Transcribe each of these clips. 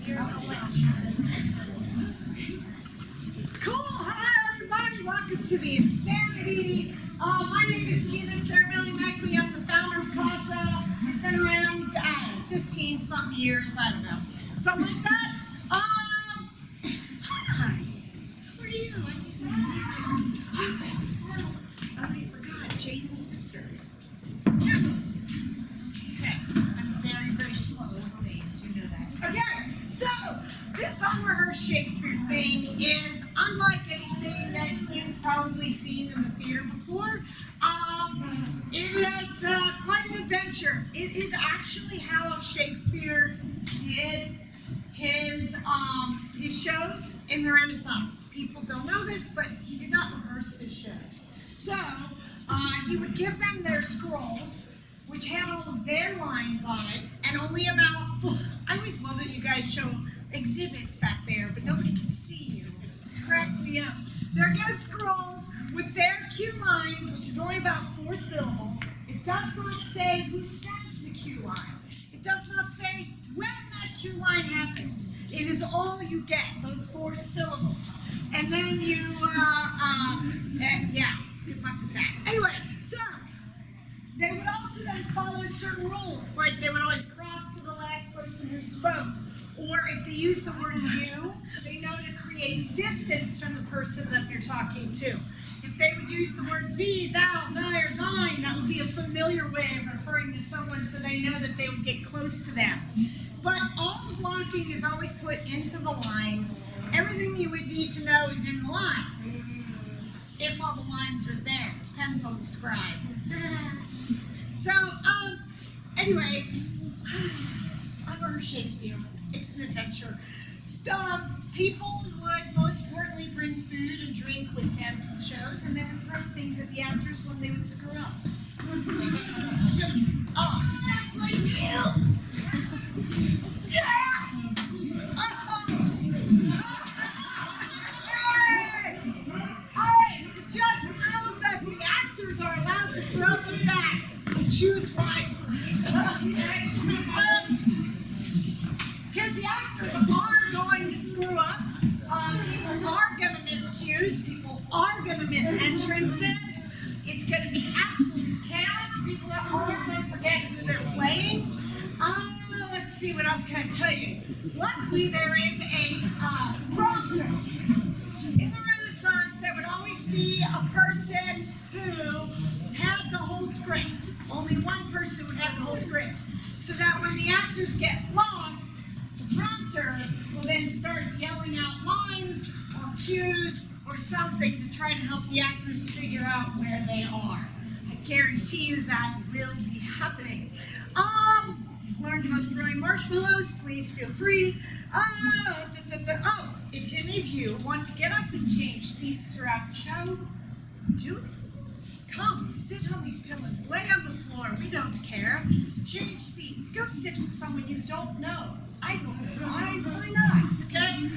Cool. Hi, everybody. Welcome to the Insanity. My name is Gina Cervelli Meckley. I'm the founder of CASA. I've been around 15-something years. I don't know. Something like that. Hi. How are you? I didn't see you. Oh, I forgot. Jaden's sister. Okay. I'm very, very slow with names. You know that. Okay. So, this Unrehearsed Shakespeare thing is unlike anything that you've probably seen in the theater before. It is quite an adventure. It is actually how Shakespeare did his shows in the Renaissance. People don't know this, but he did not rehearse his shows. So, he would give them their scrolls, which had all of their lines on it, and only about, I always love that you guys show exhibits back there, but nobody can see you. It cracks me up. They're good scrolls with their cue lines, which is only about 4 syllables. It does not say who says the cue line. It does not say when that cue line happens. It is all you get, those 4 syllables. And then you, yeah, good luck with that. Anyway, so, they would also then follow certain rules, like they would always cross to the last person who spoke. Or if they use the word you, they know to create distance from the person that they're talking to. If they would use the word thee, thou, thy, or thine, that would be a familiar way of referring to someone so they know that they would get close to them. But all the blocking is always put into the lines. Everything you would need to know is in the lines. If all the lines are there. Depends on the scribe. So, anyway, Unrehearsed Shakespeare. It's an adventure. People would most importantly bring food and drink with them to the shows, and they would throw things at the actors when they would screw up. Just, that's like you. Yeah! Alright, just know that the actors are allowed to throw them back, so choose wisely. Because the actors are going to screw up, people are going to miss cues, people are going to miss entrances, it's going to be absolute chaos, people are going to forget who they're playing. Let's see, what else can I tell you? Luckily, there is a prompter. In the Renaissance, there would always be a person who had the whole script. Only one person would have the whole script. So that when the actors get lost, the prompter will then start yelling out lines or cues or something to try to help the actors figure out where they are. I guarantee you that will be happening. You've learned about throwing marshmallows, please feel free. If any of you want to get up and change seats throughout the show, do it. Come, sit on these pillows, lay on the floor, we don't care. Change seats, go sit with someone you don't know. I don't know why, why not, okay?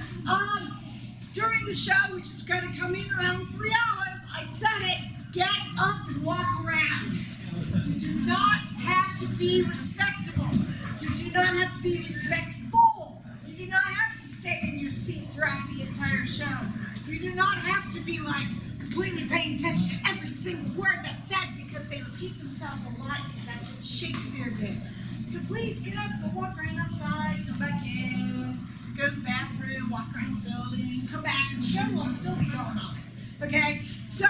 During the show, which is going to come in around 3 hours, I said it, get up and walk around. You do not have to be respectable. You do not have to be respectful. You do not have to stay in your seat throughout the entire show. You do not have to be like completely paying attention to every single word that's said because they repeat themselves a lot because that's what Shakespeare did. So please get up, go walk around outside, come back in, go to the bathroom, walk around the building, come back, the show will still be going on. Okay? So,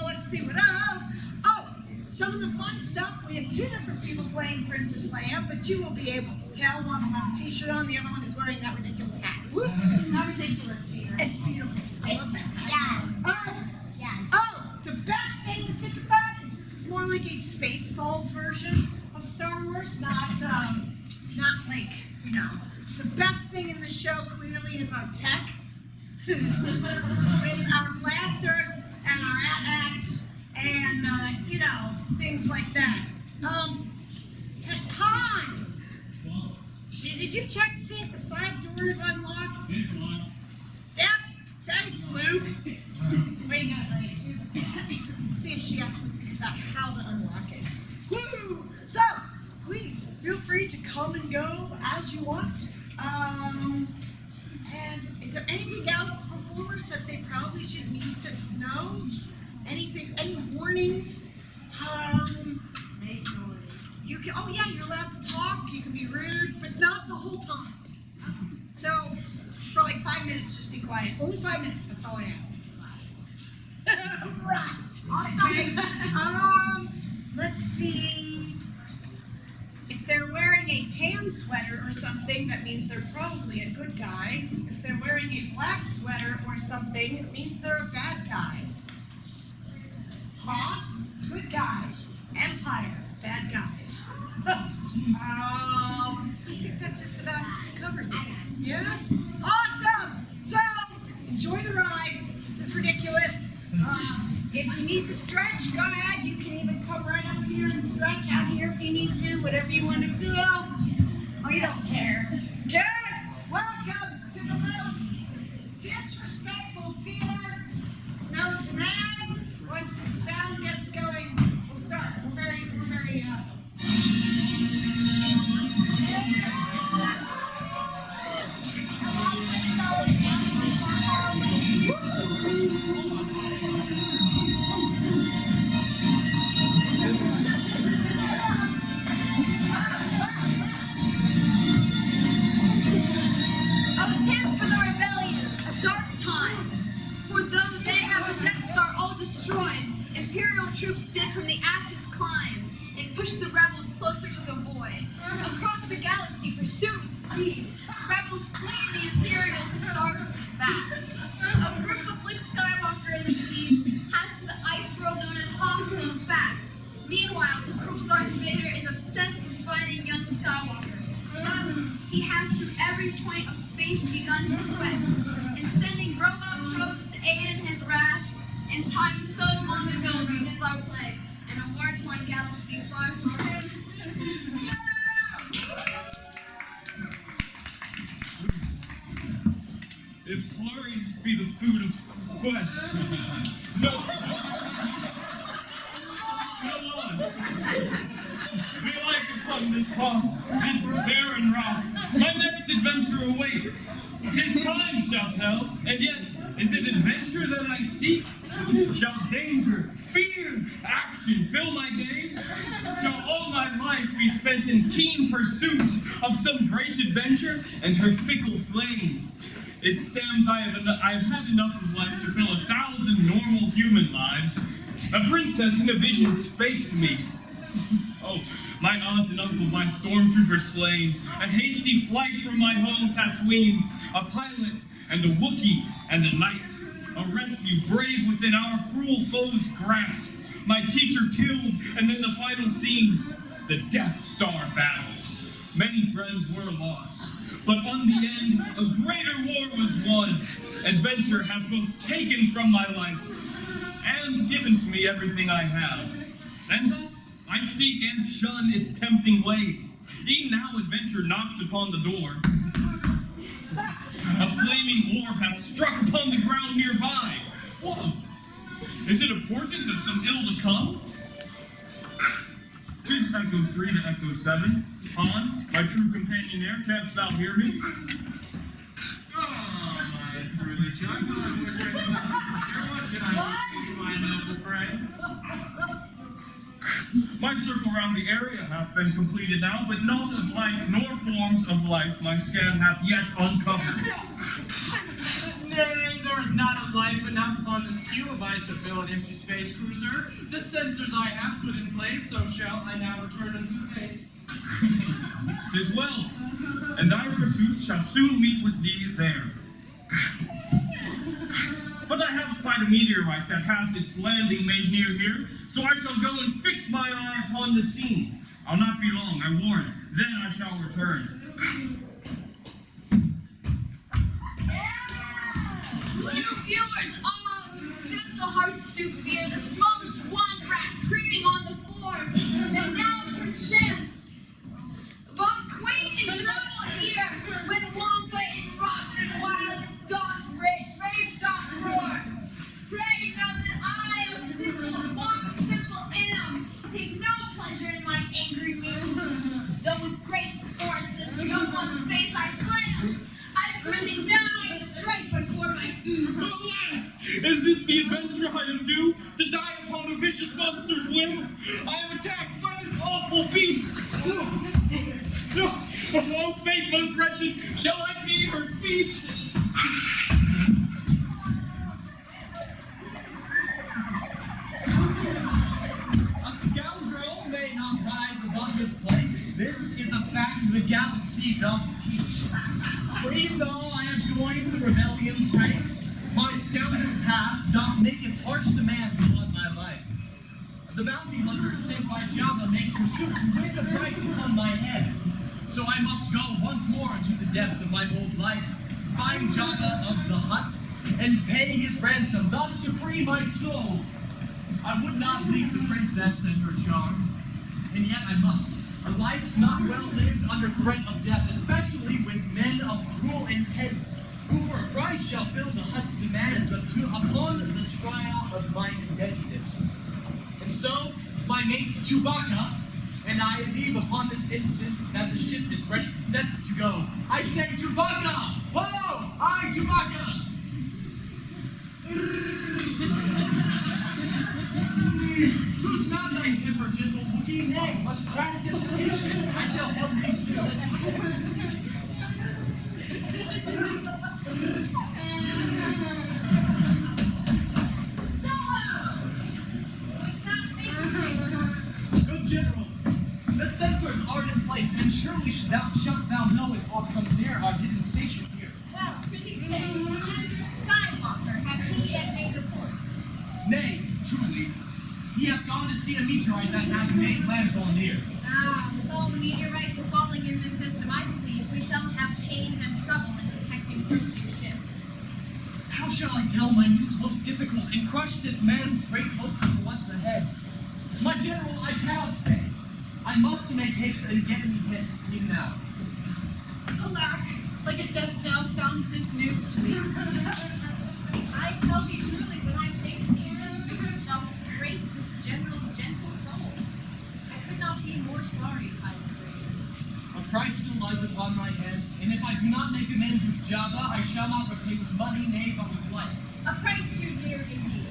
let's see what else. Oh, some of the fun stuff, we have 2 different people playing Princess Leia, but you will be able to tell. One will have a t-shirt on, the other one is wearing that ridiculous hat. Woo! Not ridiculous, Peter. It's beautiful. I love that hat. The best thing to think about is this is more like a Spaceballs version of Star Wars, not like, you know. The best thing in the show clearly is our tech. With our blasters and our AT-ATs and, you know, things like that. Han! Did you check to see if the side door is unlocked? It's locked. Yep. Thanks, Luke. Way to go, Grace. See if she actually figures out how to unlock it. Woo! So, please, feel free to come and go as you want. Is there anything else, performers, that they probably should need to know? Anything, any warnings? Make noise. You can, oh yeah, you're allowed to talk, you can be rude, but not the whole time. So, for like 5 minutes, just be quiet. Only 5 minutes, that's all I ask. Right. Okay. Let's see. If they're wearing a tan sweater or something, that means they're probably a good guy. If they're wearing a black sweater or something, it means they're a bad guy. Hoth, good guys. Empire, bad guys. I think that just about covers it. Yeah? Awesome! So, enjoy the ride. This is ridiculous. If you need to stretch, go ahead. You can even come right up here and stretch out here if you need to, whatever you want to do. Oh, you don't care. Good. Welcome to the most disrespectful theater known to man. Once the sound gets going, we'll start. We're very, troops did from the ashes climb and pushed the rebels closer to the void. Across the galaxy, pursued with speed, rebels flee the Imperials starved fast. A group of Luke Skywalker and the team head to the ice world known as Hoth fast. Meanwhile, the cruel Darth Vader is obsessed with finding young Skywalker. Thus, he has through every point of space begun his quest, and sending robot probes to aid in his wrath. In time so long ago begins our plague, and a war-torn galaxy far from home. If flurries be the food of quest, no. Go on. We like upon this rock, this barren rock. My next adventure awaits. 'Tis time shall tell, and yes, is it adventure that I seek? Shall danger, fear, action fill my days? Shall all my life be spent in keen pursuit of some great adventure and her fickle flame? It stems I have had enough of life to fill 1,000 normal human lives. A princess in a vision spake to me. Oh, my aunt and uncle by stormtrooper slain, a hasty flight from my home Tatooine, a pilot and a Wookiee and a knight, a rescue brave within our cruel foe's grasp, my teacher killed, and then the final scene, the Death Star battles. Many friends were lost, but on the end, a greater war was won. Adventure hath both taken from my life and given to me everything I have, and thus I seek and shun its tempting ways. E'en now adventure knocks upon the door. A flaming orb hath struck upon the ground nearby. Whoa! Is it a portent of some ill to come? 'Tis Echo 3 to Echo 7. Han, my true companion there, canst thou hear me? Oh, my truly Chuck. What can I do, my noble friend? My circle round the area hath been completed now, but naught of life nor forms of life my scan hath yet uncovered. Nay, there is not of life enough upon this cube of ice to fill an empty space cruiser. The sensors I have put in place, so shall I now return into space. 'Tis well, and I forsooth shall soon meet with thee there. But I have spied a meteorite that hath its landing made near here, so I shall go and fix my eye upon the scene. I'll not be long, I warn, then I shall return. You viewers all whose gentle hearts do fear the smallest wand rat creeping on the floor, and now perchance both quaint and tremble here when Wampa in wrath and wildest doth rage doth roar. Pray know that I, a simple am, take no pleasure in my angry mood, though with great force this young one's Is this the adventure I am due? To die upon a vicious monster's whim? I am attacked by this awful beast! Oh, fate most wretched, shall I be her feast? A scoundrel may not rise above his place. This is a fact the galaxy doth teach. For even though I have joined the rebellion's ranks, my scoundrel past doth make its harsh demands upon my life. The bounty hunters sent by Jabba make pursuit to win the price upon my head. So I must go once more into the depths of my old life, find Jabba of the Hutt, and pay his ransom, thus to free my soul. I would not leave the princess and her charm, and yet I must. A life's not well lived under threat of death, especially with men of cruel intent, who for a price shall fill the Hutt's demands upon the trial of my indebtedness. And so, my mate Chewbacca and I leave upon this instant that the ship is ready, set to go. I say, Chewbacca! Whoa! I, Chewbacca! Lose not thy temper, gentle Wookiee, nay, but practice patience. I shall help thee soon. Good General, the sensors are in place, and surely shalt thou know if aught comes near our hidden station here. Well, critics say Commander Skywalker has he yet made report. Nay, truly, he hath gone to see a meteorite that hath made landfall near. With all the meteorites falling in this system, I believe we shall have pains and trouble in detecting approaching ships. How shall I tell my news most difficult and crush this man's great hopes for what's ahead? My general, I cannot stay. I must make haste and get me hence, even now. Alack, like a death knell sounds this news to me. I tell thee truly when I say to thee this news doth break this general's gentle soul. I could not be more sorry if I were greater. A price still lies upon my head, and if I do not make amends with Jabba, I shall not repay with money, nay, but with life. A price too dear indeed.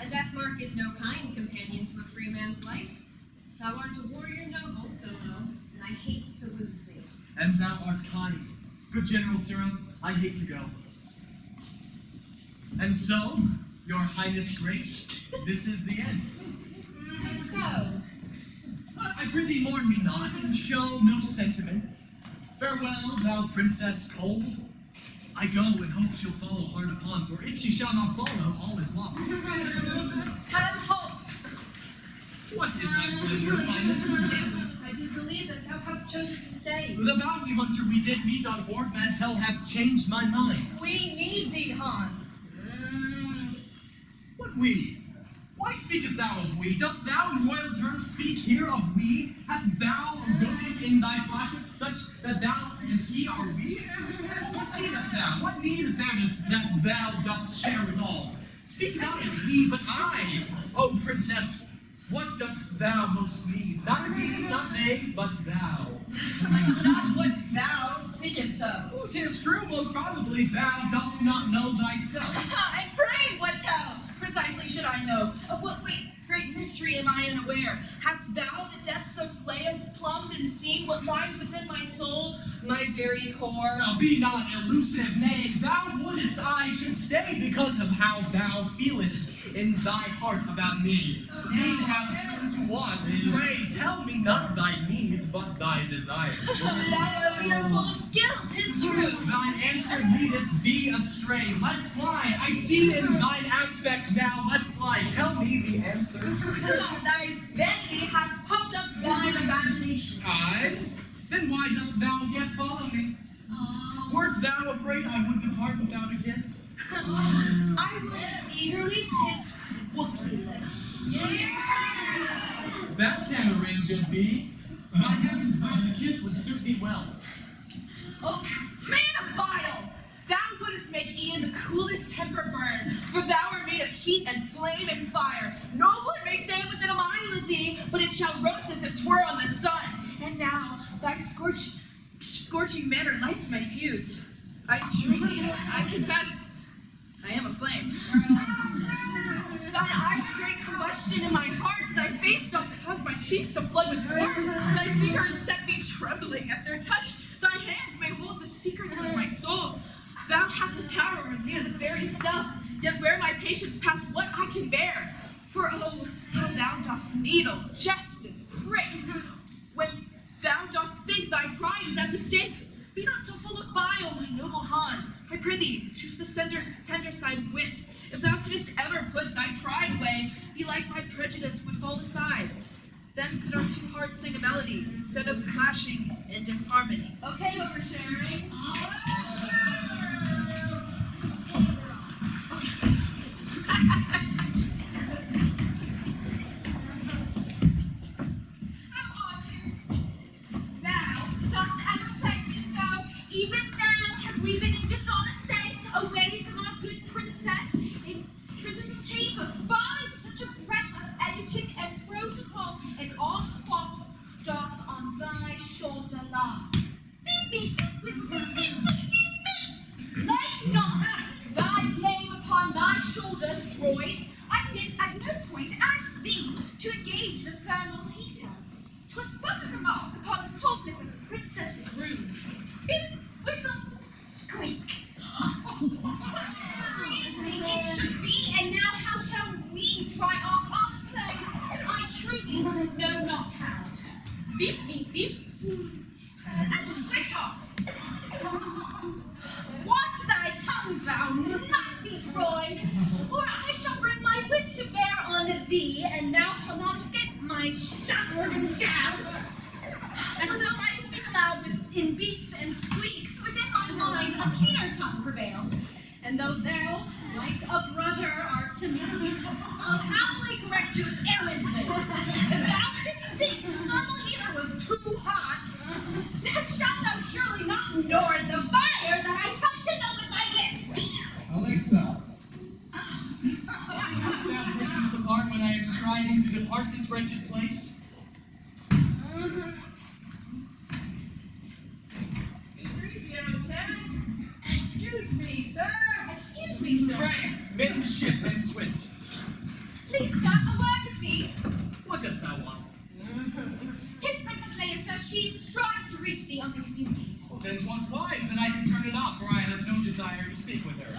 A death mark is no kind companion to a free man's life. Thou art a warrior noble, Solo, and I hate to lose thee. And thou art kind. Good General Cyril, I hate to go. And so, your Highness great, this is the end. 'Tis so. I prithee mourn me not, and show no sentiment. Farewell, thou Princess Cold. I go and hope she'll follow hard upon, for if she shall not follow, all is lost. Have halt! What is that pleasure, Highness? I did believe that thou hast chosen to stay. The bounty hunter we did meet on board Mantell hath changed my mind. We need thee, Han. What we? Why speakest thou of we? Dost thou in royal terms speak here of we? Hast thou wrote it in thy pockets such that thou and he are we? What needest thou? What need is there that thou dost share with all? Speak not of he, but I. O princess, what dost thou most need? Not we, not they, but thou. Not what thou speakest of. Oh, 'tis true, most probably thou dost not know thyself. And pray, what precisely should I know? Of what great mystery am I unaware? Hast thou the depths of Laius plumbed and seen what lies within my soul, my very core? Now be not elusive, nay, thou wouldest I should stay because of how thou feelest in thy heart about me. Need have turned to want, pray tell me not thy needs, but thy desires. Thou art full of skill, 'tis true. Thine answer leadeth thee astray. Let fly, I see in thine aspect now, let fly, tell me the answer. Thy vanity hath puffed up thine imagination. Aye? Then why dost thou yet follow me? Wert thou afraid I would depart without a kiss? I would eagerly kiss Wookiee lips. That can arrange it be. My heavens, boy, the kiss would suit thee well. Oh, man of bile! Thou wouldst make Ian the coolest temper burn, for thou art made of heat and flame and fire. No wood may stand within a mile of thee, but it shall roast as if 'twere on the sun. And now thy scorching manner lights my fuse. I confess, I am a flame. Thine eyes create combustion in my heart. Thy face doth cause my cheeks to flood with warmth. Thy fingers set me trembling at their touch. Thy hands may hold the secrets of my soul. Thou hast a power over Leah's very self, yet wear my patience past what I can bear. For oh, how thou dost needle, jest, and prick, when thou dost think thy pride is at the stake. Be not so full of bile, my noble Han. I prithee, choose the tender side of wit. If thou couldst ever put thy pride away, belike my prejudice would fall aside. Then could our two hearts sing a melody, instead of clashing in disharmony. Okay, oversharing. Thou dost ever plague me so? Even now have we been in dishonest scent, away from our good princess. In princess's chamber flies such a breath of etiquette and protocol, and all the fault doth on thy shoulder lie. Lay not thy blame upon thy shoulders, droid. I did at no point ask thee to engage the thermal heater. 'Twas but a remark upon the coldness of the princess's room. Beep, whistle, squeak. Freezing it should be, and now how shall we dry off our clothes? I truly know not how. Beep, beep, beep. And switch off. Watch thy tongue, thou naughty droid, or I shall bring my wit to bear on thee, and thou shalt not escape my shots and jabs. And though I speak aloud in beeps and squeaks, within my mind a keener tongue prevails. And though thou, like a brother, art to me, I'll happily correct your errant ways. If thou didst think the thermal heater was too hot, then shalt thou surely not ignore the fire that I shall kindle with thy wit. Alexa. Hast thou taken this apart when I am striving to depart this wretched place? C-3PO says, excuse me, sir. Excuse me, sir. Pray, make the ship then swift. Please, sir, a word of thee. What dost thou want? 'Tis Princess Leia, sir. She strives to reach thee uncommunicated. Well, then 'twas wise that I did turn it off, for I have no desire to speak with her.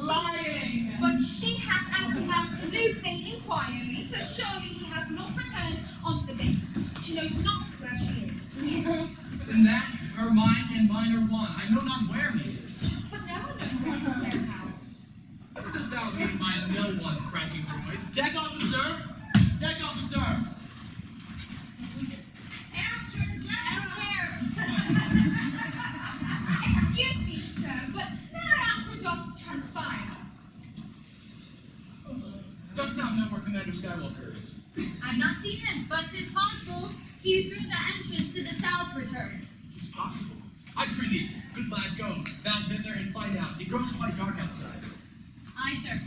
Lying. But she hath after Master Luke made inquiry, for surely he hath not returned unto the base. She knows not where she is. In that, her mind and mine are one. I know not where he is. But no one knows where his whereabouts. What dost thou mean by no one, cratching droid? Deck officer! Deck officer! Excuse me, sir, but may I ask what doth transpire? Dost thou know where Commander Skywalker is? I've not seen him, but 'tis possible he through the entrance to the south returned. It's possible. I prithee, good lad, go. Thou thither and find out. It grows quite dark outside. Aye, sir.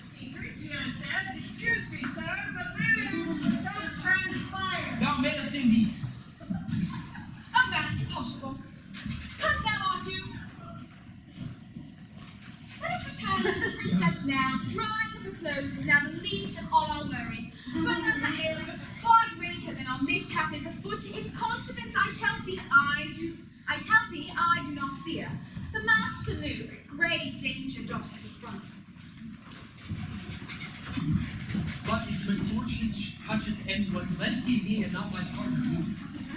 C-3PO says, excuse me, sir, but where doth transpire? Thou mayest indeed. Oh, that's impossible. Come thou, R2. Let us return to the princess now. Drying of her clothes is now the least of all our worries. For none the ill, far greater than our mishap is afoot. In confidence I tell thee I do not fear. The Master Luke, grave danger doth confront. But if misfortune toucheth anyone, let it be me and not my partner.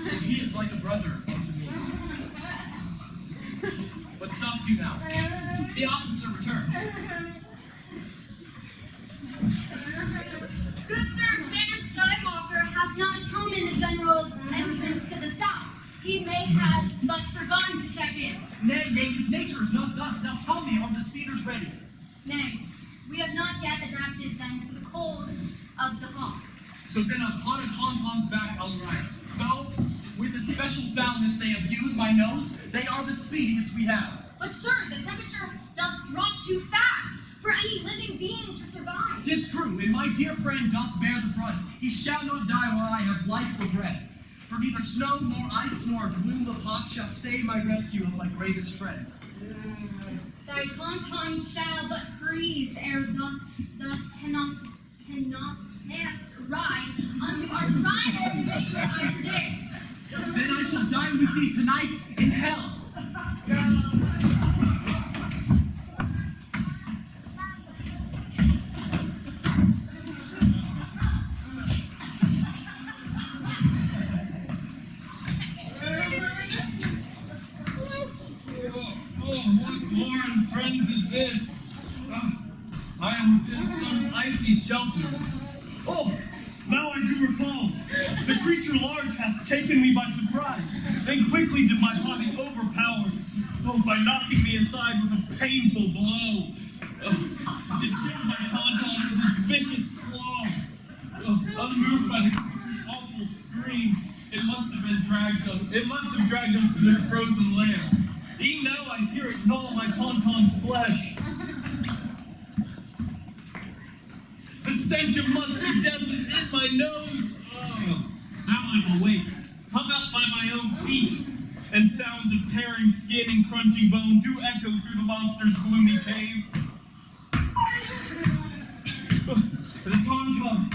For he is like a brother unto me. But stop you now. The officer returns. Good sir, Commander Skywalker hath not come in the general entrance to the south. He may have but forgotten to check in. Nay, his nature is not thus. Now tell me, are the speeders ready? Nay, we have not yet adapted them to the cold of the hawk. So then upon a tauntaun's back I'll ride. Though, with the special foulness they abuse my nose, they are the speediest we have. But sir, the temperature doth drop too fast for any living being to survive. 'Tis true, and my dear friend doth bear the brunt. He shall not die while I have life for breath. For neither snow, nor ice, nor gloom of hot shall stay my rescue of my greatest friend. Thy tauntaun shall but freeze ere thou canst ride unto our primary maker I predict. Then I shall dine with thee tonight in hell. What war and friends is this? I am within some icy shelter. Oh, now I do recall. The creature large hath taken me by surprise, and quickly did my body overpower. Oh, by knocking me aside with a painful blow. It killed my tauntaun with its vicious claw. Unmoved by the creature's awful scream, it must have dragged us to this frozen land. Even now I hear it gnaw my tauntaun's flesh. The stench of musty death is in my nose. Oh, now I'm awake, hung up by my own feet, and sounds of tearing skin and crunching bone do echo through the monster's gloomy cave. The tauntaun,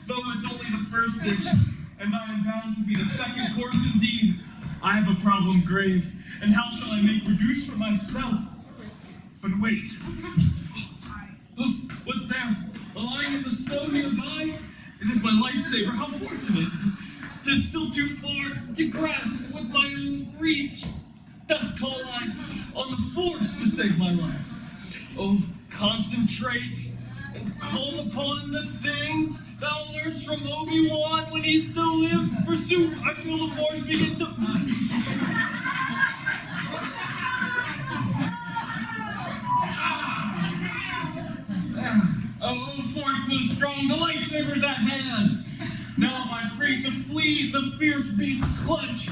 though it's only the first dish, and I am bound to be the second course indeed, I have a problem grave, and how shall I make reduce for myself? But wait. Oh, what's there? Lying in the snow nearby? It is my lightsaber. How fortunate! 'Tis still too far to grasp with my own reach. Thus call I on the Force to save my life. Oh, concentrate and call upon the things thou learned from Obi-Wan when he still lived. Forsooth, I feel the Force begin to... Oh, Force moves strong, the lightsaber's at hand. Now am I free to flee the fierce beast's clutch.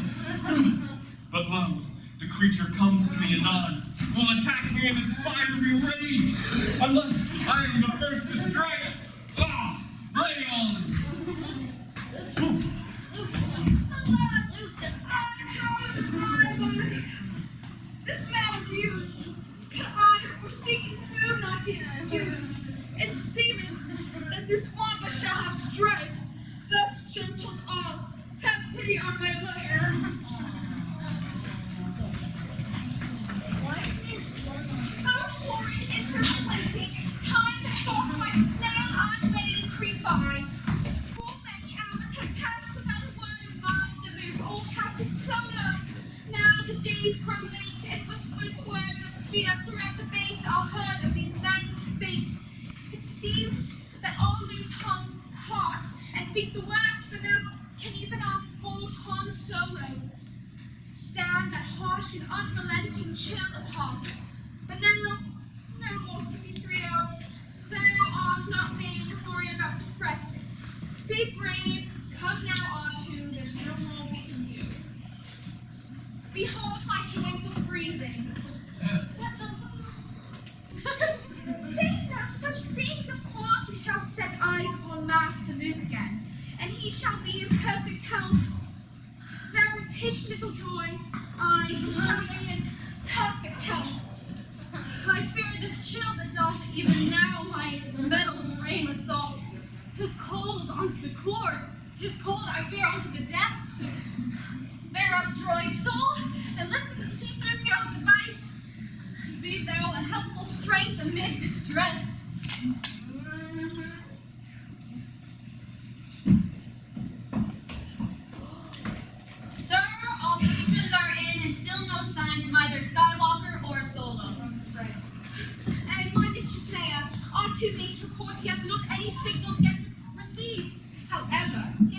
But lo, the creature comes to me anon, will attack me in its fiery rage, unless I am the first to strike. Ah, lay on. This man of use can honor for seeking food not be excused, and seeming that this wamba shall have strife. Thus, gentles all, have pity on my lair. How horrid interpolating, time that doth like snail unmade and creep by. Full many hours have passed without a word of master move, old Captain Solo. Now the days grow late, and whispered words of fear throughout the base are heard of these men's fate. It seems that all lose heart and think the worst, for now can even our old Han Solo stand that harsh and unrelenting chill of heart. But now, no more CP3O, thou art not made to worry about to fret. Be brave, come now R2, there's no more we can do. Behold my joints are freezing. Say no such things, of course we shall set eyes upon Master Luke again, and he shall be in perfect health. Very pish little joy, aye, he shall be in perfect health. I fear this chill that doth even now my metal frame assault. 'Tis cold unto the core, 'tis cold I fear unto the death. Bear up, droid soul, and listen to C-3PO's advice. Be thou a helpful strength amid distress. Sir, all patrons are in and still no sign from either Skywalker or Solo. And my mistress Leia, R2 makes report he hath not any signals yet received. However, he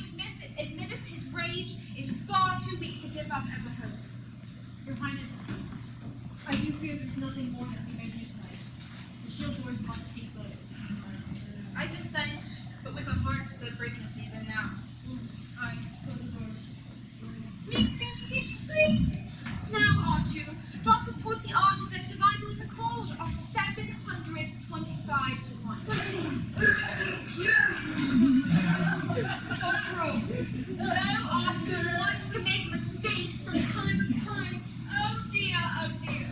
admitteth his rage is far too weak to give up ever hope. Your Highness, I do fear there's nothing more that we may do tonight. The shield doors must be closed. I consent, but with a heart that breaketh even now. Aye, close the doors. Speak. Now, R2, doth report the odds of their survival in the cold are 725 to 1. So true. Though R2 likes to make mistakes from time to time, oh dear, oh dear.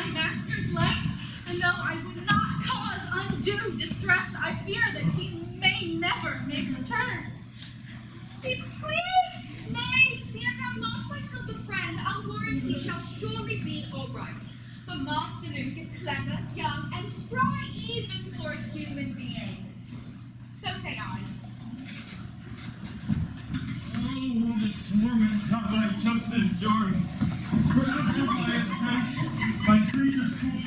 my master's left, and though I would not cause undue distress, I fear that he may never make return. Peep squeak! Nay, fear thou not, my silver friend. I'll warrant he shall surely be all right. For Master Luke is clever, young, and spry even for a human being. So say I. Oh, the torment have I just endured. Critical by attack, my creature cool.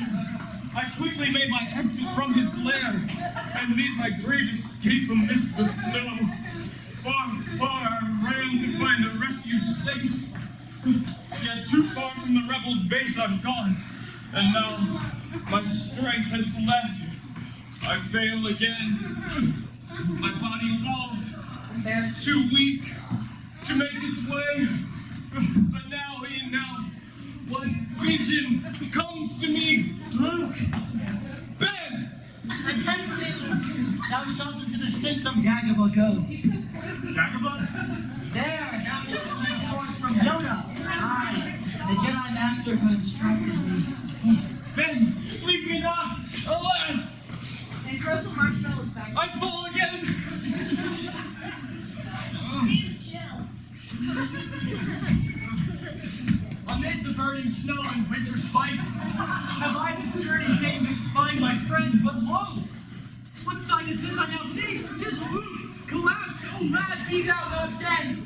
I quickly made my exit from his lair, and made my great escape amidst the snow. Far, far I ran to find a refuge safe. Yet too far from the rebels' base I've gone, and now my strength has left. I fail again. My body falls, too weak to make its way. But now, e'en now, what vision comes to me? Luke! Ben! Attend to me, Luke! Thou shalt into the system Dagobah go. Dagobah? There, thou shalt learn a course from Yoda. Aye, the Jedi Master who instructed me. Ben, leave me not! Alas! And throw some marshmallows back. I fall again! Dude, chill. Amid the burning snow and winter's bite, have I this journey taken to find my friend, but lo! What sight is this I now see? 'Tis Luke! Collapse! Oh, mad, be thou not dead!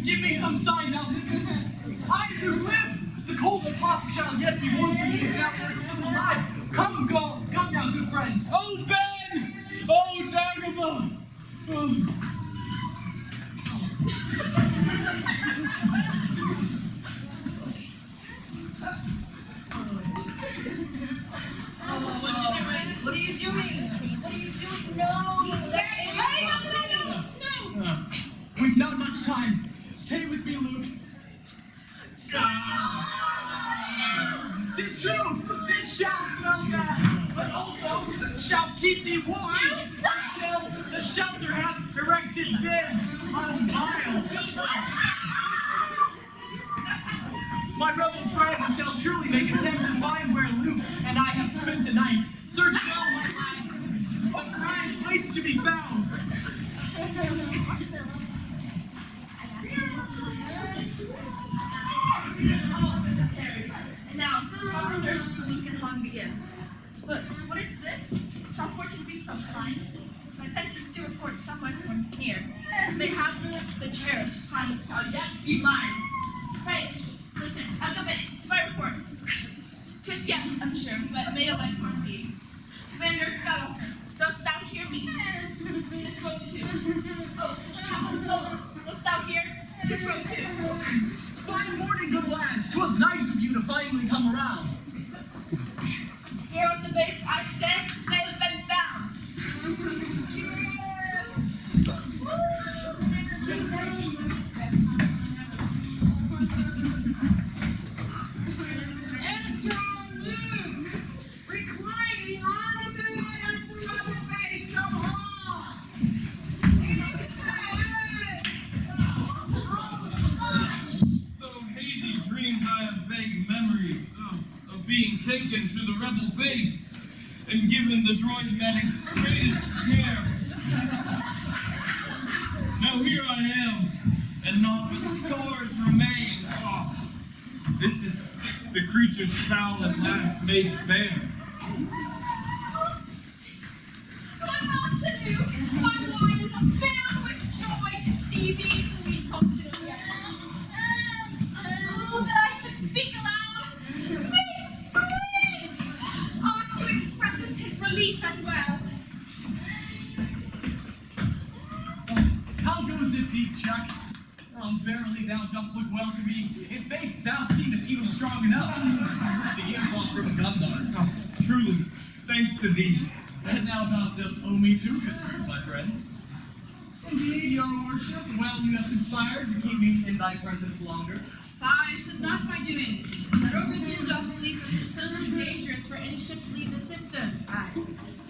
Give me some sign thou livest. I do live! The cold of hot shall yet be warm to me if thou art still alive. Come now, good friend. Oh, Ben! Oh, Dagobah! Oh. What are you doing? What are you doing? No, no. We've not much time. Stay with me, Luke. 'Tis true, this shall smell bad, but also shall keep thee warm until the shelter hath erected been on a mile. My rebel friend shall surely make attempt to find where Luke and I have spent the night. Search well, my lads. The prize waits to be found. And now, our search for Lincoln Pond begins. Look, what is this? Shall fortune be so kind? My sensors do report someone once near. May have the cherished kind shall yet be mine. Pray, listen, I'll go to my report. 'Tis yet unsure, but may a lifelong be. Commander Scuttle, dost thou hear me? 'Tis row 2. Oh, Captain Solo, dost thou hear? 'Tis row 2. Fine morning, good lads. 'Twas nice of you to finally come around. Here on the base, I said, they have been found. Enter Luke, reclining on the bed at the rubber base of law. Though hazy dreamed I of vague memories of being taken to the rebel base and given the droid medic's greatest care. Now here I am, and naught but scars remain. Oh, this is the creature's foul at last made fair. Good Master Luke, my wine is filled with joy to see thee reconscious again. Oh, that I could speak aloud. Big scream! Ought to express his relief as well. How goes it thee, Chuck? Verily thou dost look well to me. In faith, thou seemest even strong enough. The impulse from a gun dart. Oh, truly, thanks to thee. And now thou dost owe me 2 good turns, my friend. Indeed, your worship. Well, you have conspired to keep me in thy presence longer. Fie, 'twas not my doing. That overruled doth believe it is still too dangerous for any ship to leave the system. Aye,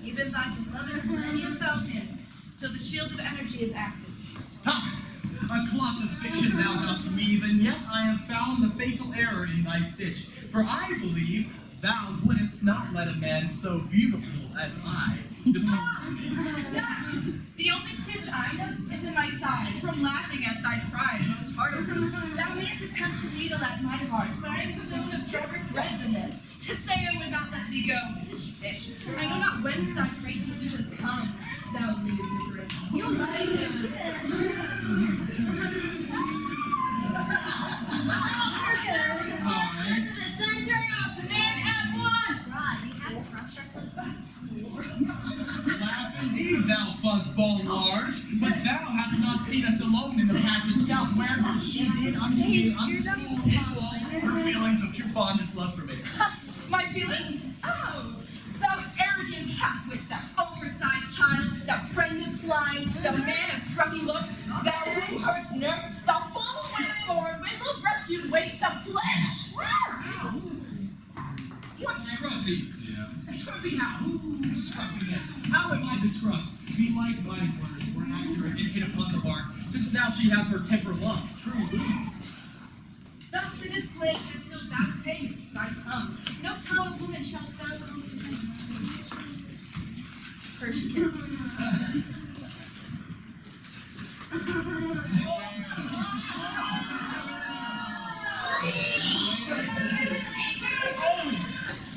even thy beloved Millennium Falcon, till the shield of energy is active. Ha! A cloth of fiction thou dost weave, and yet I have found the fatal error in thy stitch. For I believe Thou wouldest not let a man so beautiful as I depart from me. The only stitch I know is in my side, from laughing at thy pride most heartily. Thou mayest attempt to needle at my heart, but I am soon of stronger thread than this. To say I would not let thee go, fish, fish. I know not whence thy great delusions come, thou lazy brain. You like him. To the center of command at once! Laugh indeed, thou fuzzball large, but thou hast not seen us alone in the passage south, where she did unto me unschooled in full her feelings of true fondest love for me. My feelings? Oh, thou arrogant half-wit, thou oversized child, thou friend of slime, thou man of scruffy looks, thou who hurts nurse, thou full-wit-born, wimple-breathed waste of flesh! What's scruffy? Scruffy how? Ooh, scruffiness. How am I the scruffed? Belike my words were accurate and hit upon the mark, since now she hath her temper lost, truly. Thus it is plain until thou taste thy tongue. No tongue of woman shalt thou comprehend. Her she kisses.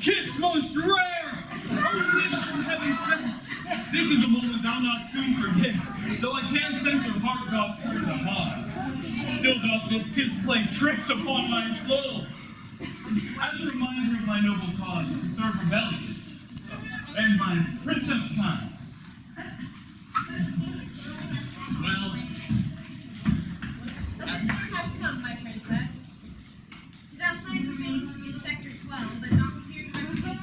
Kiss most rare! Oh, gift from heaven sent! This is a moment I'll not soon forget, though I can sense her heart doth turn to heart. Still doth this kiss play tricks upon my soul, as a reminder of my noble cause to serve rebellion, and my princess kind. Well, The visitors have come, my princess. She's outside the base in Sector 12, but not here by the gate.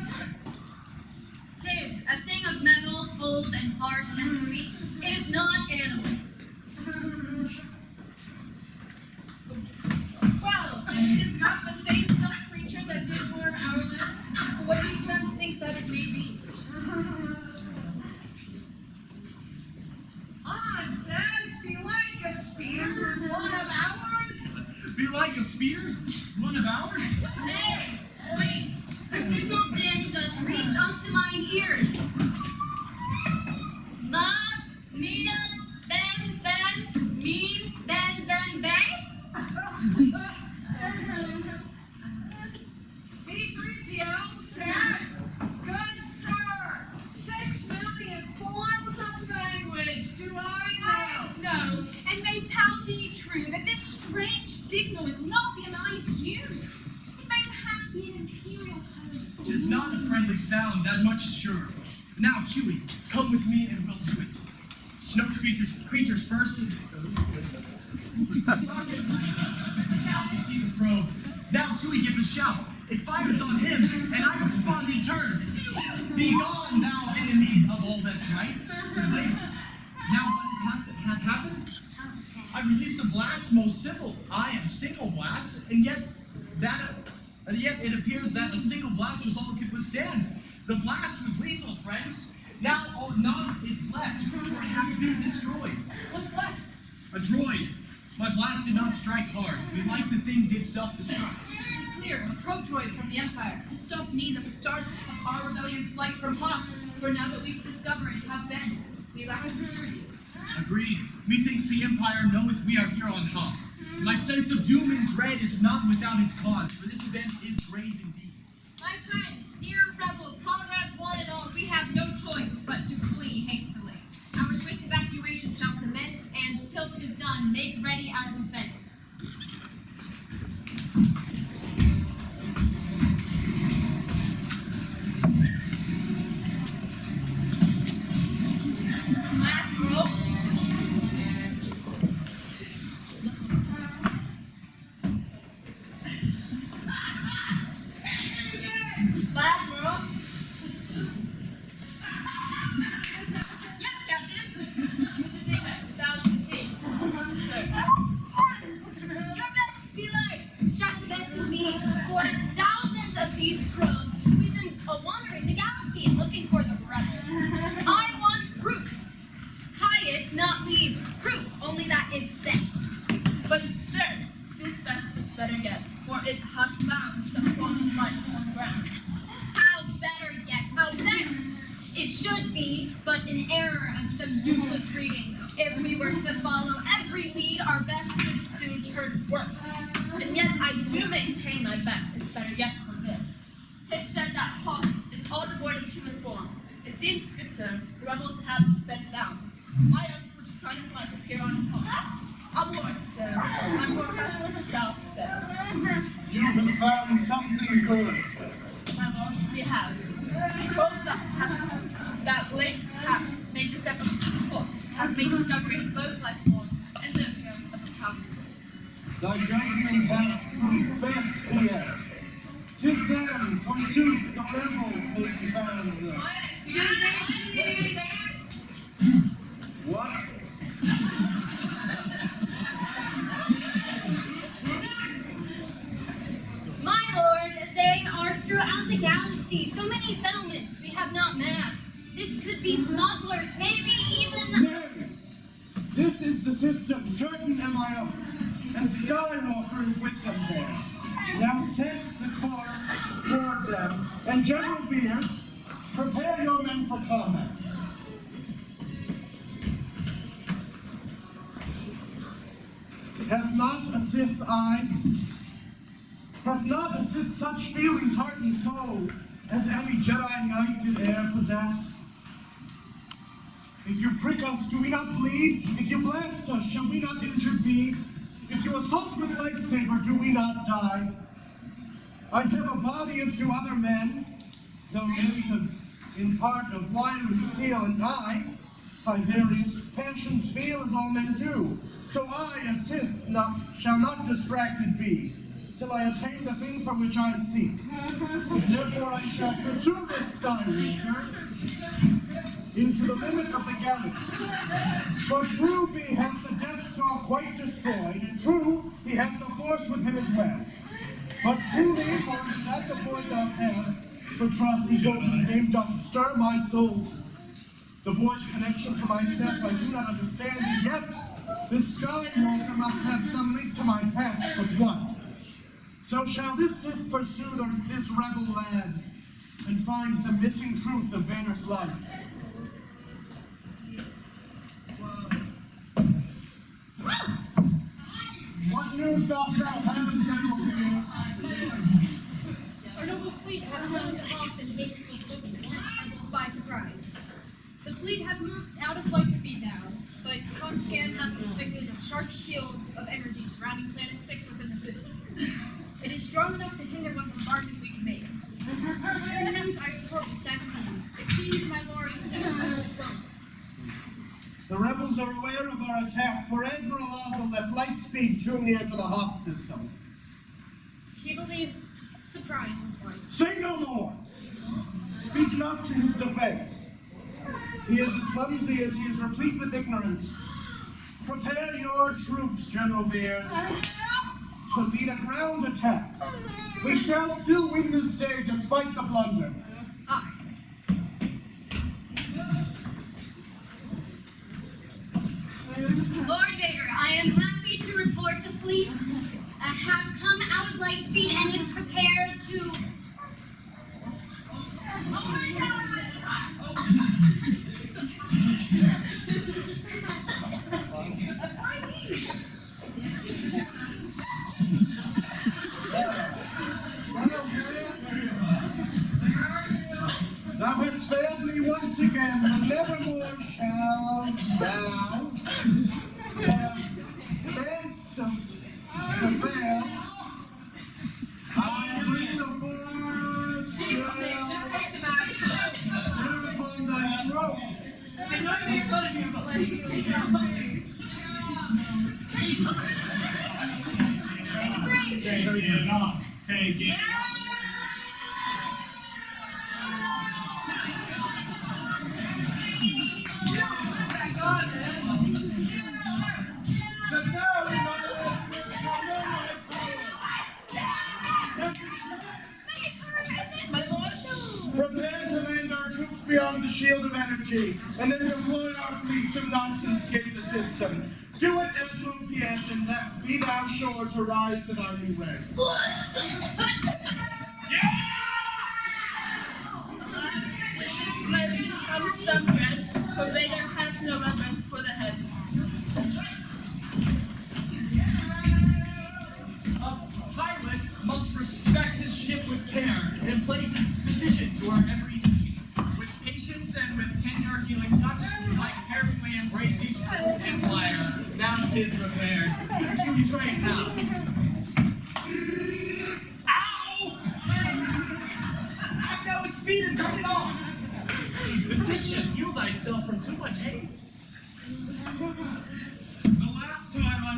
'Tis a thing of metal, bold and harsh and sweet. It is not animal. Well, it is not the same self-creature that did bore our lip. What do you then think that it may be? On, says, be like a speeder, one of ours. be like a speeder? One of ours? Nay, wait. A signal dim doth reach unto mine ears. Ma, mina, ben, ben, mean, ben, ben, bang? C-3PO says, good sir, 6 million forms of language do I know. No, and may tell thee true that this strange signal is not the Alliance used. It may perhaps be an Imperial code. 'Tis not a friendly sound, that much is sure. Now, Chewie, come with me and we'll do it. Snow creatures first and... Now to see the probe. Now Chewie gives a shout. It fires on him, and I respond in turn. Begone, thou enemy of all that's right. Wait. Now what hath happened? I released a blast most simple. I am single blast, and yet it appears that a single blast was all it could withstand. The blast was lethal, friends. Now all none is left, for it hath been destroyed. What blast? A droid. My blast did not strike hard. Like the thing did self-destruct. It is clear, a probe droid from the Empire has stopped me at the start of our rebellion's flight from Hoth. For now that we've discovered and have been, we lack security. Agreed. Methinks the Empire knoweth we are here on Hoth. My sense of doom and dread is not without its cause, for this event is grave indeed. My friends, dear rebels, comrades one and all, we have no choice but to flee hastily. Our swift evacuation shall commence, and till 'tis done, make ready our defense. Yes, Captain. Thou should see. Your best be like, shall best be for thousands of these probes. We've been wandering the galaxy and looking for the rebels. I want proof. Hyatt not leaves proof, only that is best. But, sir, this best is better yet, for it hath found some form of life on the ground. How better yet, how best it should be, but an error of some useless reading. If we were to follow every lead, our best would soon turn worst. And yet I do maintain my best is better yet for this. It said that Hawk is all devoid of human forms. It seems good, sir. The rebels have been down. I also would sign of life appear on Hawk. I'm Lord, sir. I'm Lord Wrestler shall better. You have found something good. My lord, we have. Both that Blake have made have made discovery of both life forms and the appearance of a power. Thy judgment hath proved best here. 'Tis then, forsooth, the rebels may be found there. You didn't see anything saying? What? My lord, they are throughout the galaxy. So many settlements we have not mapped. This could be smugglers, maybe even... Nay, this is the system, certain am I of, and Skywalker is with them there. Now set the course toward them, and General Veers, prepare your men for combat. Hath not a Sith eyes? Hath not a Sith such feelings, heart and soul, as any Jedi Knight did e'er possess? If you prick us, do we not bleed? If you blast us, shall we not injured be? If you assault with lightsaber, do we not die? I have a body as do other men, though made in part of wire and steel, and I various passions feel as all men do. So I, a Sith, shall not distracted be, till I attain the thing for which I seek. Therefore I shall pursue this Skywalker into the limit of the galaxy. For true he hath the Death Star quite destroyed, and true he hath the Force with him as well. But truly, for that the boy doth have, for troth his oldest name doth stir my soul. The boy's connection to myself I do not understand, and yet this Skywalker must have some link to my past, but what? So shall this Sith pursue this rebel lad, and find the missing truth of Vader's life. What news dost thou have, General Veers? Our noble fleet have flown off in haste with looks rebels by surprise. The fleet have moved out of light speed now, but Conscan have detected a sharp shield of energy surrounding Planet 6 within the system. It is strong enough to hinder what bombardment we can make. The news I report was secondhand. It seems my lord is close. The rebels are aware of our attack, for Admiral Arthur left light speed too near to the Hawk system. He believed surprise was wise. Say no more! Speak not to his defense. He is as clumsy as he is replete with ignorance. Prepare your troops, General Veers, to lead a ground attack. We shall still win this day despite the blunder. Aye. Lord Vader, I am happy to report the fleet has come out of lightspeed and is prepared to... Oh my God! Thou hast failed me once again, but nevermore shall thou have chance to fail. I bring the Force Just take the mask off. upon thy throat. I know you made fun of you, but like, take it off. Take a break. Take it off. Take it. Prepare to land our troops beyond the shield of energy, and then deploy our fleet so none can escape the system. Do it, Admiral Piet, and be thou sure to rise to thy new rank. flesh becomes some dread, for Vader has no reverence for the head. A pilot must respect his ship with care and play disposition to our every need. With patience and with tender healing touch, I carefully embrace each crew and flyer. Now 'tis repaired. To trade now. Ow! Act out with speed and turn it off. Physician, heal thyself from too much haste. The last time I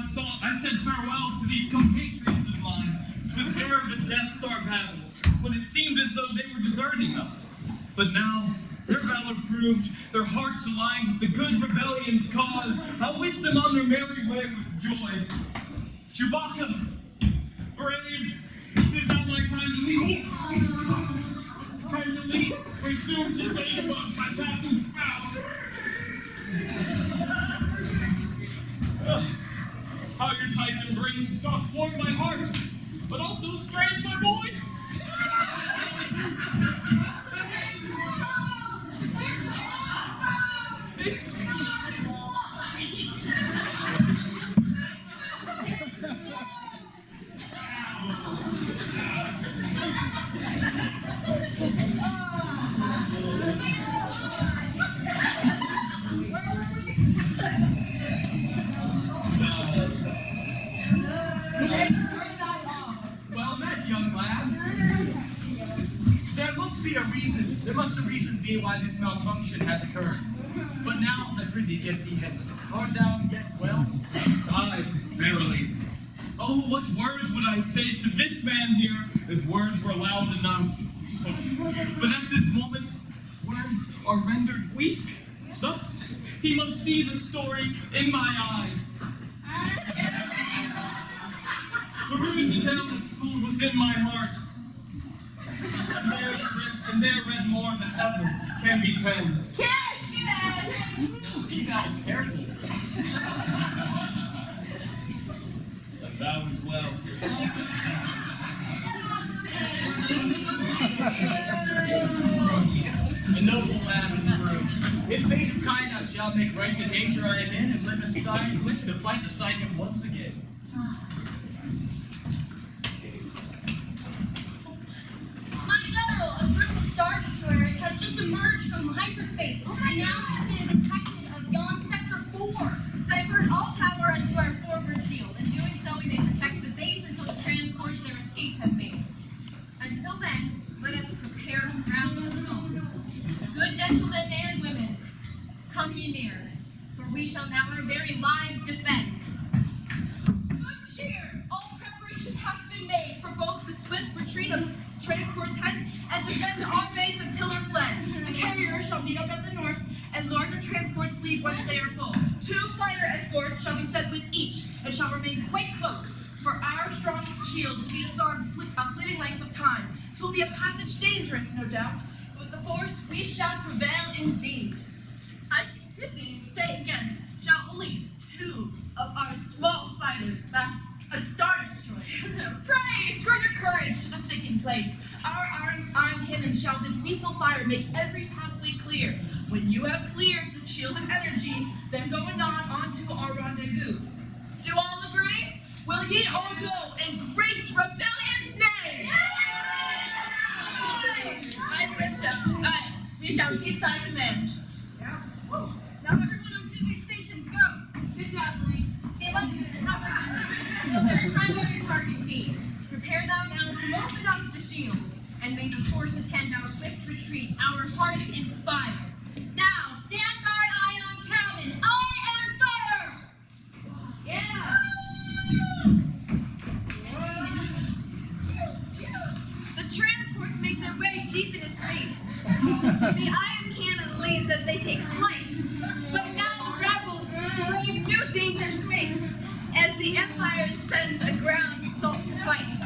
said farewell to these compatriots of mine was ere the Death Star battle, when it seemed as though they were deserting us. But now, their valor proved, their hearts aligned with the good rebellion's cause. I wish them on their merry way with joy. Chewbacca, brave, it is now my time to leave. Time to leave, for soon to lay above my battle's brow. How your tight embrace doth warm my heart, but also strange my voice. Well met, young lad. There must a reason be why this malfunction hath occurred. But now, I prithee get thee hence. Art thou yet well? Aye, verily. Oh, what words would I say to this man here if words were loud enough? But at this moment, words are rendered weak. Thus, he must see the story in my eyes. Peruse the tale that's told within my heart. And there read more than ever can be penned. Now, be thou careful. And thou as well. A noble lad and true. If fate is kind, I shall make right the danger I am in and live aside with to fight the Psychic once again. My general, a group of Star Destroyers has just emerged from hyperspace and now has been detected of yon Sector 4. Divert all power onto our forward shield. In doing so, we may protect the base until the transports their escape have made. Until then, let us prepare the ground assault. Good gentlemen and women, come ye near, for we shall now our very lives defend. Good cheer! All preparation hath been made for both the swift retreat of transports hence and to defend our base until are fled. The carriers shall meet up at the north, and larger transports leave once they are full. 2 fighter escorts shall be sent with each, and shall remain quite close, for our strong shield will be disarmed a fleeting length of time. 'Twill be a passage dangerous, no doubt. With the force we shall prevail indeed. I prithee say again, shall only 2 of our small fighters back a Star Destroyer? Pray, screw your courage to the sticking place. Our iron cannon shall with lethal fire make every pathway clear. When you have cleared this shield of energy, then go anon on to our rendezvous. Do all agree? Will ye all go in great rebellion's name? Aye, princess. Aye, we shall keep thy command. Now everyone on TV stations, go! Good job, Lee. They like their primary target be. Prepare thou now to open up the shield, and may the force attend our swift retreat, our hearts inspire. Now, stand guard, ion cannon, eye and fire! Yeah! The transports make their way deep into space. The iron cannon leads as they take flight. But now the rebels brave new dangers face as the Empire sends a ground assault to fight.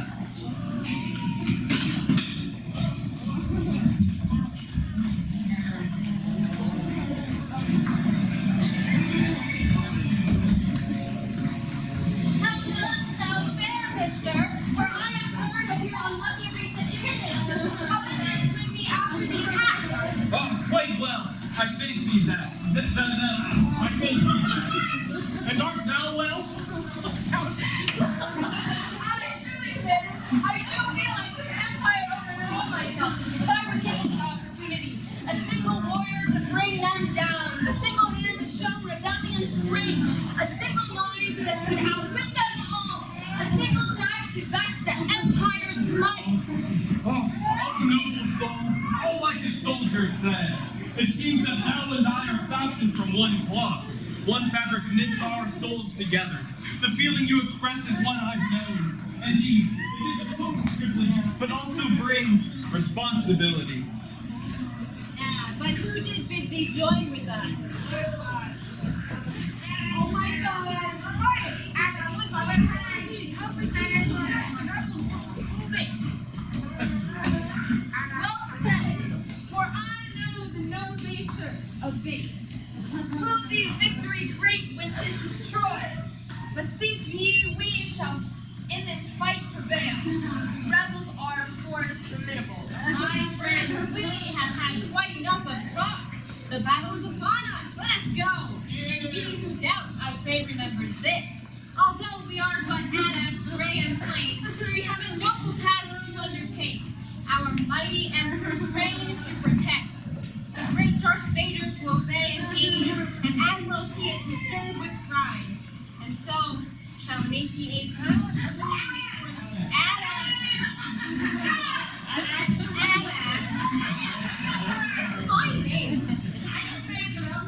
How dost thou fare, good sir? For I have heard of your unlucky recent incident. How is it with me after the attack? Quite well. I thank thee that. I thank thee that. And art thou well? I do feel like the empire overthrew myself. If I were given the opportunity, a single warrior to bring them down, a single hand to show rebellion strength, a single mind that could outwit them all, a single die to vest the empire's might. Oh, noble soul. Oh, like the soldier said. It seems that thou and I are fashioned from one cloth. One fabric knits our souls together. The feeling you express is one I've known. Indeed, it is a potent privilege, but also brings responsibility. But who did bid thee join with us? Oh my God! Well said, for I know the no baser of base. Prove thee victory great when 'tis destroyed. But think ye we shall in this fight prevail? The rebels are of course formidable. My friends, we have had quite enough of talk. The battle is upon us. Let us go. And ye who doubt, I pray remember this. Although we are but adepts, gray and plain, we have a noble task to undertake. Our mighty emperor's reign to protect. The great Darth Vader to obey and aid, and Admiral Piet to stir with pride. And so shall an AT-AT swoon before the AT-AT. It's my name. I didn't make it up.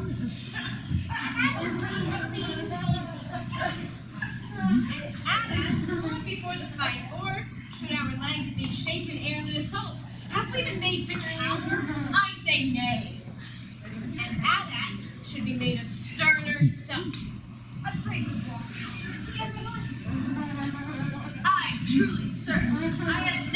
AT-AT swoon before the fight, or should our legs be shaken ere the assault? Have we been made to cower? I say nay. And AT-AT should be made of sterner stuff. Afraid of what? Aye, truly, sir. I have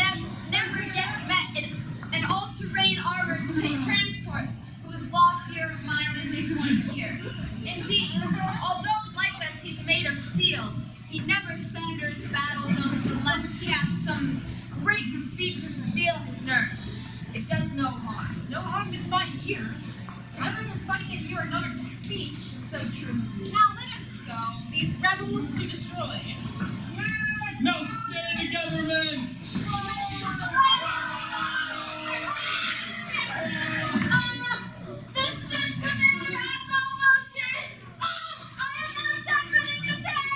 never yet met an all-terrain armored transport who is loftier of mind than this one here. Indeed, although like us he's made of steel, he never sunders battle zones unless he has some great speech to steel his nerves. It does no harm. No harm to my ears. I'd rather fight than hear another speech so true. Now let us go, these rebels to destroy. Now stay together, men! The ship's commander has no motion! I am not time for this attack!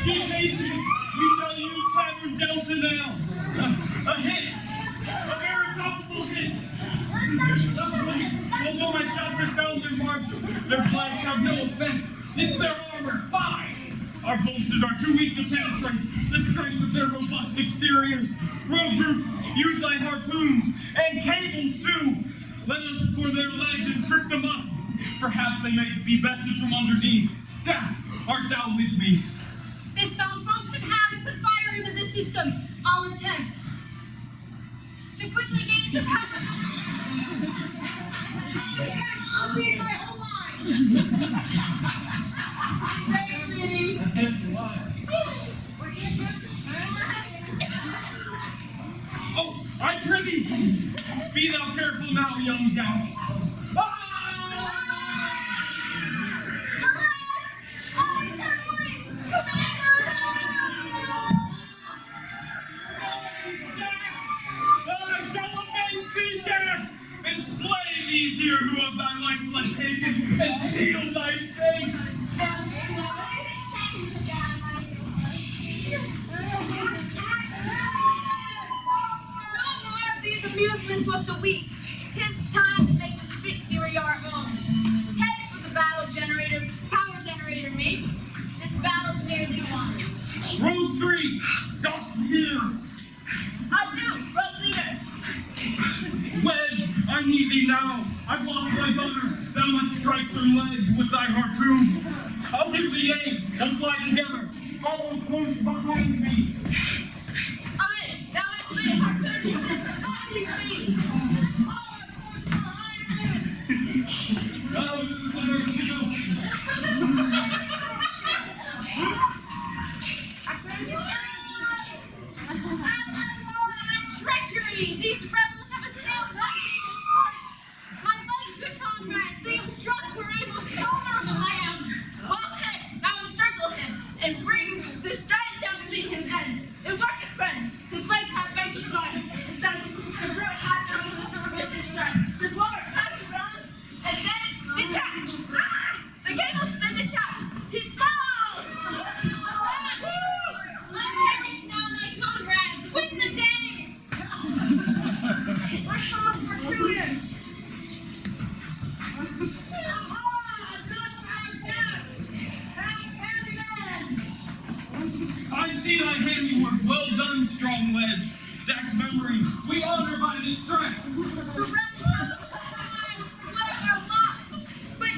Be patient! We shall use Tavern Delta now! A hit! A very possible hit! Although my shots have found their marks, their blasts have no effect. It's their armor! Fie! Our bolsters are too weak to penetrate the strength of their robust exteriors. Rogue group, use thy harpoons and cables too. Let us for their legs and trip them up. Perhaps they may be bested from underneath. Art thou with me? This malfunction has put fire into the system. I'll attempt to quickly gain some power. I'll read my whole line. Thanks, sweetie. Oh, I prithee! Be thou careful now, young gal. And slay these here who have thy life blood taken, and seal thy face! No more of these amusements with the weak. 'Tis time to make this victory our own. Head for the power generator mates. This battle's nearly won. Road 3, dost hear? I do, road leader. Wedge, I need thee now. I've lost my gunner. Thou must strike their legs with thy harpoon. I'll give thee aid. We'll fly together. Follow close behind me. Aye, now I play harpoon. All are close behind me. see thy handiwork. Well done, strong ledge. Dax's memory we honor by this strike. The rebels have survived what are lost, but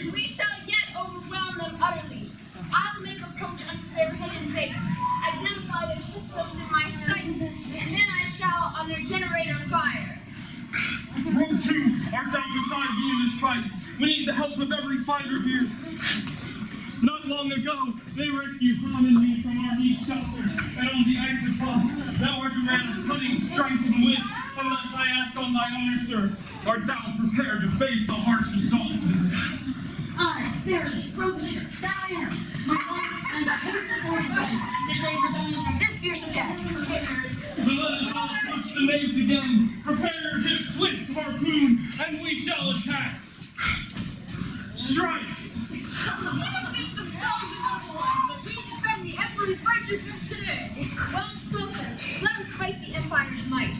we shall yet overwhelm them utterly. I will make approach unto their hidden base, identify their systems in my sight, and then I shall on their generator fire. Row 2, art thou beside me in this fight? We need the help of every fighter here. Not long ago, they rescued Han and me from our heat shelter, and on the ice across, thou art a man of cunning, strength, and wit. Unless I ask on thy honor, sir, art thou prepared to face the harsh assault? I, verily, road leader, that I am. My honor and the hate this morning place to save rebellion from this fierce attack. But let us all approach the naves again. Prepare your hip swift harpoon, and we shall attack. Strike! The sons of Babylon, but we defend the Emperor's righteousness today. Well spoken. Let us fight the Empire's might.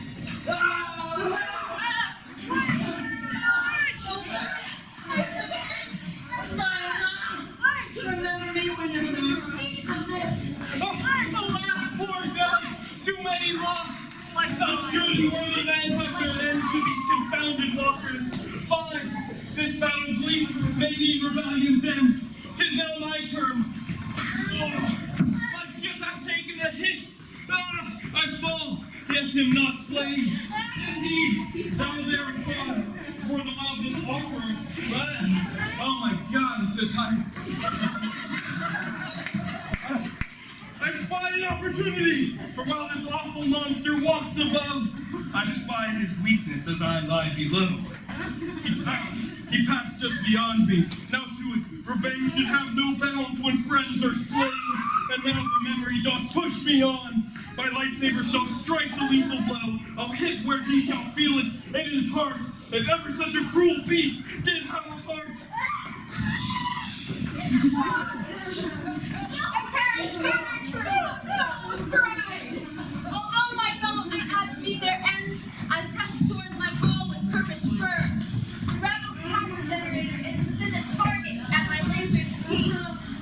Remember me when you're in the speech of this. Alas, poor Zelly! Too many lost! Such good and worthy men have put an end to these confounded walkers. Fine, this battle bleak may mean rebellion's end. 'Tis now my turn. My ship hath taken a hit. I fall, yet am not slain. Indeed, thou there God, for the obvious offering. Oh my God, I'm so tired. I spied an opportunity, for while this awful monster walks above, I spied his weakness as I lie below. He passed just beyond me. Now to it, revenge should have no bounds when friends are slain. And now the memory doth push me on. My lightsaber shall strike the lethal blow. I'll hit where he shall feel it in his heart. If ever such a cruel beast did have a heart. I perish with pride. Although my fellow adds meet their ends, I press towards my goal with purpose firm. The rebel's power generator is within the target at my laser's key.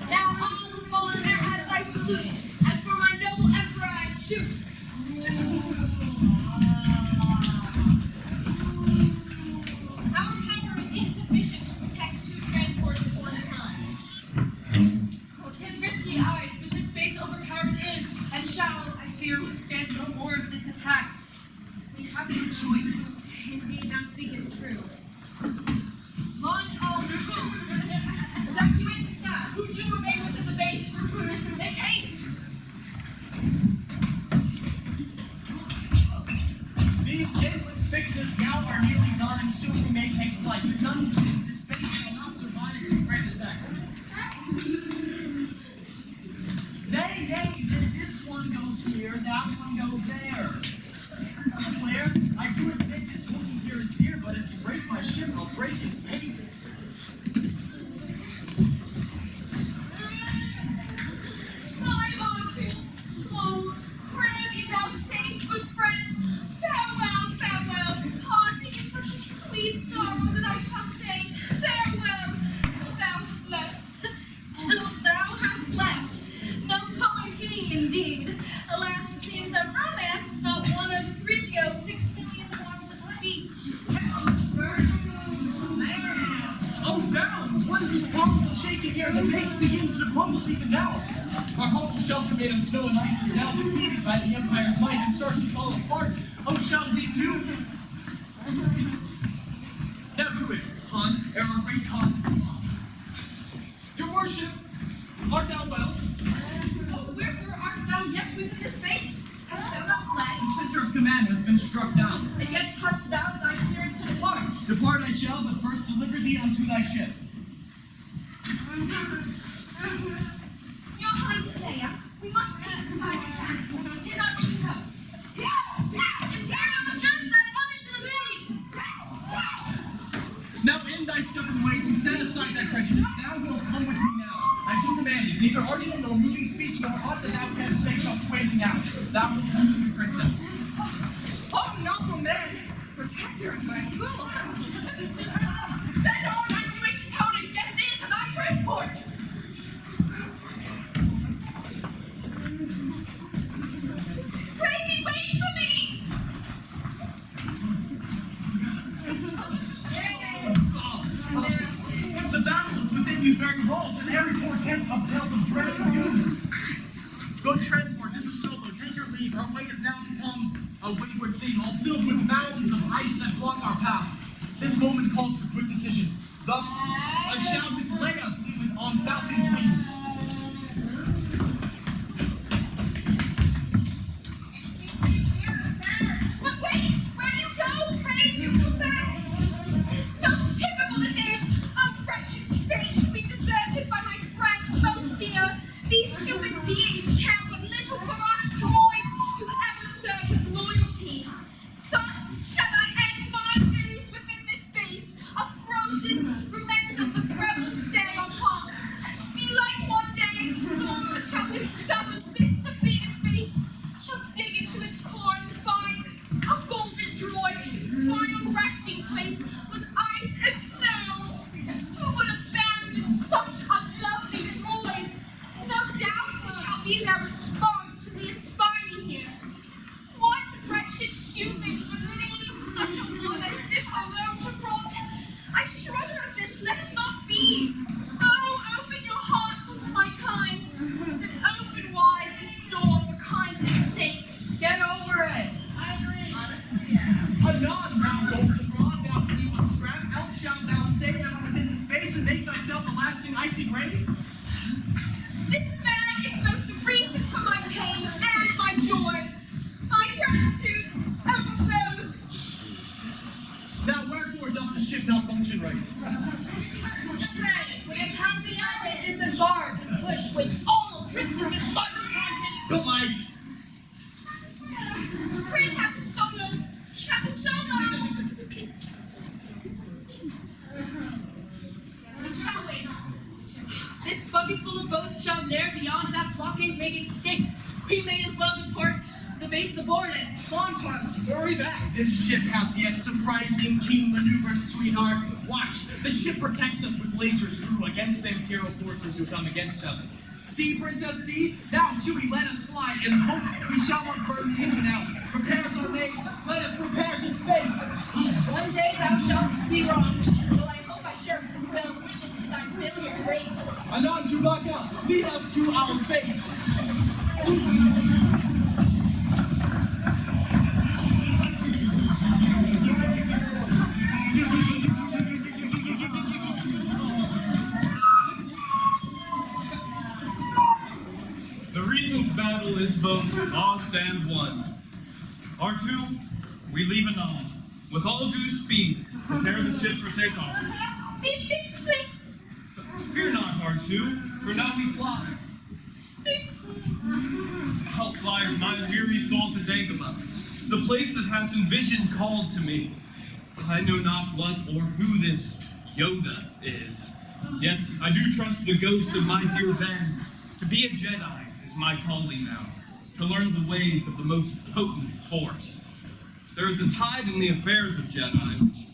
Now all the fallen adds I salute. As for my noble emperor, I shoot. Our power is insufficient to protect 2 transports at one time. Oh, 'tis risky, aye, but this base overpowered is, and shall, I fear, withstand no more of this attack. We have no choice. Indeed, thou speakest true. Launch all troops. Evacuate the staff. Who do remain within the base? Make haste. These endless fixes now are nearly done, and soon we may take flight. 'Tis none to do. This base shall not survive this grand attack. Nay, this one goes here, that one goes there. Claire, I do admit this Wookiee here is dear, but if you break my ship, I'll break his pate. My heart slow. Pray be thou safe, good friend. Farewell, farewell. Parting is such a sweet sorrow that I shall say farewell till thou hast left. Till thou hast left. No poet he, indeed. Alas, it seems that romance is not one of 3PO's 6 million forms of speech. Oh, zounds! What is this powerful shaking here? The base begins to crumble even now. Our humble shelter made of snow and ice is now defeated by the Empire's might and starts to fall apart. Oh, shall we too? Now to it, Han, ere our great cause is lost. Your worship, art thou well? Oh, wherefore art thou yet within this base? Hast thou not fled? The center of command has been struck down. And yet hast thou thy clearance to depart? Depart I shall, but first deliver thee unto thy ship. Your Highness Leia, we must take this final transport. 'Tis our only hope. Imperial troops have come into the base! Now end thy stubborn ways and set aside thy prejudice. Thou wilt come with me now. I do command it. Neither argument nor moving speech nor aught that thou canst say shall sway thee now. Thou wilt come with me, princess. Oh, noble man, protector of my soul. Send our evacuation code and get thee into thy transport. these very walls and every portent of tales of dread and doom. Good transport, this is Solo. Take your leave. Our way has now become a wayward thing, all filled with mountains of ice that block our path. This moment calls for quick decision. Thus, I shall with Leia flee on falcon's wings. But wait! Where do you go? Pray do come back! Most typical this is! A wretched fate to be deserted by my friends most dear! These human beings care but little for us droids who ever serve with loyalty. Thus shall I end my days within this base, a frozen remnant of the rebels stay on home. Belike one day explorers shall discover this defeated base, shall dig into its core and find a golden droid whose final resting place was ice and snow. Who would abandon such a lovely droid? No doubt this shall be their response when they espy me here. What wretched humans would leave such a one as this alone to rot? I shudder at this, let it not be. Oh, open your hearts unto my kind, and open wide this door for kindness' sakes. Get over it. I agree. Anon, thou goldenrod, thou cleaved strap, else shalt thou stay ever within the space and make thyself a lasting icy grave? This man is both the reason for my pain and my joy. My gratitude overflows. Now wherefore doth the ship not function right? We have come the hour to disembark and push with all princesses' large contents. But like, Pray, Captain Solo. Captain Solo. We shall wait. This bucket full of boats shall ne'er beyond that blockade make escape. We may as well depart the base aboard and Tauntaun's furry back. this ship hath yet surprising keen maneuvers, sweetheart. Watch, the ship protects us with lasers true against the Imperial forces who come against us. See, Princess, see? Now, Chewie, let us fly, and hope we shall not burn the engine out. Repairs are made, let us repair to space. One day thou shalt be wrong. Well, I hope I shall bear witness to thy failure great. Anon, Chewbacca, lead us to our fate. The recent battle is both lost and won. R2, we leave anon. With all due speed, prepare the ship for takeoff. Beep, beep, sleep. Fear not, R2, for now we fly. How flies my weary soul to Dagobah, the place that hath in vision called to me. I know not what or who this Yoda is, yet I do trust the ghost of my dear Ben. To be a Jedi is my calling now, to learn the ways of the most potent Force. There is a tide in the affairs of Jedi, which,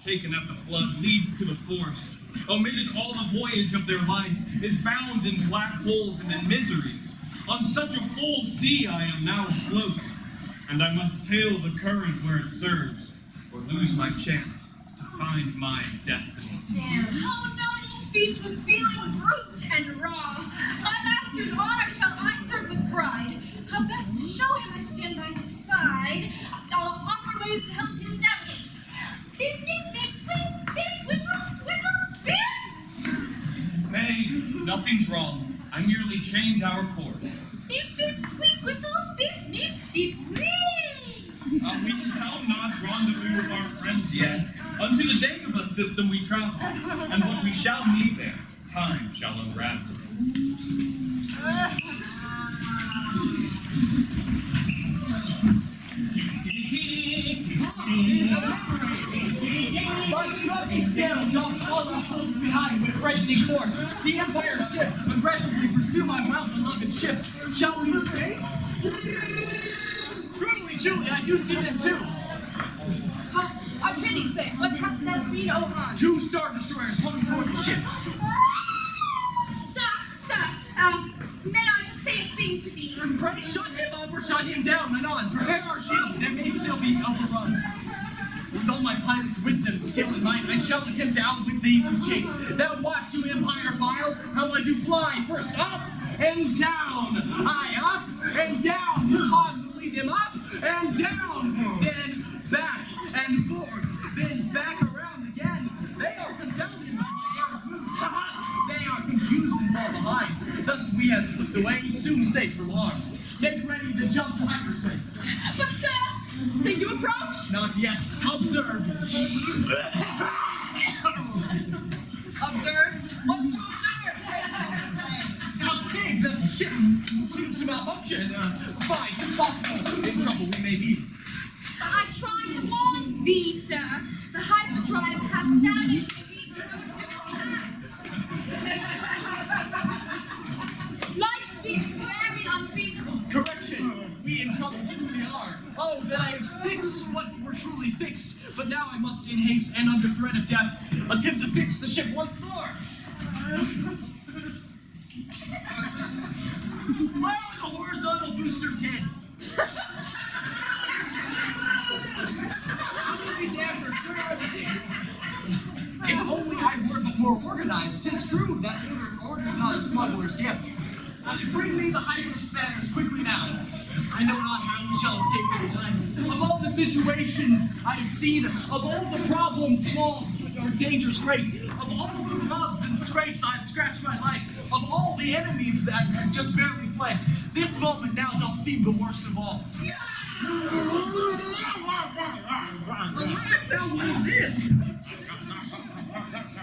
taken at the flood, leads to the Force. Omitted all the voyage of their life, is bound in black holes and in miseries. On such a full sea I am now afloat, and I must tail the current where it serves, or lose my chance to find my destiny. How noble speech was feeling brute and raw. My master's honor shall I serve with pride. How best to show him I stand by his side. I'll offer ways to help him navigate. Beep, beep, beep, sweep, beep, whistle, whistle, beep. Nay, nothing's wrong. I merely change our course. Beep, beep, squeak, whistle, beep, beep, beep, whee! We shall not rendezvous with our friends yet. Unto the Dagobah system we travel, and what we shall meet there, time shall unravel. My drunken sail doth follow close behind with frightening force. The Empire ships aggressively pursue my well-beloved ship. Shall we mistake? Truly, I do see them too. I prithee say, what hast thou seen, O Han? 2 Star Destroyers coming toward the ship. Sir, may I say a thing to thee? Pray, shut him up or shut him down, anon. Prepare our shield, there may still be overrun. With all my pilot's wisdom, skill, and might, I shall attempt to outwit these who chase. Thou watch, you empire vile, how I do fly, first up and down. I up and down, his hard will lead them up and down, then back and forth, then back around again. They are confounded by my air's moves. Ha ha! They are confused and fall behind. Thus we have slipped away, soon safe from harm. Make ready to jump to hyperspace. But sir, they do approach. Not yet. Observe. Observe? What's to observe? A thing, the ship seems to malfunction. Fine, it's possible. In trouble we may be. I tried to warn thee, sir. The hyperdrive hath damaged the light speed is very unfeasible. Correction. We in trouble truly are. Oh, that I have fixed what were truly fixed. But now I must in haste and under threat of death attempt to fix the ship once more. Where are the horizontal boosters hid? If only I were but more organized. 'Tis true that order's not a smuggler's gift. Bring me the hydro-spanners quickly now. I know not how we shall escape this time. Of all the situations I have seen, of all the problems small or dangers great, of all the rubs and scrapes I've scratched my life, of all the enemies that have just barely fled, this moment now doth seem the worst of all. Now what is this?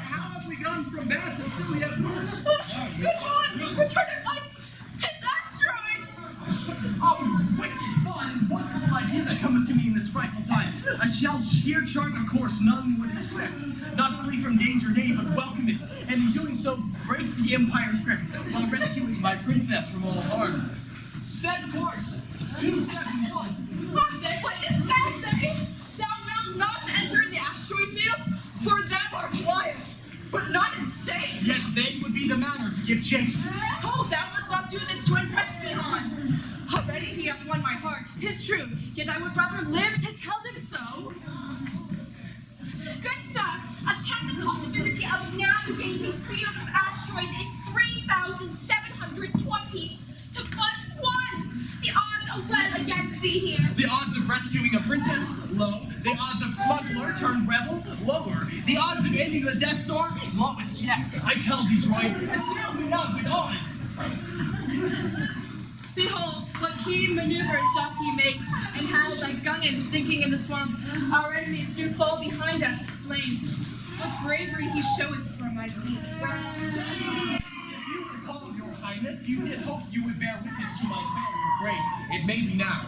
How have we gone from bad to still yet worse? Good on! Return at once! 'Tis asteroids! Oh, wicked fun and wonderful idea that cometh to me in this frightful time. I shall here chart a course none would expect. Not flee from danger, nay, but welcome it, and in doing so, break the Empire's grip, while rescuing my princess from all harm. Set course, 271. What does thou say? Thou wilt not enter the asteroid field? For thou art wild, but not insane. Yet they would be the manner to give chase. Oh, thou must not do this to impress me, Han. Already he hath won my heart, 'tis true, yet I would rather live to tell them so. Good sir, attempt the possibility of navigating fields of asteroids is 3,720 to but 1. The odds are well against thee here. The odds of rescuing a princess, low. The odds of smuggler turned rebel, lower. The odds of ending the Death Star, lowest yet. I tell thee, droid, assail me not with odds. Behold, what keen maneuvers doth he make, and how, like Gungan sinking in the swamp, our enemies do fall behind us, slain. What bravery he showeth for my sake. If you recall, your highness, you did hope you would bear witness to my failure. Great, it may be now.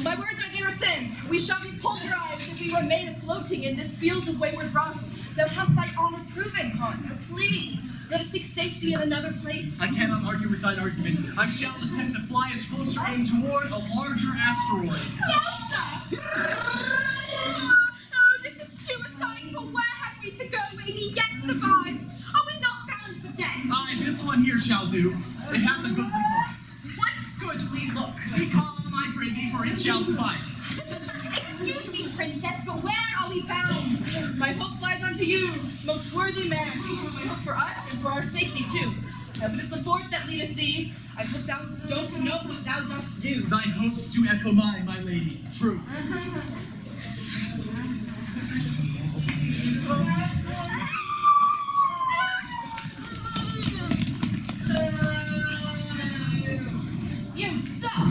My words I do rescind. We shall be pulverized if we remain floating in this field of wayward rocks. Thou hast thy honor proven, Han. Please, let us seek safety in another place. I cannot argue with thine argument. I shall attempt to fly us closer in toward a larger asteroid. Closer! Oh, this is suicide, for where have we to go will we yet survive? Are we not bound for death? Aye, this one here shall do. It hath a goodly look. What goodly look! Be calm, I pray thee, for it shall suffice. Excuse me, princess, but where are we bound? My hope lies unto you, most worthy man. My hope for us and for our safety too. Heaven is the fort that leadeth thee. I hope thou dost know what thou dost do. Thine hopes to echo mine, my lady. True. You suck!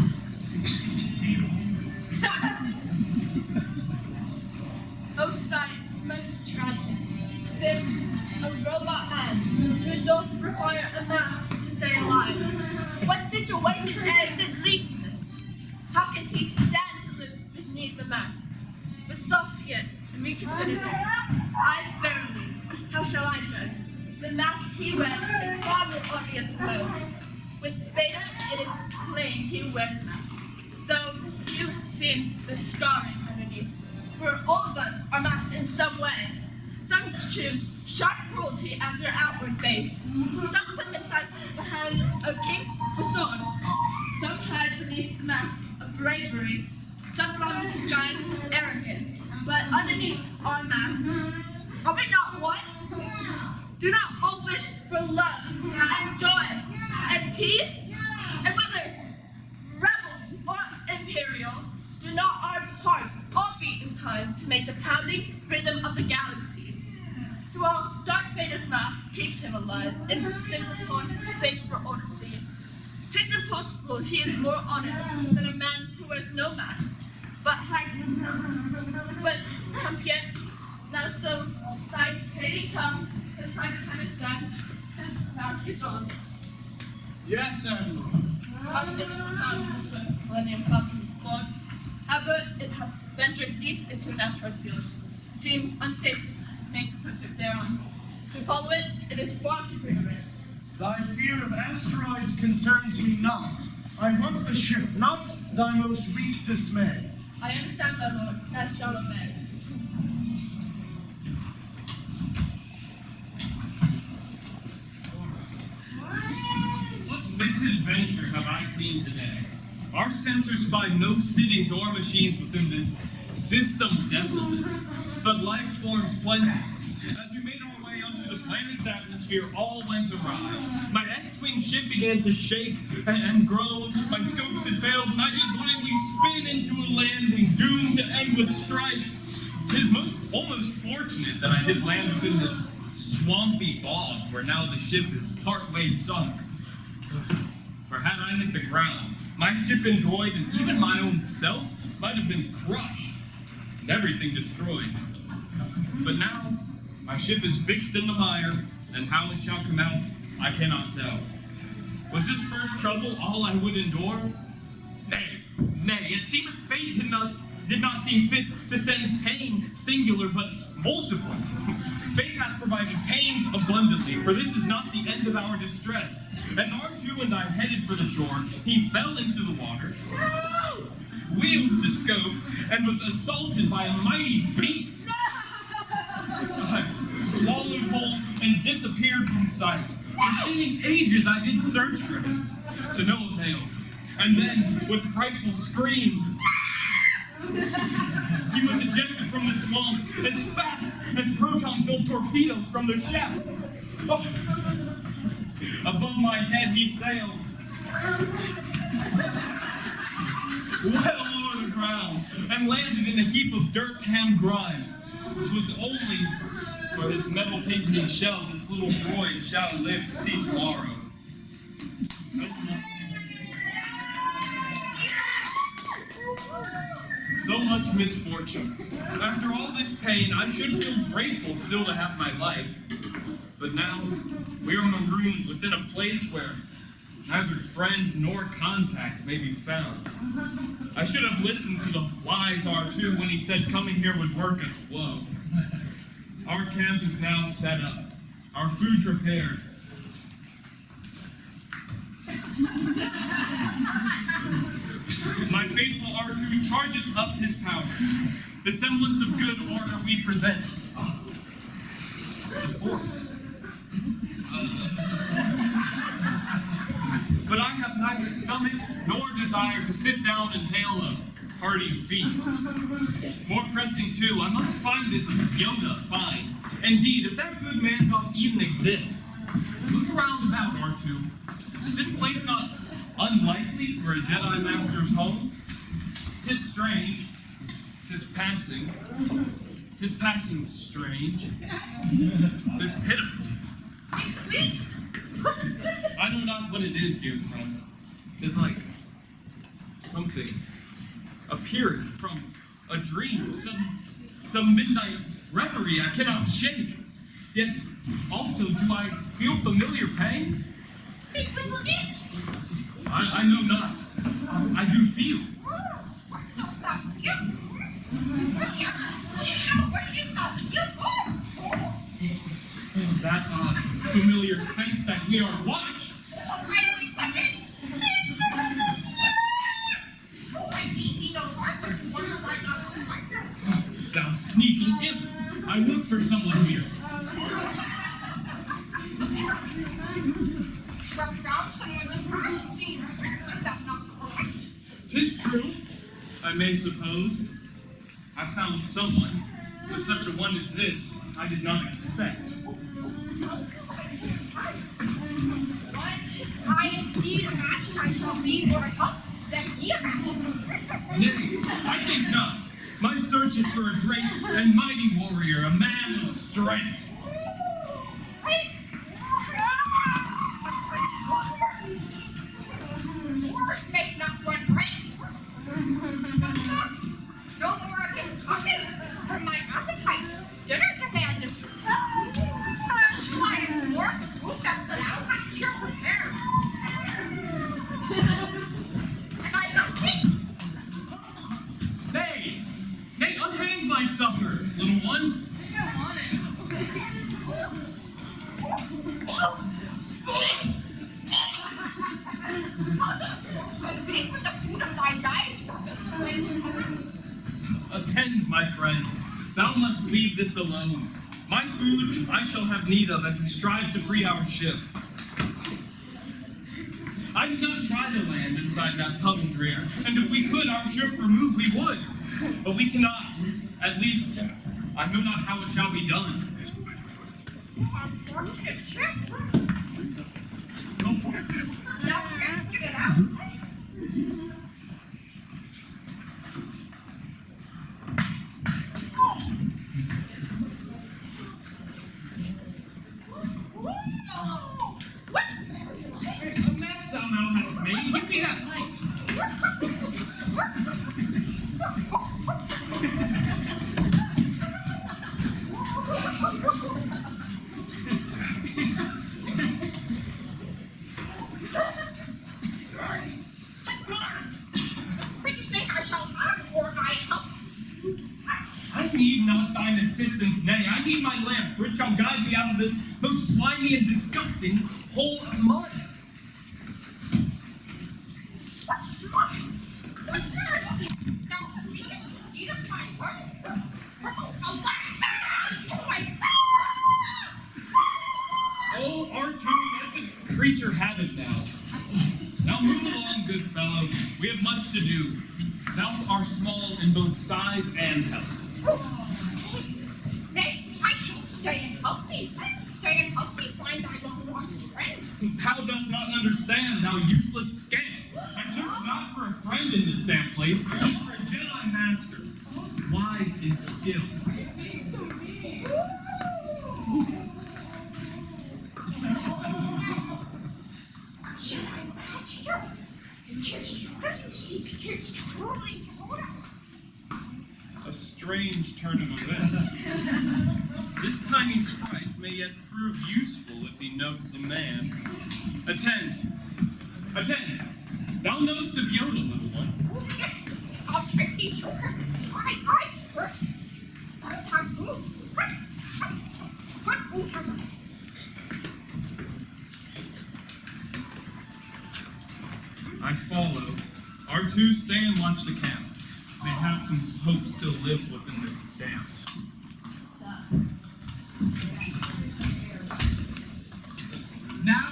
Oh, sight most tragic. This, a robot man who doth require a mask to stay alive. What situation did lead to this? How can he stand to live beneath the mask? But soft yet, and reconsider this. I verily, how shall I judge? The mask he wears is far more obvious pose. With Beta, it is plain he wears a mask. Though you have seen the scarring underneath. For all of us are masked in some way. Some choose sharp cruelty as their outward face. Some put themselves behind a king's facade. Some hide beneath the mask of bravery. some put on the disguise arrogance, but underneath our masks, are we not what? Do not all wish for love and joy and peace? And whether rebel or imperial, do not our hearts all beat in time to make the pounding rhythm of the galaxy? So while Darth Vader's mask keeps him alive and sits upon his face for all to see, 'tis impossible he is more honest than a man who wears no mask, but hides his but Compiet, now so thy hating tongue, the private time is done, his mask is on. Yes, Admiral. Our ship is bound this way, Millennium Falcon squad. However, it hath ventured deep into an asteroid field. It seems unsafe to make the pursuit thereon. To follow it, it is far too great a risk. Thy fear of asteroids concerns me not. I want the ship, not thy most weak dismay. I understand, my lord, as shall obey. What misadventure have I seen today? Our sensors spy no cities or machines within this system desolate, but life forms plenty. As we made our way onto the planet's atmosphere, all went awry. My X-Wing ship began to shake and grow, my scopes had failed, and I did blindly spin into a landing, doomed to end with strife. It is almost fortunate that I did land within this swampy bog, where now the ship is partway sunk. For had I hit the ground, my ship and droid, and even my own self, might have been crushed, and everything destroyed. But now, my ship is fixed in the mire, and how it shall come out, I cannot tell. Was this first trouble all I would endure? Nay, it seemeth fate did not seem fit to send pain singular, but multiple. Fate hath provided pains abundantly, for this is not the end of our distress. As R2 and I headed for the shore, he fell into the water, wheels to scope, and was assaulted by a mighty beast. Swallowed whole and disappeared from sight. For seeming ages I did search for him, to no avail. And then, with frightful scream, he was ejected from the swamp as fast as proton-filled torpedoes from their shaft. Oh. Above my head he sailed, well over the ground, and landed in a heap of dirt and grime. It was only for his metal-tasting shell this little droid shall live to see tomorrow. So much misfortune. After all this pain, I should feel grateful still to have my life. But now, we are marooned within a place where neither friend nor contact may be found. I should have listened to the wise R2 when he said coming here would work us woe. Our camp is now set up, our food prepared. My faithful R2 charges up his power. The semblance of good order we present. The Force. But I have neither stomach nor desire to sit down and hail a hearty feast. More pressing too, I must find this Yoda fine. Indeed, if that good man doth even exist, look around about, R2. Is this place not unlikely for a Jedi Master's home? 'Tis strange, 'tis passing strange, 'tis pitiful. I know not what it is, dear friend. 'Tis like something appearing from a dream, some midnight reverie I cannot shake. Yet also do I feel familiar pangs? I know not. I do feel. That odd, familiar sense that we are watched. Thou sneaking imp! I look for someone here. Tis true. I may suppose. I found someone, but such a one as this, I did not expect. I indeed imagine I shall be more help than he imagines. Nay, I think not. My search is for a great and mighty warrior, a man of strength. Wars make not one great. No more of this talking, for my appetite. Dinner demanded. Why it's more of the food that thou hast here prepared. And I shall taste. Nay, unhand my supper, little one. I don't want it. How dost thou so big with the food of thy diet for this strange heaven? Attend, my friend. Thou must leave this alone. My food I shall have need of as we strive to free our ship. I did not try to land inside that puddle drear, and if we could our ship remove, we would. But we cannot. At least, I know not how it shall be done. Unfortunate ship. No. Thou canst get it out. It's a mess thou now hast made. Give me that light. This pretty thing I shall have, or I help. I need not thine assistance, nay, I need my lamp, for it shall guide me out of this most slimy and disgusting hole of mud. What's mine? What's there? Thou speakest indeed of my words. Alas, Oh, R2, let the creature have it now. Now move along, good fellow. We have much to do. Thou art small in both size and health. Nay, I shall stay and help thee. Stay and help thee find thy long lost friend. Thou dost not understand, thou useless scamp. I search not for a friend in this damn place, but for a Jedi master, wise in skill. Jedi master? Tis what you seek, tis truly yours. A strange turn of events. This tiny sprite may yet prove useful if he knows the man. Attend! Attend! Thou knowest of Yoda, little one. Oh, yes, I'll take thee to her. Aye, first. Let's have food. Good food, Hammer. I follow. R2, stay and watch the camp. Mayhap some hope still lives within this dam. Now,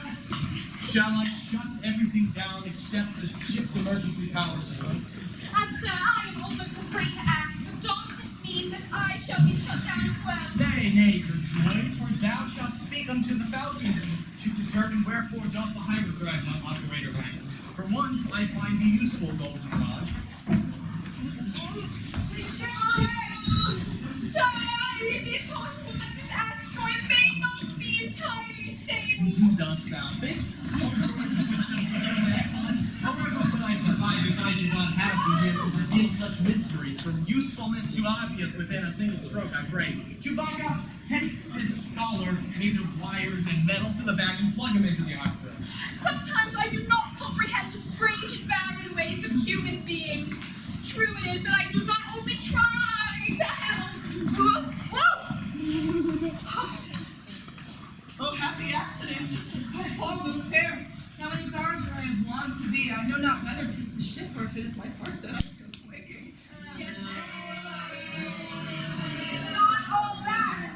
shall I shut everything down except the ship's emergency power systems? Sir, I am almost afraid to ask, but don't this mean that I shall be shut down as well? Nay, good boy, for thou shalt speak unto the fountain to determine wherefore doth the hyperdrive not operator rank. For once, I find thee useful, goldenrod. Sir, is it possible that this asteroid may not be entirely stable? Dost thou think? Excellence. However could I survive if I did not have to reveal such mysteries from usefulness to obvious within a single stroke, I pray. Chewbacca, take this scholar made of wires and metal to the back and plug him into the octa. Sometimes I do not comprehend the strange and barren ways of human beings. True it is that I do not only try to help. Oh, happy accident! My fall was fair. Now in his arms where I have longed to be, I know not whether 'tis the ship or if it is my heart that I go quaking. Yet It's not all that.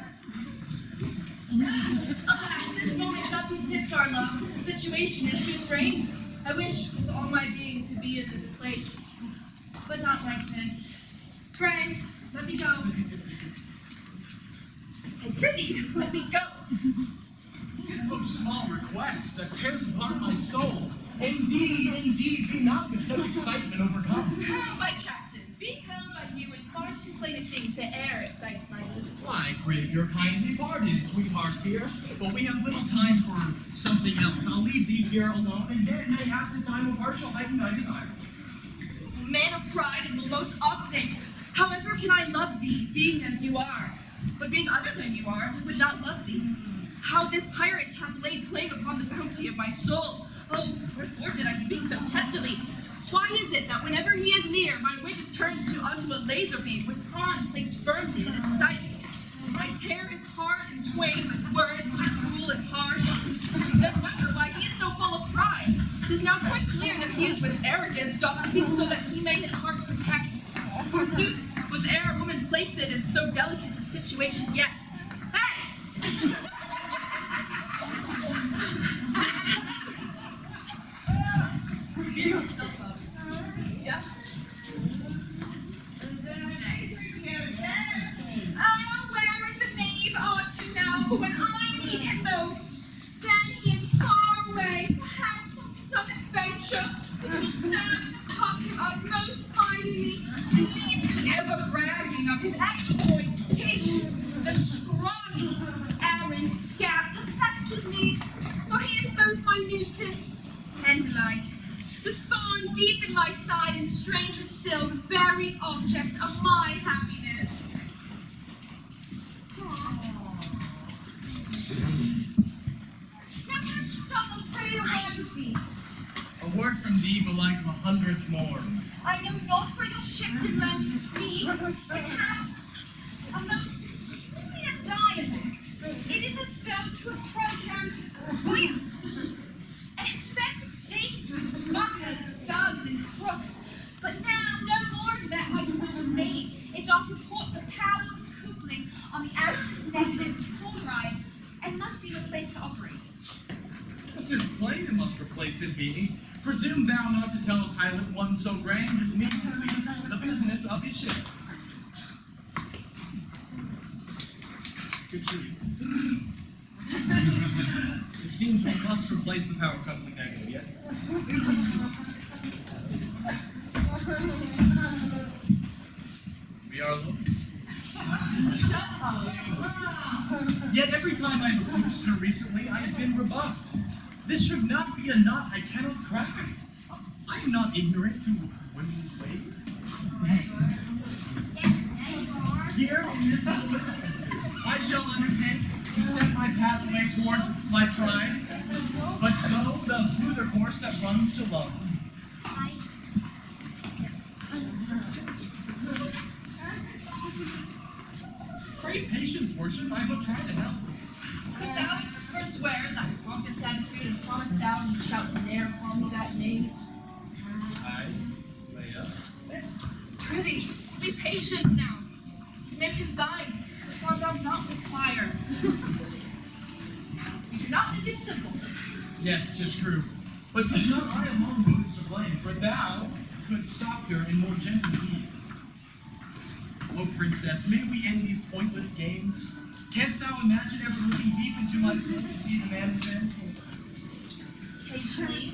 alas, this moment not befits our love. The situation is too strange. I wish with all my being to be in this place. but not like this. Pray, let me go. And prithee, let me go. No small request that tears apart my soul. Indeed, indeed, be not with such excitement overcome. My captain, being held by you is far too plain a thing to e'er excite my need. I crave your kindly pardon, sweetheart fierce, but we have little time for something else. I'll leave thee here alone, and then mayhap this time apart shall heighten thy desire. Man of pride and the most obstinate, however can I love thee, being as you are? But being other than you are, I would not love thee. How this pirate hath laid claim upon the bounty of my soul. Oh, wherefore did I speak so testily? Why is it that whenever he is near, my wit is turned onto a laser beam with pawn placed firmly in its sights? I tear his heart in twain with words too cruel and harsh. Then wonder why he is so full of pride. 'Tis now quite clear that he is with arrogance doth speak so that he may his heart protect. Forsooth, was e'er a woman placed in so delicate a situation yet. Hey! Yeah? Oh, where is the knave ought to now? For when I need him most, then he is far away, perhaps on some adventure, which will serve to puff him up most mightily, and leave him ever bragging of his exploits. Pish, the scrawny, arrant scab perplexes me, for he is both my nuisance and delight. The thorn deep in my side, and stranger still, the very object of my happiness. Now canst some pray a word with me? A word from thee belike of hundreds more. I know not where your ship did land to speak. It hath a most peculiar dialect. It is as though to have programmed by a thief, and it spends its days with smugglers, thugs, and crooks. But now no more of that my wit is made. It doth report the power of coupling on the axis negative polarized, and must be replaced to operate. Tis plain it must replace it be. Presume thou not to tell a pilot one so grand as me who leads the business of his ship. Good shooting. It seems we must replace the power coupling negative, yes? We are alone. Yet every time I've approached her recently, I have been rebuffed. This should not be a knot I cannot crack. I am not ignorant to women's ways. Here in this moment, I shall undertake to set my pathway toward my pride, but go the smoother course that runs to love. Pray patience, worship, I will try to help. Could thou forswear thy pompous attitude, and promise thou shalt ne'er call me that name? I lay up. Prithee, be patient now, to make him thine, respond thou not with fire. We do not make it simple. Yes, 'tis true. But 'tis not I alone who is to blame, for thou couldst stopped her in more gentle heed. O princess, may we end these pointless games? Canst thou imagine ever looking deep into my soul to see the man within? Occasionally, you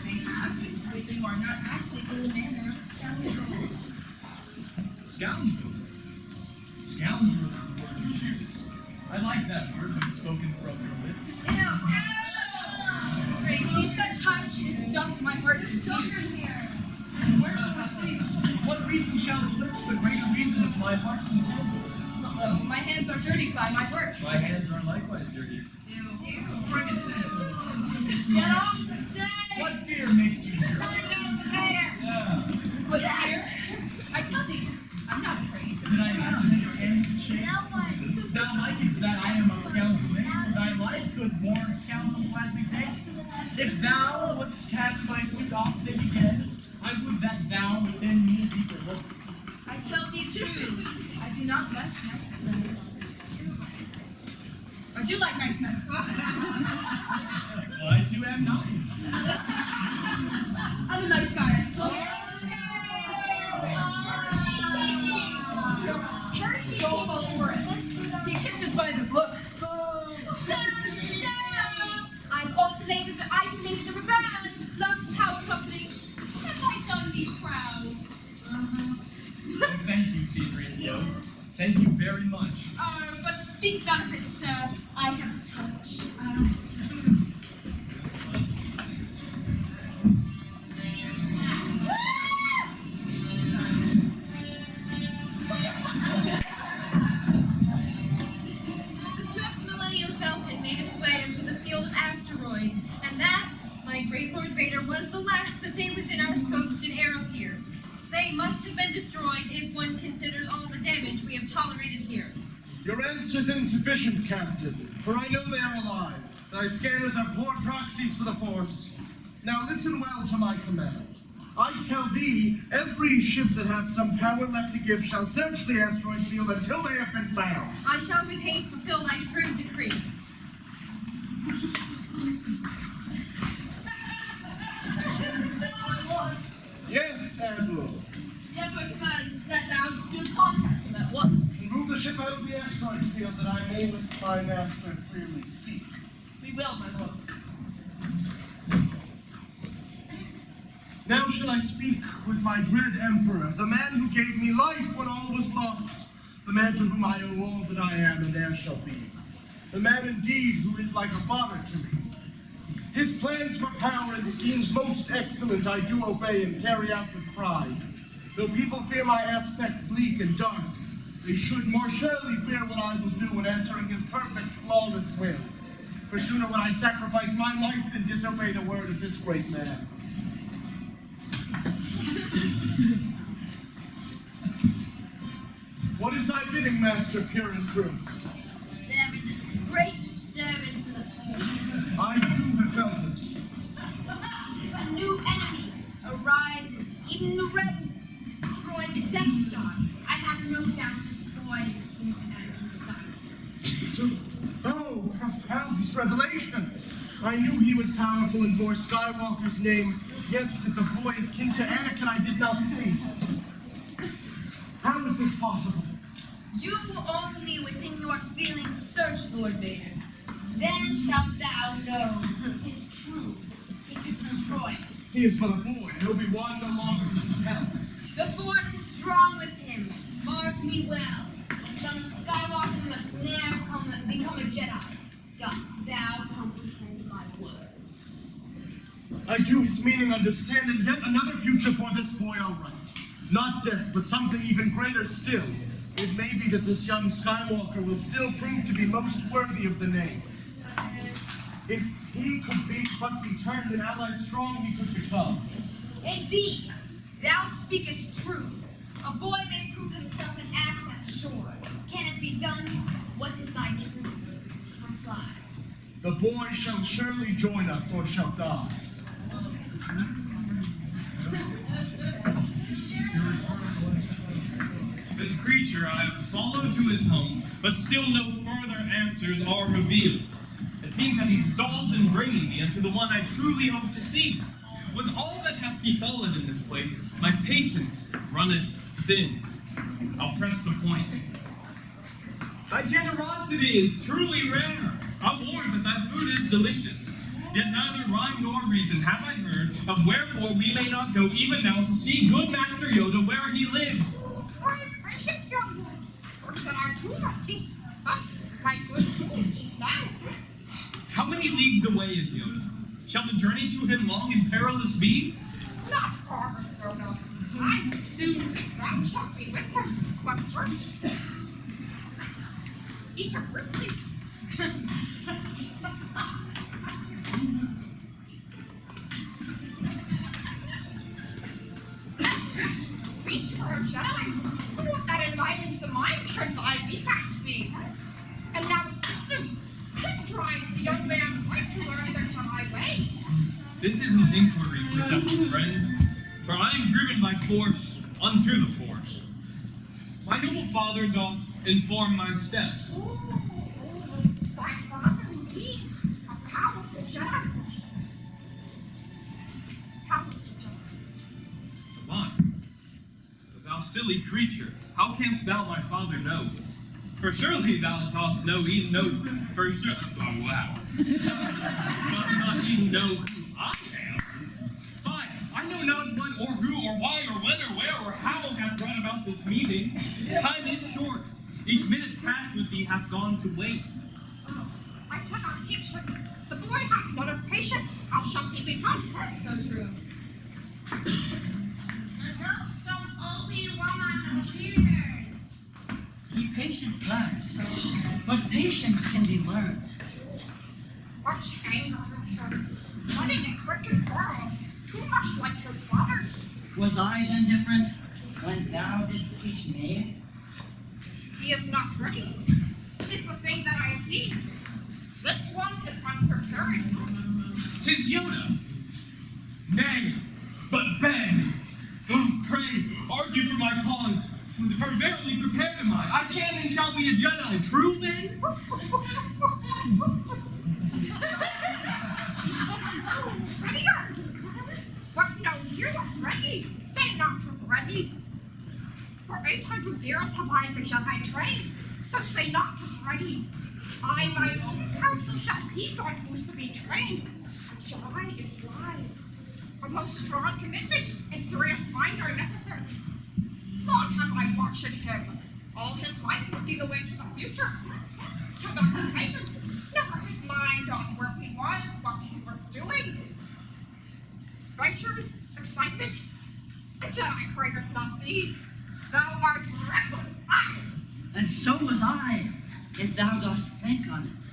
may have, but you are not acting in the manner of a scoundrel. Scoundrel. Scoundrel is the word you choose. I like that word when spoken from your lips. Ew! Pray, cease that touch, doth my heart confuse. Wherefore cease? What reason shall eclipse the greater reason of my heart's intent? Oh, my hands are dirty by my work. My hands are likewise dirty. Bring us in. It's Get not. off the stage! What fear makes you here? Yeah. What fear? I tell thee, I'm not afraid. Did I imagine that your hands would shake? Thou likest that I am of scoundrel name, for thy life could warn scoundrel gladly take. If thou wouldst cast my suit off thing again, I would that thou within me deeper look. I tell thee true, I do not like nice men. I do like nice men. I too am nice. I'm a nice guy, so. Yes, isolated the rebellious Flux Power Company. Have I done thee proud? Oh, thank you, Cincinnati. Thank you very much. But speak none of it, sir. I have touch. The swift Millennium Falcon made its way into the field of asteroids, and that, my great Lord Vader, was the last that they within our scopes did air up here. They must have been destroyed if one considers all the damage we have tolerated here. Your answer's insufficient, Captain, for I know they are alive. Thy scanners are poor proxies for the Force. Now listen well to my command. I tell thee, every ship that hath some power left to give shall search the asteroid field until they have been found. I shall with haste fulfill thy shrewd decree. Yes, Admiral. The Emperor commands that thou do contact him at once. Move the ship out of the asteroid field that I may with my master clearly speak. We will, my lord. Now shall I speak with my dread Emperor, the man who gave me life when all was lost, the man to whom I owe all that I am and e'er shall be, the man indeed who is like a father to me. His plans for power and schemes most excellent I do obey and carry out with pride. Though people fear my aspect bleak and dark, they should more surely fear what I will do in answering his perfect, flawless will. For sooner would I sacrifice my life than disobey the word of this great man. What is thy bidding, Master, pure and true? There is a great disturbance in the force. I too have felt it. A new enemy arises. Even the rebel destroyed the Death Star. I have no doubt this boy is Anakin's son. Oh, profound this revelation! I knew he was powerful and bore Skywalker's name, yet that the boy is kin to Anakin I did not see. How is this possible? You only within your feelings search, Lord Vader. Then shalt thou know 'tis true. He could destroy us. He is but a boy, and Obi-Wan no longer needs his help. The Force is strong with him. Mark me well. The son of Skywalker must ne'er become a Jedi. Dost thou comprehend my words? I do his meaning understand, and yet another future for this boy I'll write. Not death, but something even greater still. It may be that this young Skywalker will still prove to be most worthy of the name. If he could but be turned an ally strong, he could become. Indeed, thou speakest true. A boy may prove himself an asset, sure. Can it be done? What is thy truth? Reply. The boy shall surely join us, or shall die. This creature I have followed to his home, but still no further answers are revealed. It seems that he stalls in bringing me unto the one I truly hope to see. With all that hath befallen in this place, my patience runneth thin. I'll press the point. Thy generosity is truly rare. I warn that thy food is delicious. Yet neither rhyme nor reason have I heard of wherefore we may not go even now to see good Master Yoda where he lives. My precious young one, or shall I too must eat? Thus, my good food is now. How many leagues away is Yoda? Shall the journey to him long and perilous be? Not far, Yoda. I will soon thou shalt be with him. But first, eat a quickly. Feast for a Jedi. Food that enlivens the mind should thy repast be. And now, it drives the young man's right to learn the Jedi way. This is an inquiry, perceptive friends, for I am driven by force unto the force. My noble father doth inform my steps. Thy father indeed, a powerful Jedi. Powerful Jedi. But thou silly creature, how canst thou my father know? For surely thou dost know e'en know for sure. Oh wow. Dost not e'en know who I am. Fine, I know not what or who or why or when or where or how hath brought about this meeting. Time is short. Each minute passed with thee hath gone to waste. I cannot teach him. The boy hath none of patience. How shall he be taught? So true. The ghost of Obi-Wan appears. He patience learns, but patience can be learned. What shame on him. Running a cricket girl. Too much like his father. Was I then different when thou didst teach me? He is not ready. 'Tis the thing that I see. This one is unprepared. 'Tis Yoda. Nay, but beg. Oh, pray, argue for my cause. For verily prepared am I. I can and shall be a Jedi. True, Ben? Readier! What know you of ready? Say not of ready. For 800 years have I the Jedi trained, so say not of ready. I my own counsel shall keep on who's to be trained. A Jedi is wise. A most strong commitment and serious mind are necessary. Long have I watched him. All his life looking away to the future. To the horizon. Never his mind on where he was, what he was doing. Ventures, excitement. A Jedi craveth not these. Thou art reckless, I. And so was I, if thou dost think on it.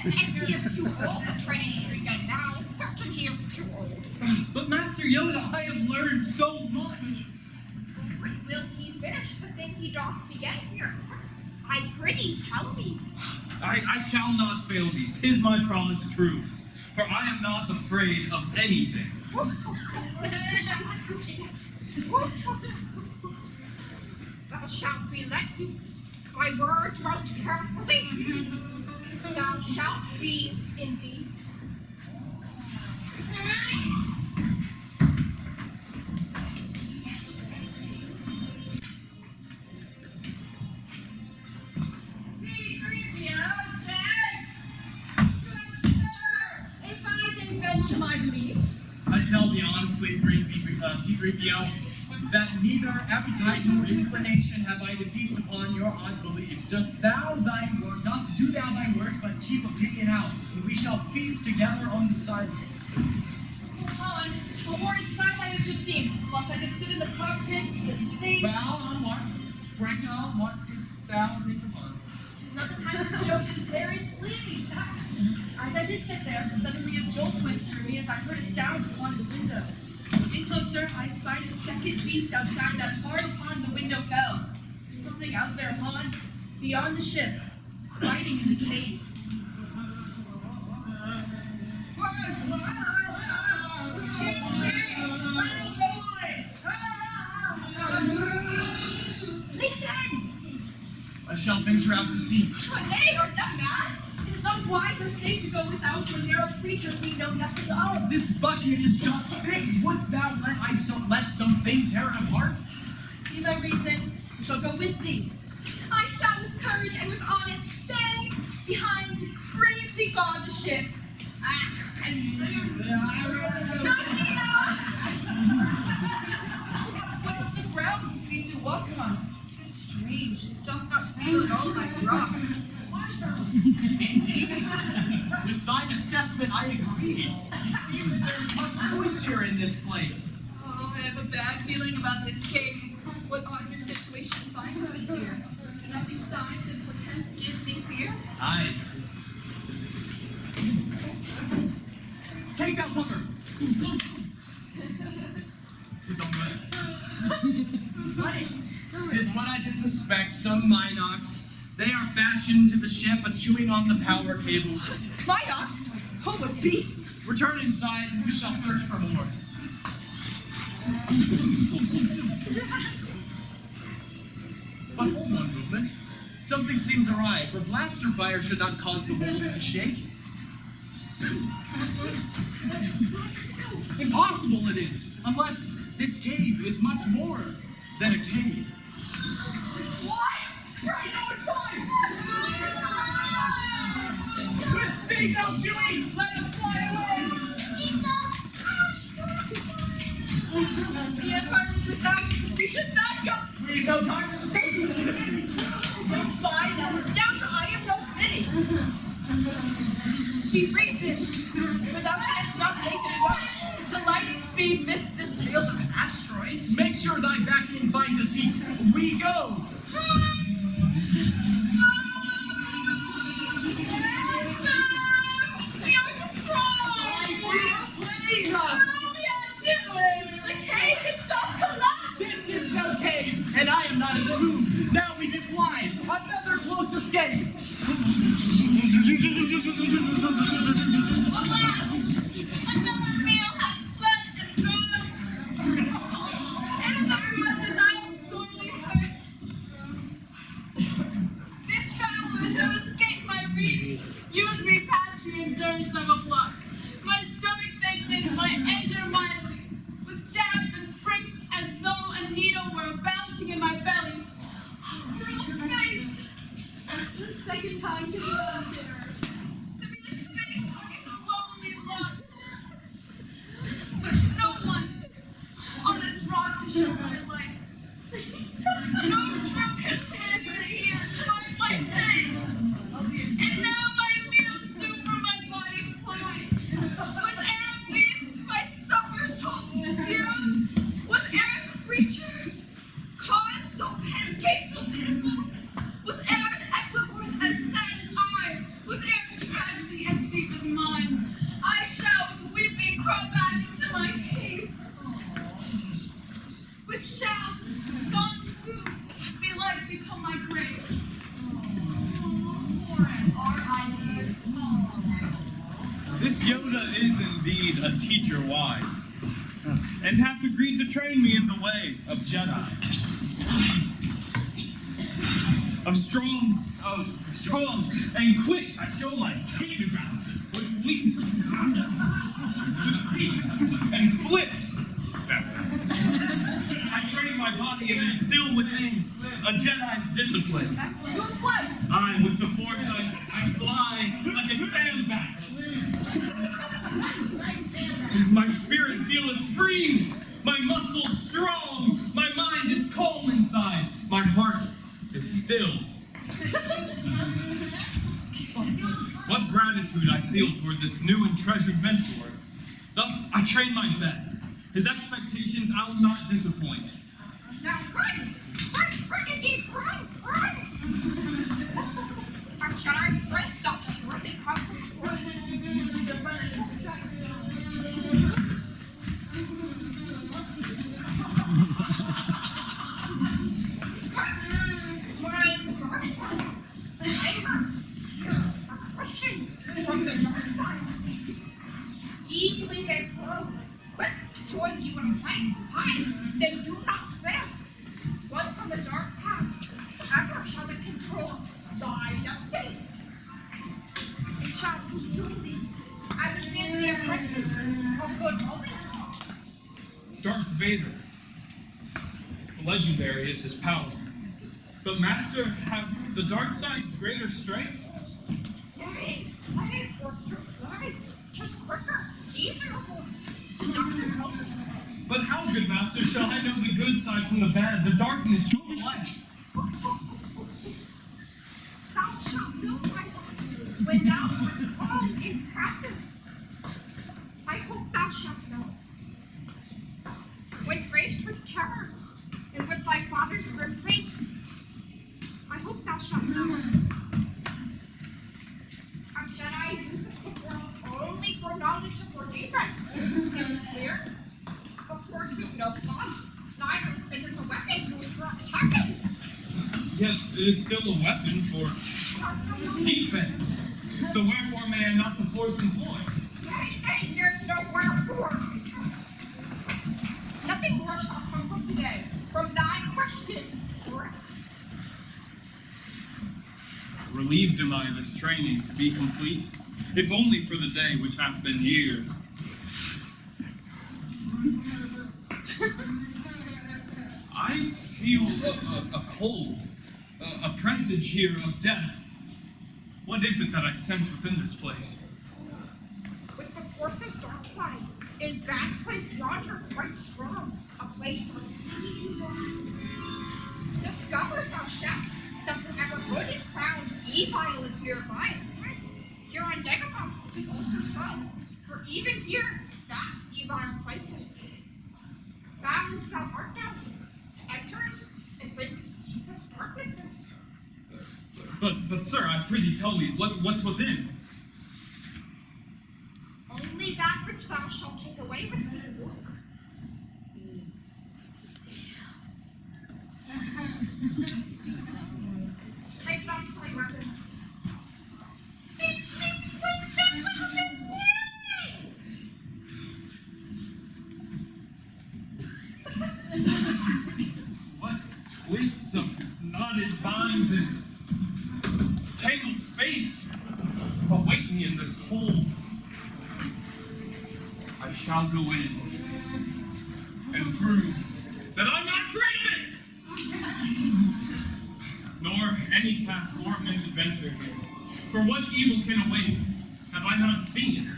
And he is too old for training to begin now. Certain he is too old. But Master Yoda, I have learned so much. When will he finish the thing he doth to get here? I prithee tell me. I shall not fail thee. 'Tis my promise true. For I am not afraid of anything. Thou shalt be let me. My words most carefully. Thou shalt be indeed. C-3PO says, "Good sir, if I may venture my belief, I tell thee honestly, C-3PO, that neither appetite nor inclination have I to feast upon your odd beliefs. Dost do thou thy work, but keep opinion out, and we shall feast together on the silence. Han, the horrid sight I have just seen, whilst I just sit in the cockpits and think, Well, on what? Pray tell, what didst thou think upon? 'tis not the time for jokes and berries, please. As I did sit there, suddenly a jolt went through me as I heard a sound upon the window. Looking closer, I spied a second beast outside that hard upon the window fell. There's something out there, Han, beyond the ship, hiding in the cave. Listen! I shall venture out to sea. Nay, art thou mad? It is not wise or safe to go without when there are creatures we know nothing of. This bucket is just fixed. Wouldst thou let something tear it apart? See thy reason, we shall go with thee. I shall with courage and with honest stay behind to bravely guard the ship. What is the ground we to walk on? 'Tis strange, it doth not feel at all like rock. Indeed. With thine assessment, I agree. It seems there's much moisture in this place. Oh, I have a bad feeling about this cave. What odd your situation find me here? Do not these signs and portents give thee fear? Aye. Take thou cover. 'Tis a man. What is 'Tis what I did suspect, some Minox. They are fashioned to the ship, chewing on the power cables. Minox? Oh, what beasts! Return inside, and we shall search for more. But hold on, movement. Something seems awry, for blaster fire should not cause the walls to shake. Impossible it is, unless This cave is much more than a cave. What? Right, no inside! With speed now, Chewie! Let us fly away! The Empire is without. You should not go. We've no time to discuss this. Fine, that's down to I am no pity. The reason without us not take the jump to light speed missed this field of asteroids. Make sure thy back end finds a seat. We go! We are destroyed! The cave is stop collapse! This is no cave, and I am not a spoon. Now we can fly. Another close escape. Alas! Another meal has fled and gone! And in the process, I am sorely hurt. This traveler shall escape my reach. Use me past the endurance of a block. My stomach fainted, my engine mildly, with jabs and pricks as though a needle were bouncing in my belly. Real faint! The second time can be bitter. To be the space pocket of lonely lust. With no one on this rock to show my light. No true companion here to fight my days. And now my meals do for my body fly. Was air a beast, my summer's hopes fused? Was air a creature, cause so pitiful? Was air an exorworth as sad as I? Was air a tragedy as deep as mine? I shall with weeping crawl back into my cave. Which shall the sun's food be like become my grave? R.I.P. This Yoda is indeed a teacher wise, and hath agreed to train me in the way of Jedi. Of strong and quick, I show my safety balances with leaps and flips. I train my body and instill within a Jedi's discipline. I, with the Force, I fly like a sandbag. My spirit feeleth free, my muscles strong, my mind is calm inside, my heart is still. What gratitude I feel toward this new and treasured mentor. Thus, I train my best. His expectations I'll not disappoint. Now run! Run indeed! Run! Our Jedi strength doth surely come from easily they flow. Quick to join you in place time. They do not fail. Once on the dark path, ever shall it control thy destiny. It shall consume thee as a fancy apprentice of good holding. Darth Vader. Legendary is his power. But Master, have the dark side greater strength? Yea, for surprise. Just quicker, easier for seductive help. But how, good Master, shall I know the good side from the bad, the darkness from the light? Thou shalt know my love when thou art calm and passive. I hope thou shalt know. When faced with terror and with thy father's grim fate, I hope thou shalt know. A Jedi uses the Force only for knowledge or defense. Is it clear? The Force is no gun, neither is it a weapon used for attacking. Yet it is still a weapon for defense. So wherefore may I not the Force employ? Hey, there's no wherefore. Nothing more shall come from today, from thy question. Relieved am I this training to be complete, if only for the day which hath been years. feel a cold, a presage here of death. What is it that I sense within this place? With the force's dark side, is that place yonder quite strong? A place of discover, thou shalt, that whenever good is found, evil is nearby. Here on Dagobah, it is also so. For even here, that evil places. Bound thou art now, to enter it, and places deepest darknesses. But sir, I prithee tell me, what's within? Only that which thou shalt take away with thee. Look. Take back my weapons. What twists of knotted vines and tangled fates await me in this hole? I shall go in and prove that I'm not afraid of it! Nor any task or misadventure here. For what evil can await have I not seen?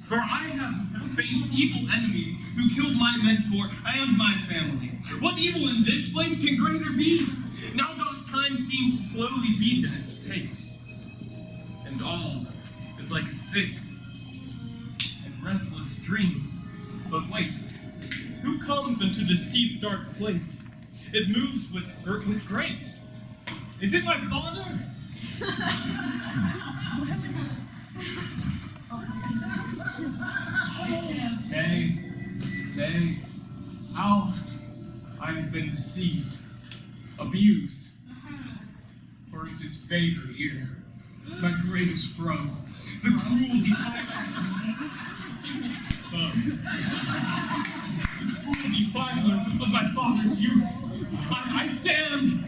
For I have faced evil enemies who killed my mentor and my family. What evil in this place can greater be? Now doth time seem to slowly beat in its pace, and all is like a thick and restless dream. But wait, who comes into this deep dark place? It moves with grace. Is it my father? Nay, how I have been deceived, abused. For it is Vader here, my greatest foe, the cruel defiler of my father's youth. I stand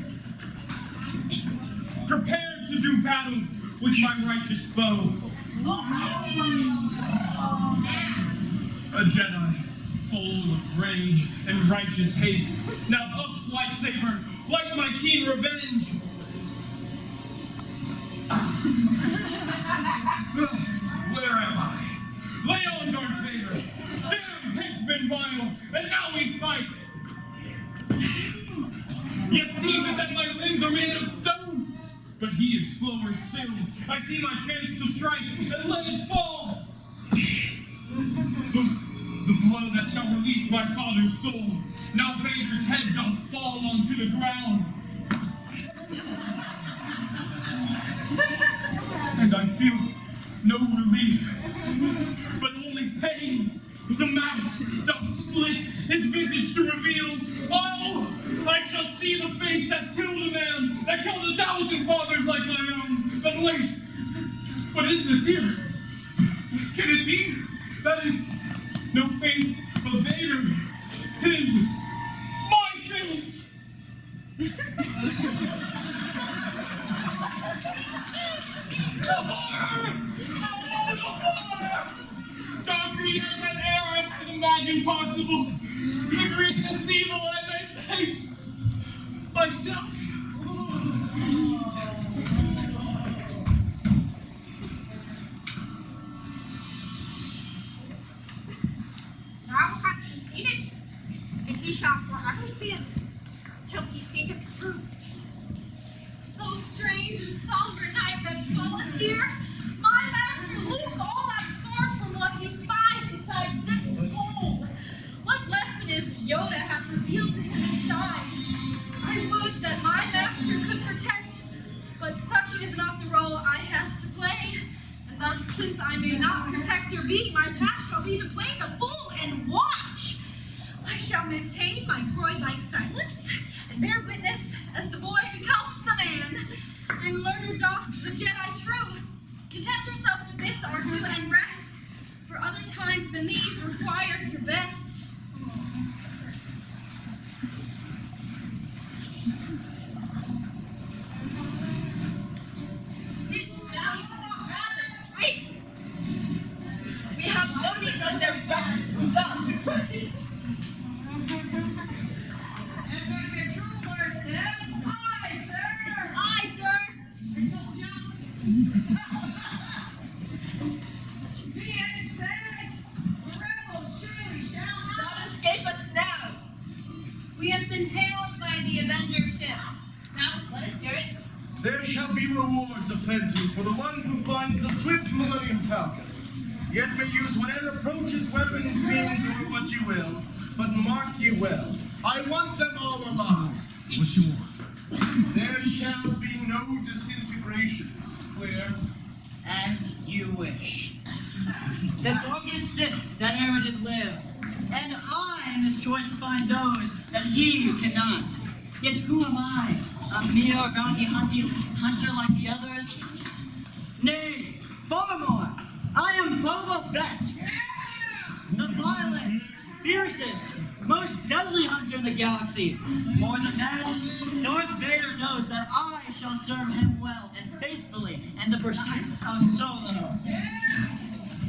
prepared to do battle with my righteous foe. A Jedi, full of rage and righteous hate. Now up, lightsaber, light my keen revenge. Where am I? Lay on, Darth Vader! Damn henchman vile! And now we fight! Yet seems it that my limbs are made of stone. But he is slower still. I see my chance to strike and let it fall. The blow that shall release my father's soul. Now Vader's head doth fall onto the ground. And I feel no relief, but only pain. The mass doth split, his visage to reveal. Oh, I shall see the face that killed a man, that killed 1,000 fathers like my own. But wait, what is this here? Can it be? That is no face of Vader. 'Tis my face. The horror! Oh, the horror! Darker yet than e'er I could imagine possible. The greatest evil I may face. Myself. Now hath he seen it, and he shall forever see it, till he sees it true. Oh, strange and somber night that falleth here. My master Luke, all outsourced from what he spies inside this hole. What lesson is Yoda hath revealed to him inside? I would that my master could protect, but such is not the role I have to play. And thus, since I may not protect or be, my path shall be to play the fool and watch. I shall maintain my droid-like silence and bear witness as the boy becomes the man. And learner doth the Jedi true. Content yourself with this, R2, and rest, for other times than these require your best. Wait! We have no need of their weapons. Stop! And when the true The end says, the rebels surely shall Not escape us now. We have been hailed by the Avenger ship. Now, let us hear it. There shall be rewards aplenty for the one who finds the swift Millennium Falcon. Yet may use whatever approaches, weapons, means, or what you will. But mark ye well, I want them all alive. What you want? There shall be no disintegration. Clear? As you wish. The darkest sit that ever did live, and I am his choice to find those that ye cannot. Yet who am I? A mere bounty hunter like the others? Nay, furthermore, I am Boba Fett, the vilest, fiercest, most deadly hunter in the galaxy. More than that, Darth Vader knows that I shall serve him well and faithfully in the pursuit of Solo.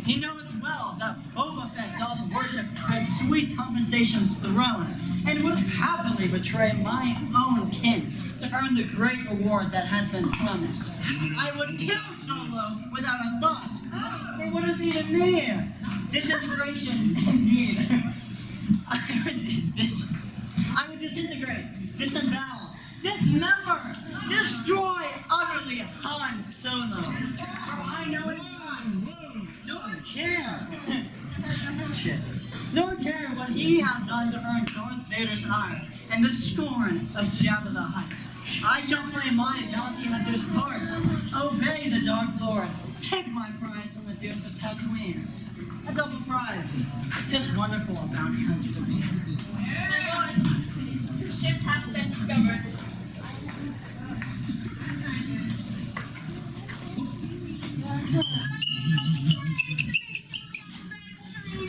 He knows well that Boba Fett doth worship at sweet compensation's throne, and would happily betray my own kin to earn the great reward that had been promised. I would kill Solo without a thought, for what does he even mean? Disintegrations, indeed. I would disintegrate, disembowel, dismember, destroy utterly Han Solo. For I know it nor care. Shit. Nor care what he hath done to earn Darth Vader's ire and the scorn of Jabba the Hutt. I shall play my bounty hunter's part, obey the Dark Lord, take my prize from the dunes of Tatooine. A double prize. 'Tis wonderful a bounty hunter to be. My God, your ship hath been discovered.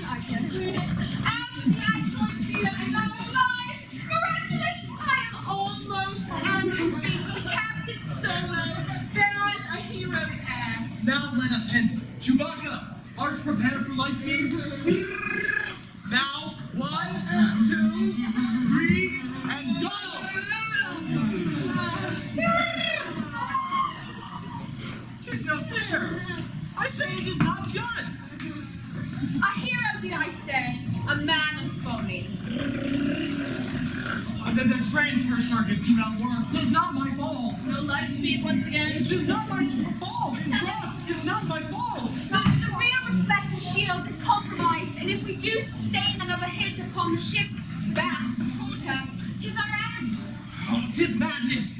I can't read it. Out of the asteroid field and I'm alive! Miraculous! I am almost convinced Captain Solo bears a hero's air. Now let us hence. Chewbacca, art prepared for light speed? Now, 1, 2, 3, and go! Tis not fair. I say it is not just. A hero, did I say? A man of folly. The transfer circuits do not work. 'Tis not my fault. No light speed once again. It is not my fault. In truth, 'tis not my fault. But the rear reflector shield is compromised, and if we do sustain another hit upon the ship's back quarter, 'tis our end. Oh, 'tis madness.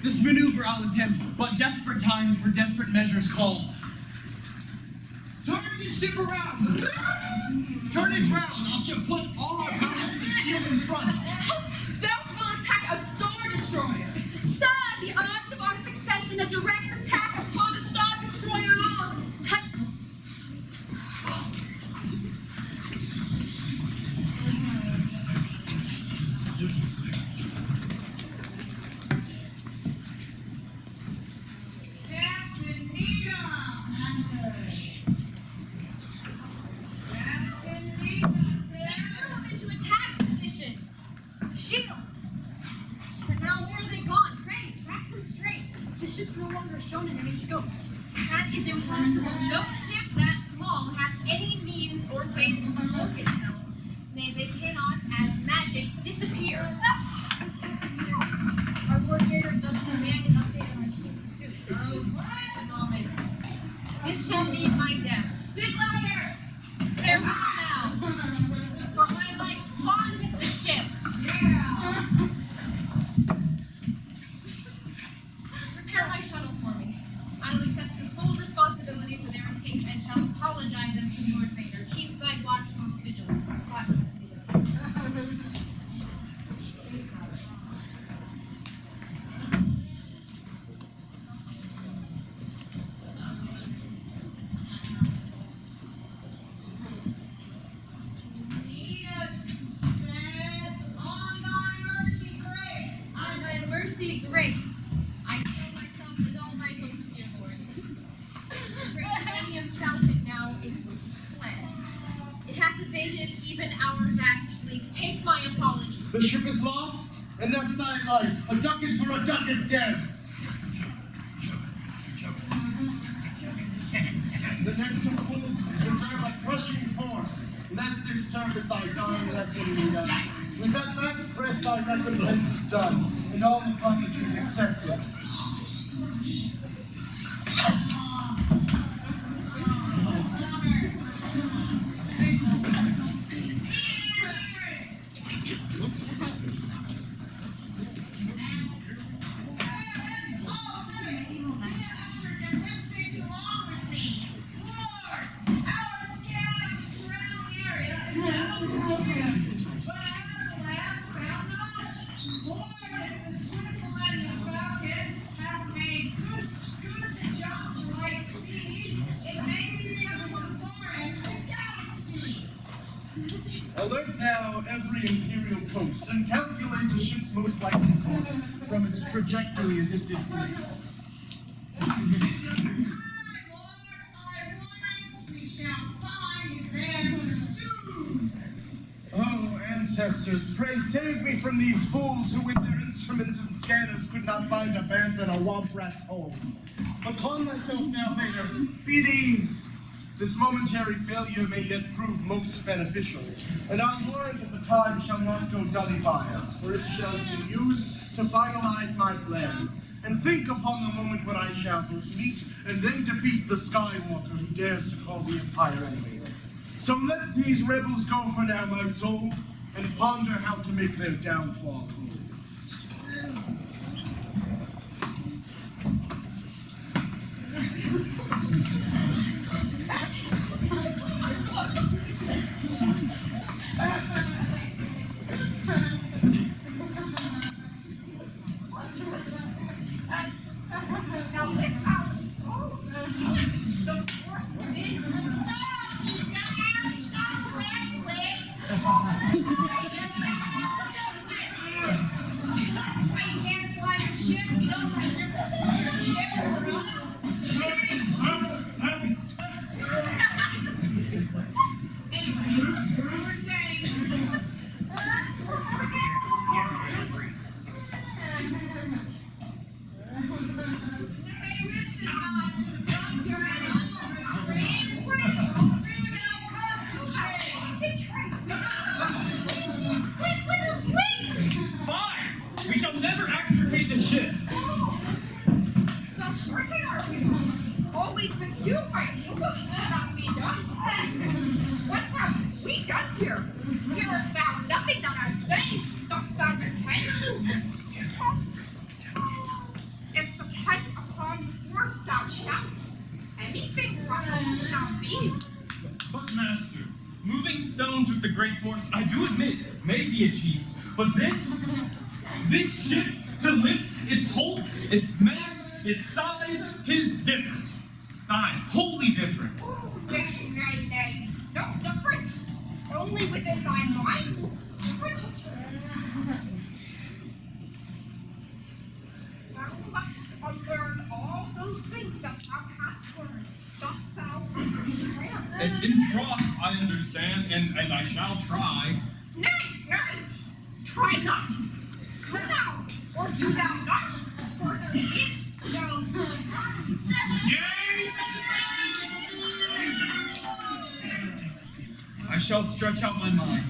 This maneuver I'll attempt, but desperate times for desperate measures call. Turn the ship around. Turn it round. I shall put all our power into the shield in front. That will attack a Star Destroyer. Sir, the odds of our success in a direct attack upon a Star Destroyer are tight. Captain Nita! Captain Nita, Move into attack position. Shields. But now where are they gone? Pray, track them straight. The ship's no longer shown in any scopes. That is impossible. No ship that small hath any means or ways to cloak itself. Nay, they cannot, as magic, disappear. Our coordinator does demand an update on our key pursuits. Oh, what a moment. This shall be my death. Big louder! Farewell now. For my life's gone with the ship. Prepare my shuttle for me. I will accept the full responsibility for their escape and shall apologize unto Lord Vader. Keep thy watch most vigilant. Nita says, on thy mercy great. On thy mercy great. I throw myself with all my hopes, dear Lord. The great Millennium Falcon now is fled. It hath evaded even our vast fleet. Take my apology. The ship is lost, and that's thy life. A ducat for a ducat dead. ranks of fools deserve a crushing force. Let this serve as thy dying lesson, Nina. With that last breath thy recompense is done, and all the punishment accepted. Alert thou every Imperial coast, and calculate the ship's most likely course from its trajectory as it did flee. Oh, ancestors, pray save me from these fools who with their instruments and scanners could not find a bantha in a womp rat's hole. But calm thyself now, Vader. Be at ease. This momentary failure may yet prove most beneficial, and our warrant at the time shall not go dully by us, for it shall be used to finalize my plans. And think upon the moment when I shall both meet and then defeat the Skywalker who dares to call the Empire enemy. So let these rebels go for now, my soul, and ponder how to make their downfall whole. Now lift out the stone. The force needs to stop. Dumbass, stop translate. That's why you can't fly your ship. You don't want to lift the ship for us. Anyway, we were saying. Hey, listen, to the doctor and all of our screams. Do now concentrate. Fine! We shall never extricate the ship! So certain are we? Always with you, my pupils cannot be done. What have we done here? Hearest thou nothing that I say? Dost thou pretend? If depend upon the force thou shalt, anything possible shall be. But Master, moving stones with the great force, I do admit, may be achieved. But this ship, to lift its hulk, its mass, its size, 'tis different. Aye, wholly different. Nay. No different. Only within thy mind. Different. Thou must unlearn all those things that thou hast learned. Dost thou understand? And in troth, I understand, and I shall try. Nay. Try not. Do thou, or do thou not. For there is no I shall stretch out my mind,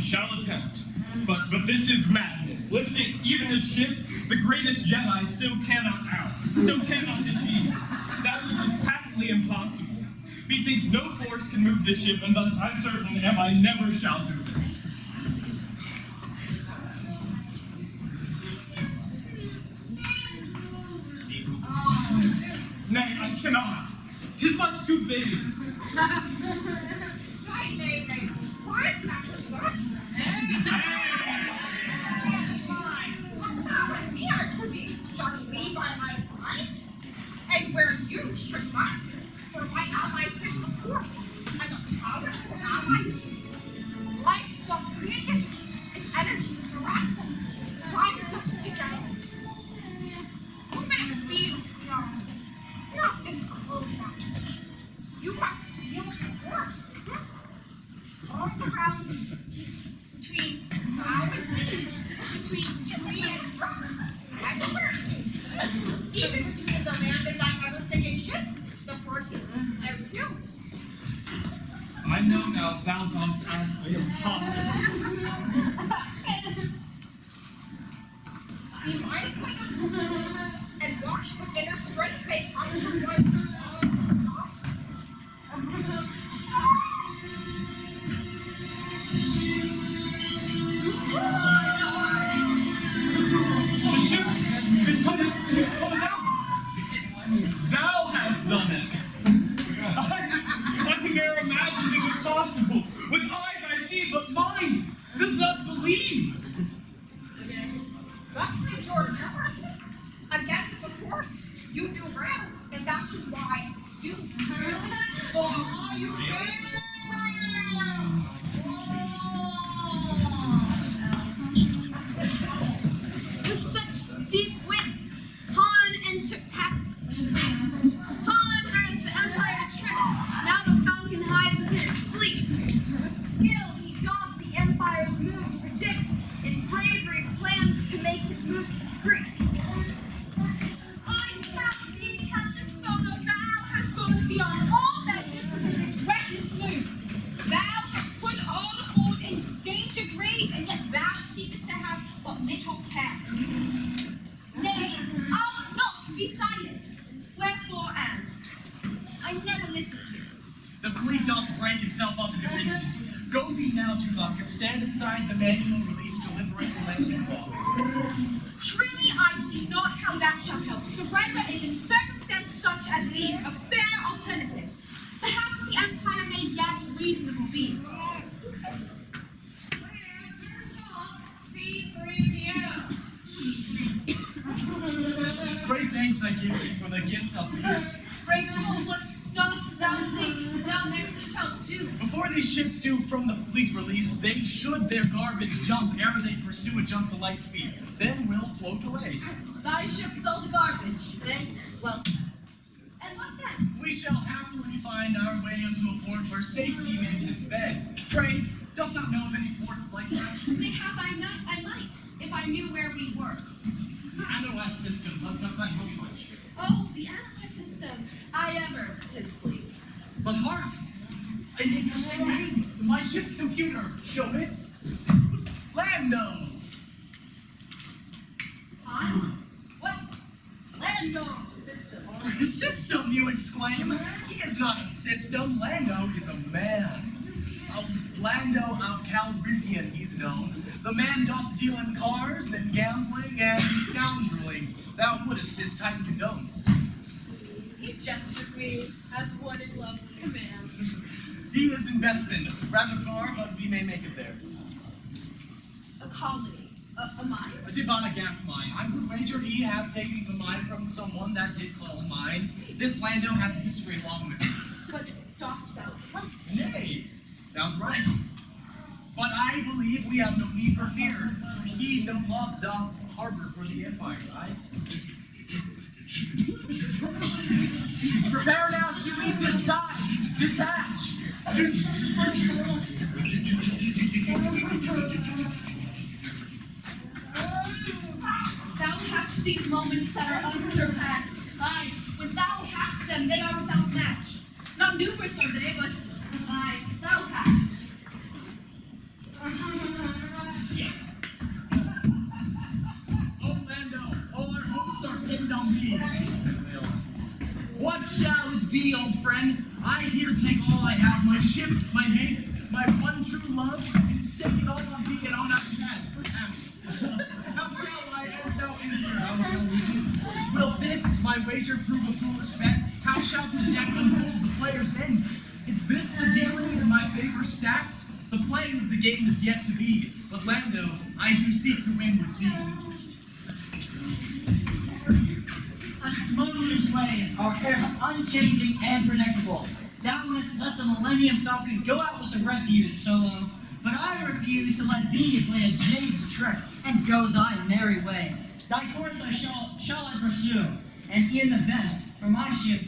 shall attempt. But this is madness. Lifting even a ship, the greatest Jedi still cannot achieve. That which is patently impossible. Methinks no force can move this ship, and thus I certain am I never shall do this. Nay, I cannot. 'Tis much too big. Nay. Science matters not. Fine. Look now at me, I prithee. Judge me by my size, and where you should not. For my ally 'tis the force, and a powerful ally 'tis. Life doth create it. Its energy surrounds us, binds us together. You must be strong, not this cruel one. You must feel the force. All around you, between thou and me, between tree and rock, everywhere. Even between the land and that ever-singing ship, the I know now thou dost ask the impossible. Do you mind if I and watch the inner strength face on your voice stop? The ship is coming out. Thou hast done it. I can never imagine it was possible. With eyes I see, but mind does not believe. Thus is your error. Against the force, you do well, and that is why you With such deep wit, Han urged the Empire tricked. Now the Falcon hides within its fleet. With skill, he doth the Empire's moves predict. In bravery, plans to make his moves discreet. I tell thee, Captain Sono, thou hast gone beyond all measures within this reckless move. Thou hast put all aboard in danger grave, and yet thou seekest to have but little care. Nay, I'll not be silent. Wherefore am I never listen to. The fleet doth break itself up into pieces. Go thee now, Chewbacca, stand aside the manual release to liberate the landing block. Truly, I see not how that shall help. Surrender is in circumstances such as these a fair alternative. Perhaps the Empire may yet reasonable be. Great thanks I give thee for the gift of peace. Brave soul, what dost thou think thou next shalt do? Before these ships do from the fleet release, they should their garbage jump ere they pursue a jump to light speed. Then we'll float away. Thy ship is all the garbage. Then, well said. And what then? We shall happily find our way into a port where safety makes its bed. Pray, dost thou know of any ports like such? Mayhap I might, if I knew where we were. Anoat system, doth that help much? Oh, the Anoat system. I ever, 'tis believed. But hark! An interesting name. My ship's computer showed it. Lando! Huh? What? Lando system. System, you exclaim? He is not a system. Lando is a man. It's Lando of Calrissian, he's known. The man doth deal in cards and gambling and scoundreling. Thou wouldst his titan condone. He jested me as one in love's command. He is in Bespin, rather far, but we may make it there. A colony. A mine? A tip on a gas mine. I would wager he hath taken the mine from someone that did call mine. This Lando hath a history long with him. But dost thou trust him? Nay, thou's right. But I believe we have no need for fear. He no love doth harbor for the Empire, right? Prepare now, Chewie, 'tis time. Detach. Thou hast these moments that are unsurpassed. Aye, when thou hast them, they are without match. Not numerous are they, but aye, thou hast. Oh, Lando, all our hopes are pinned on thee. What shall it be, old friend? I here take all I have, my ship, my mates, my one true love, and stake it all on thee and on our task. How shall I thou answer, our will this, my wager, prove a foolish bet? How shall the deck unfold the player's end? Is this the dealing in my favor stacked? The playing of the game is yet to be, but Lando, I do seek to win with thee. A smuggler's ways are ever unchanging and predictable. Thou must let the Millennium Falcon go out with the refuse, Solo. But I refuse to let thee play a jade's trick and go thy merry way. Thy course shall I pursue, and e'en the best, for my ship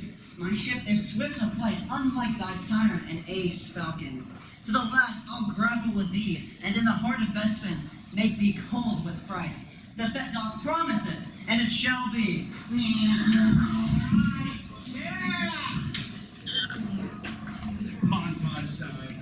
is swift of flight, unlike thy tyrant and aged falcon. To the last I'll grapple with thee, and in the heart of Bespin make thee cold with fright. The Fett doth promise it, and it shall be. Montage time.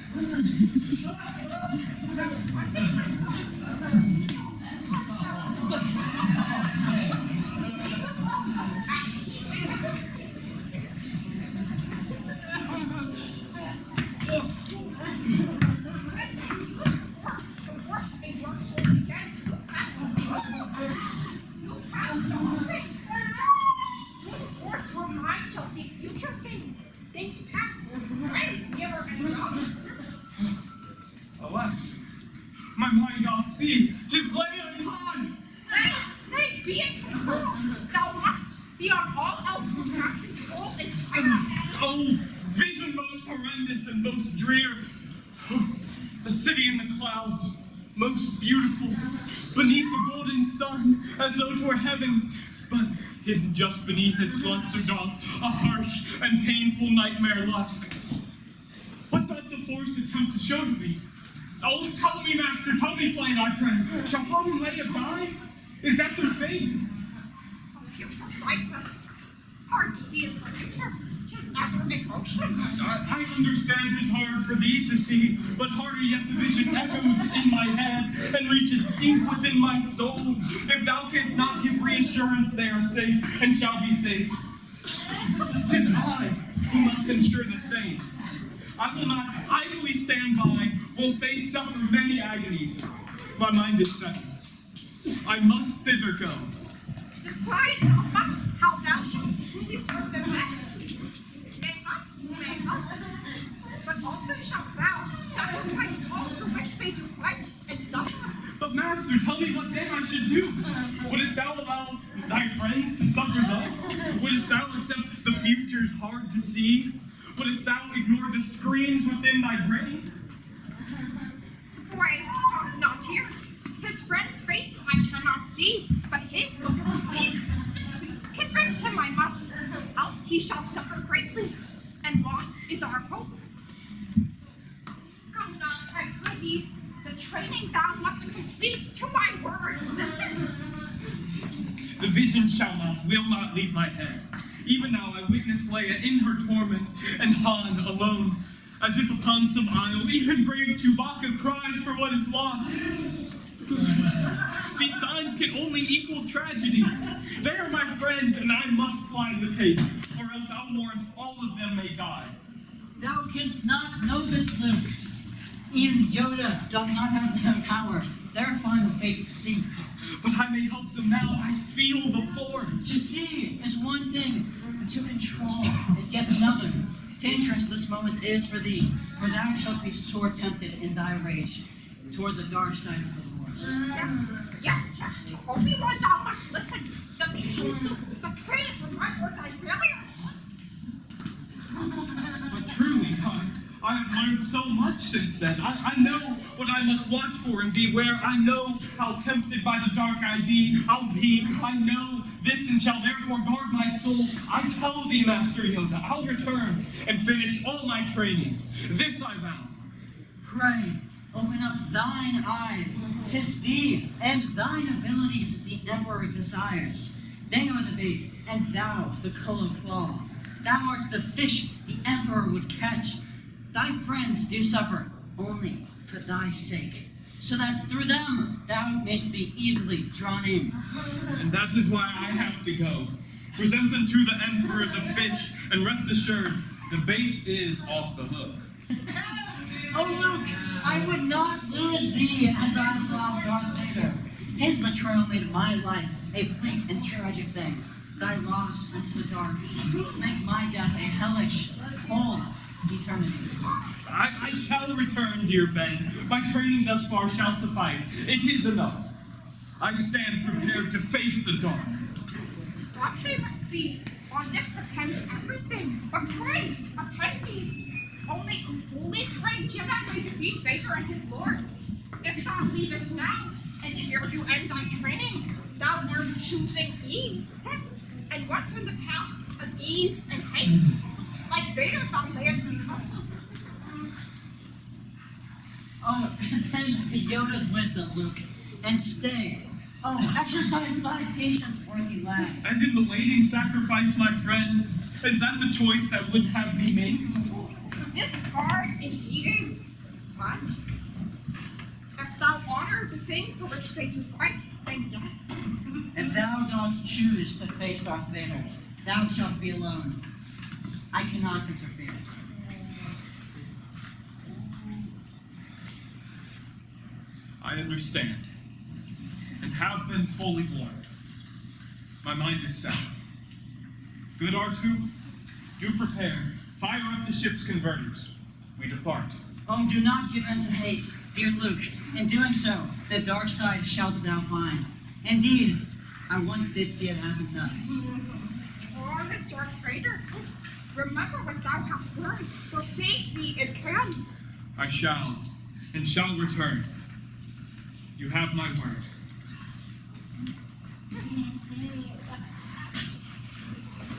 he? 'Tis Leia and Han! Nay, be in control. Thou must be on all else who have control entirely. Oh, vision most horrendous and most drear. A city in the clouds, most beautiful, beneath the golden sun, as though 'twere heaven, but hidden just beneath its luster doth a harsh and painful nightmare lusk. What doth the Force attempt to show to me? Oh, tell me, master, tell me plain, I pray. Shall Han and Leia die? Is that their fate? A future Striketh. Hard to see is the future. 'Tis never in motion. I understand 'tis hard for thee to see, but harder yet the vision echoes in my head and reaches deep within my soul. If thou canst not give reassurance they are safe and shall be safe, 'tis I who must ensure the same. I will not idly stand by whilst they suffer many agonies. My mind is set. I must thither go. Decide thou must how thou shalt truly serve them best. Mayhap, but also shalt thou sacrifice all for which they do fight and suffer. But master, tell me what then I should do. Wouldst thou allow thy friends to suffer thus? Wouldst thou accept the future's hard to see? Wouldst thou ignore the screams within thy brain? Why, not here. His friend's face I cannot see, but his look is clean. Convince him I must, else he shall suffer greatly, and lost is our hope. Go not, I pray thee, the training thou must complete. To my word, listen. The vision will not leave my head. Even now I witness Leia in her torment, and Han alone, as if upon some isle. Even brave Chewbacca cries for what is lost. These signs can only equal tragedy. They are my friends, and I must fly with haste, or else I'll warrant all of them may die. Thou canst not know this, Luke. Even Yoda doth not have their power, their final fate to see. But I may help them now. I feel the Force. To see is one thing, but to control is yet another. Dangerous this moment is for thee, for thou shalt be sore tempted in thy rage toward the dark side of the Force. Yes, to Obi-Wan thou must listen. The cave remember thy failure. But truly, I have learned so much since then. I know what I must watch for and beware. I know how tempted by the dark I'll be. I know this and shall therefore guard my soul. I tell thee, Master Yoda, I'll return and finish all my training. This I vow. Pray, open up thine eyes. 'Tis thee and thine abilities the Emperor desires. They are the bait, and thou the Colo Claw. Thou art the fish the Emperor would catch. Thy friends do suffer only for thy sake, so that through them thou mayst be easily drawn in. And that is why I have to go. Present unto the Emperor the fish, and rest assured, the bait is off the hook. Oh, Luke, I would not lose thee as I lost Darth Vader. His betrayal made my life a bleak and tragic thing. Thy loss into the dark make my death a hellish, cold eternity. I shall return, dear Ben. My training thus far shall suffice. It is enough. I stand prepared to face the dark. Watch they must be. On this depends everything. But pray, attend me. Only a fully trained Jedi may defeat Vader and his Lord. If thou leavest now, and here to end thy training, thou wert choosing ease. And what's in the past of ease and haste? Like Vader thou mayest become. Oh, attend to Yoda's wisdom, Luke, and stay. Oh, exercise thy patience, worthy lad. And in the waiting sacrifice, my friends, is that the choice that would have me make? This hard indeed is. But if thou honor the thing for which they do fight, then yes. If thou dost choose to face Darth Vader, thou shalt be alone. I cannot interfere. I understand, and have been fully warned. My mind is set. Good R2, do prepare. Fire up the ship's converters. We depart. Oh, do not give in to hate. Dear Luke, in doing so, the dark side shalt thou find. Indeed, I once did see it happen thus. Oh, this dark traitor, remember what thou hast learned. Forsake me, it can. I shall, and shall return. You have my word.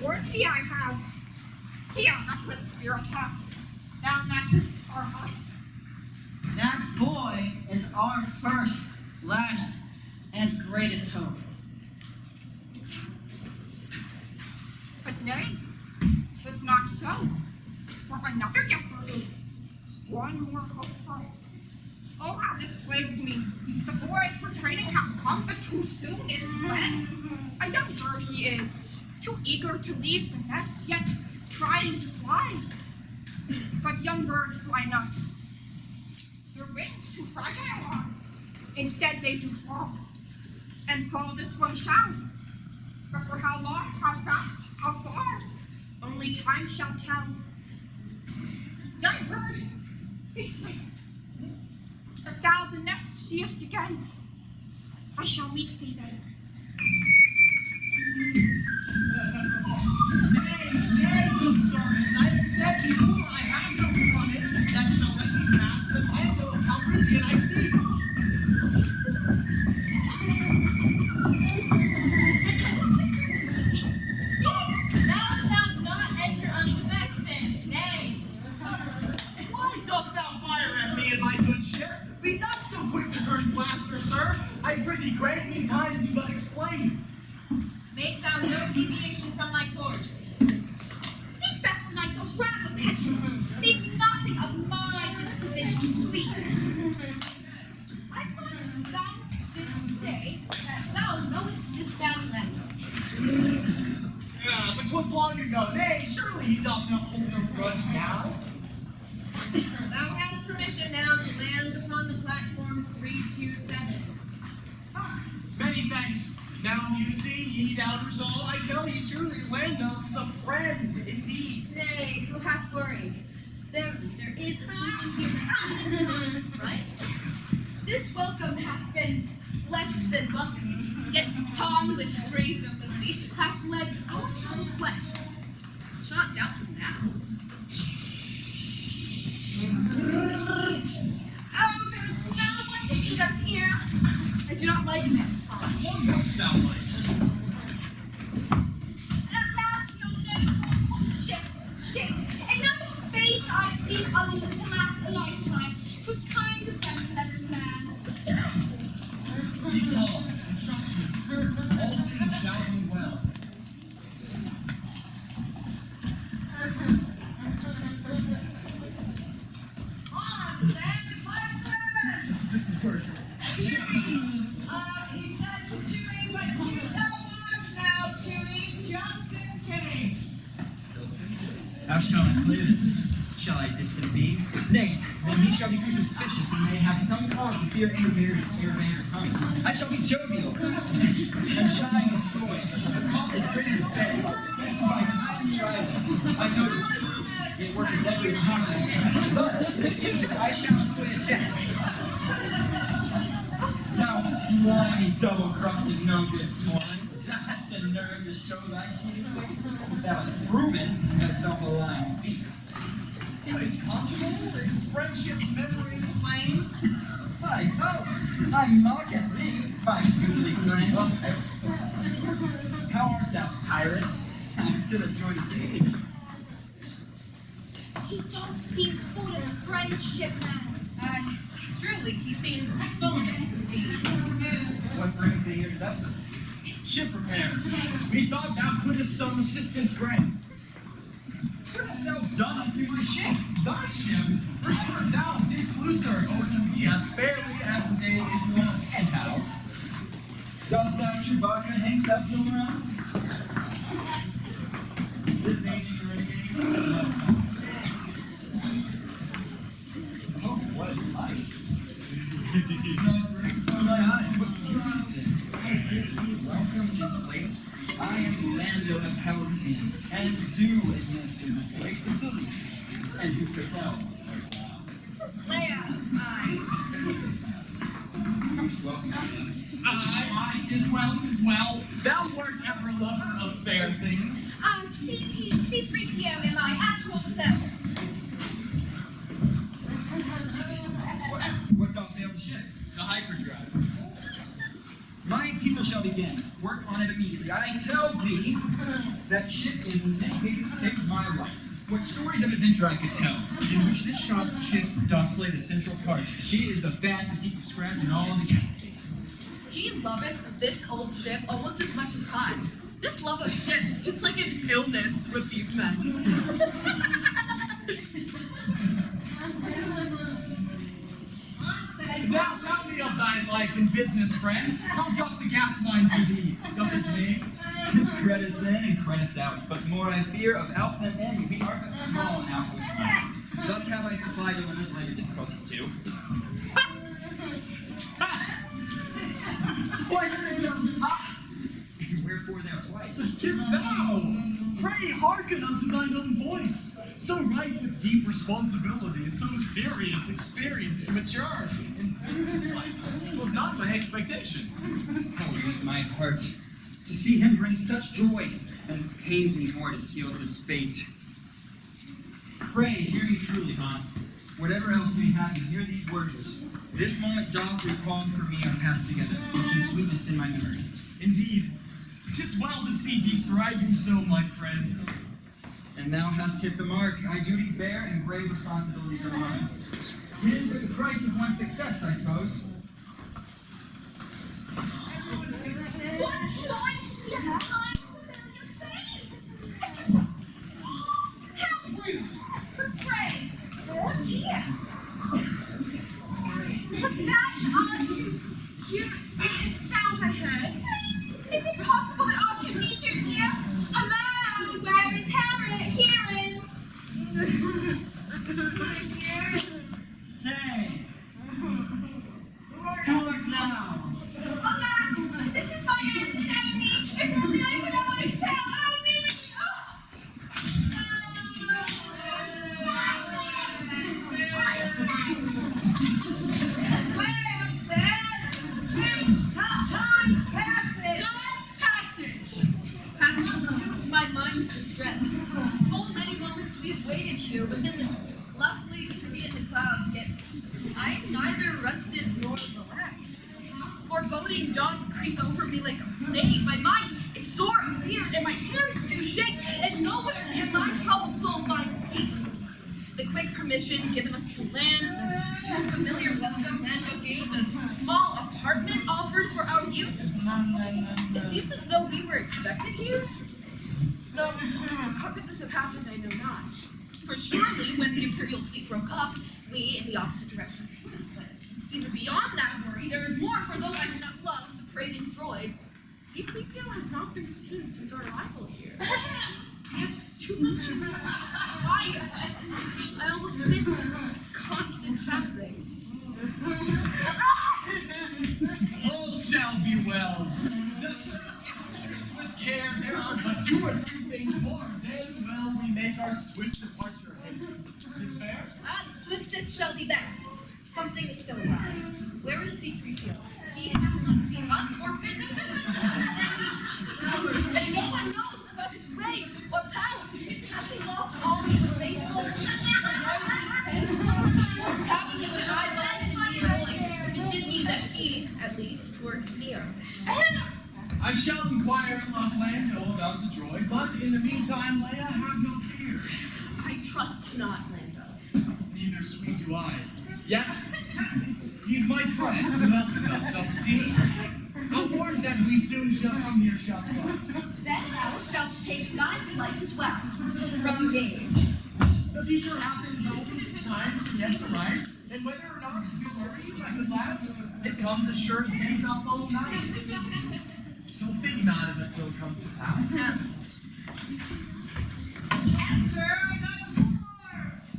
Worthy I have. Here, necklace spirit have. Now matches our us. That boy is our first, last, and greatest hope. But nay, 'tis not so. For another yet there is. One more hope for it. Oh, how this plagues me. The boy for training hath come, but too soon is fled. A young bird he is, too eager to leave the nest, yet trying to fly. But young birds fly not. Your wings too fragile are. Instead they do fall. And fall this one shall. But for how long, how fast, how far, only time shall tell. Young bird, be safe. If thou the nest seest again, I shall meet thee there. Nay, good sir, as I've said before, I have no promise that shall let me pass, but land of Calrissian I seek. Thou shalt not enter unto Weston, nay. Why dost thou fire at me in my good ship? Be not so quick to turn blaster, sir. I prithee grant me time to but explain. Make thou no deviation from thy course. These best knights are rather petulant. Think nothing of my disposition sweet. I thought thou didst say that thou knowest this battle land. Ah, but 'twas long ago. Nay, surely he doth not hold no grudge now. Thou hast permission now to land upon the platform 327. Many thanks. Now, Musey, ye doubters all, I tell ye truly, Lando is a friend indeed. Nay, who hath worried? There is a sleeping here. Right? This welcome hath been less than welcome, yet Tom with brave ability hath led our troubled quest. Shall not doubt them now. Oh, there's no one to meet us here. I do not like this spot. What dost thou like? And at last we all know what ship. Enough space I've seen other than to last a lifetime. It was kind of them to let us land. Be calm and trust me. All things shall be well. On, Sam, my friend! This is perfect. Chewie! He says that Chewie, but you don't watch now, Chewie, just in case. How shall I play this? Shall I distant be? Nay, then he shall become suspicious and may have some cause to fear Invader comes. I shall be jovial and shine with joy. The call is ready to bed. This is my timely rival. I notice it worketh every time. Thus, to deceive, I shall employ a jest. Thou slimy, double-crusted, no-good swine. That's the nerve to show thy cheating ways. Thou hast proven thyself a lying thief. It is possible that his friendship's memory is slain. Why, oh, I mock at thee, my goodly friend. How art thou, pirate? To the joy to see thee. He don't seem full of friendship now. Truly, he seems full of it indeed. What brings thee here to Vesper? Ship repairs. We thought thou couldst some assistance grant. What hast thou done unto my ship? Thy ship? Remember thou didst lose her over to me as fairly as the day is long. And how? Dost thou, Chewbacca, hangst thou still around? This aging renegade? Oh, what lights! Oh, my eyes, what view is this? Welcome, gentle lady. I am Lando of Calrissian, and do administer this great facility. And you could tell. Leia, Aye, 'tis well, 'tis well. Thou wert ever a lover of fair things. C3PO in my actual self. What doth ail the ship? The hyperdrive. My people shall begin. Work on it immediately. I tell thee, that ship is in many cases saved my life. What stories of adventure I could tell, in which this ship doth play the central part. She is the fastest heap of scrap in all the galaxy. He loveth this old ship almost as much as I. This love of ships, just like an illness with these men. Now tell me of thy life and business, friend. How doth the gas mine for thee? Doth it pay? 'Tis credits in and credits out, but more I fear of out than in. We are but small outpost money. Thus have I supplied the limits later difficulties too. Why say those? Wherefore there twice? 'Tis thou! Pray hearken unto thine own voice. So rife with deep responsibility, so serious, experienced, mature in business life. 'Twas not my expectation. Oh, my heart. To see him bring such joy, and it pains me more to seal his fate. Pray, hear me truly, Han. Whatever else may happen, hear these words. This moment doth recall for me our past together, which in sweetness in my memory. Indeed, 'tis well to see thee thriving so, my friend. And thou hast hit the mark. I duties bear, and grave responsibilities are mine. 'Tis but the price of one's success, I suppose. What a joy to see a kind, familiar face! How rude! Pray, what's here? What's that Artu's cute, sweet, and sound I heard? Is it possible that R2-D2's here? Hello, where is Harriet? Hearing? Who's here? Say, who art thou? Alas, this is my aunt and Amy. If only I could always tell Amy. Time's passage. Hath not soothed my mind's distress. Full many moments we have waited here within this lovely city in the clouds, yet I am neither rested nor relaxed. Foreboding doth creep over me like a plague. My mind is sore of fear, and my hands do shake, and nowhere can my troubled soul find peace. The quick permission given us to land, the two familiar welcomes Nando gave, a small apartment offered for our use. It seems as though we were expected here. Though, how could this have happened, I know not. For surely, when the Imperial fleet broke up, we in the opposite direction fled. But even beyond that worry, there is more, for though I do not love the prating droid, C3PO has not been seen since our arrival here. We have too much of quiet. I almost miss his constant chattering. All shall be well. The ship gets finished with care. There are but 2 or 3 things more. Then will we make our swift departure hence. 'Tis fair? The swiftest shall be best. Something is still alive. Where is C3PO? He hath not seen us or been hours, and no one knows about his way or path. Hath he lost all his faithful sense? What's happening when I left him here? Like, it did me that he, at least, were near. I shall inquire at Lando about the droid, but in the meantime, Leia, have no fear. I trust not, Lando. Neither sweet do I. Yet, he's my friend, welcome us, doth see. I'll warn that we soon shall come near shall fly. Then thou shalt take thy flight as well. From me. The future happens so times yet to write, and whether or not you worry at last, it comes as sure as day doth follow night. So think not of it till it comes to pass. Enter the dwarves!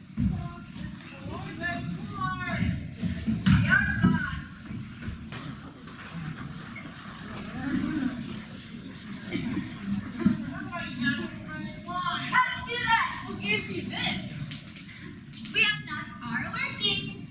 The dwarves! Young gods! Somebody has his first line. How do you do that? Who gives you this? We have nuts are working.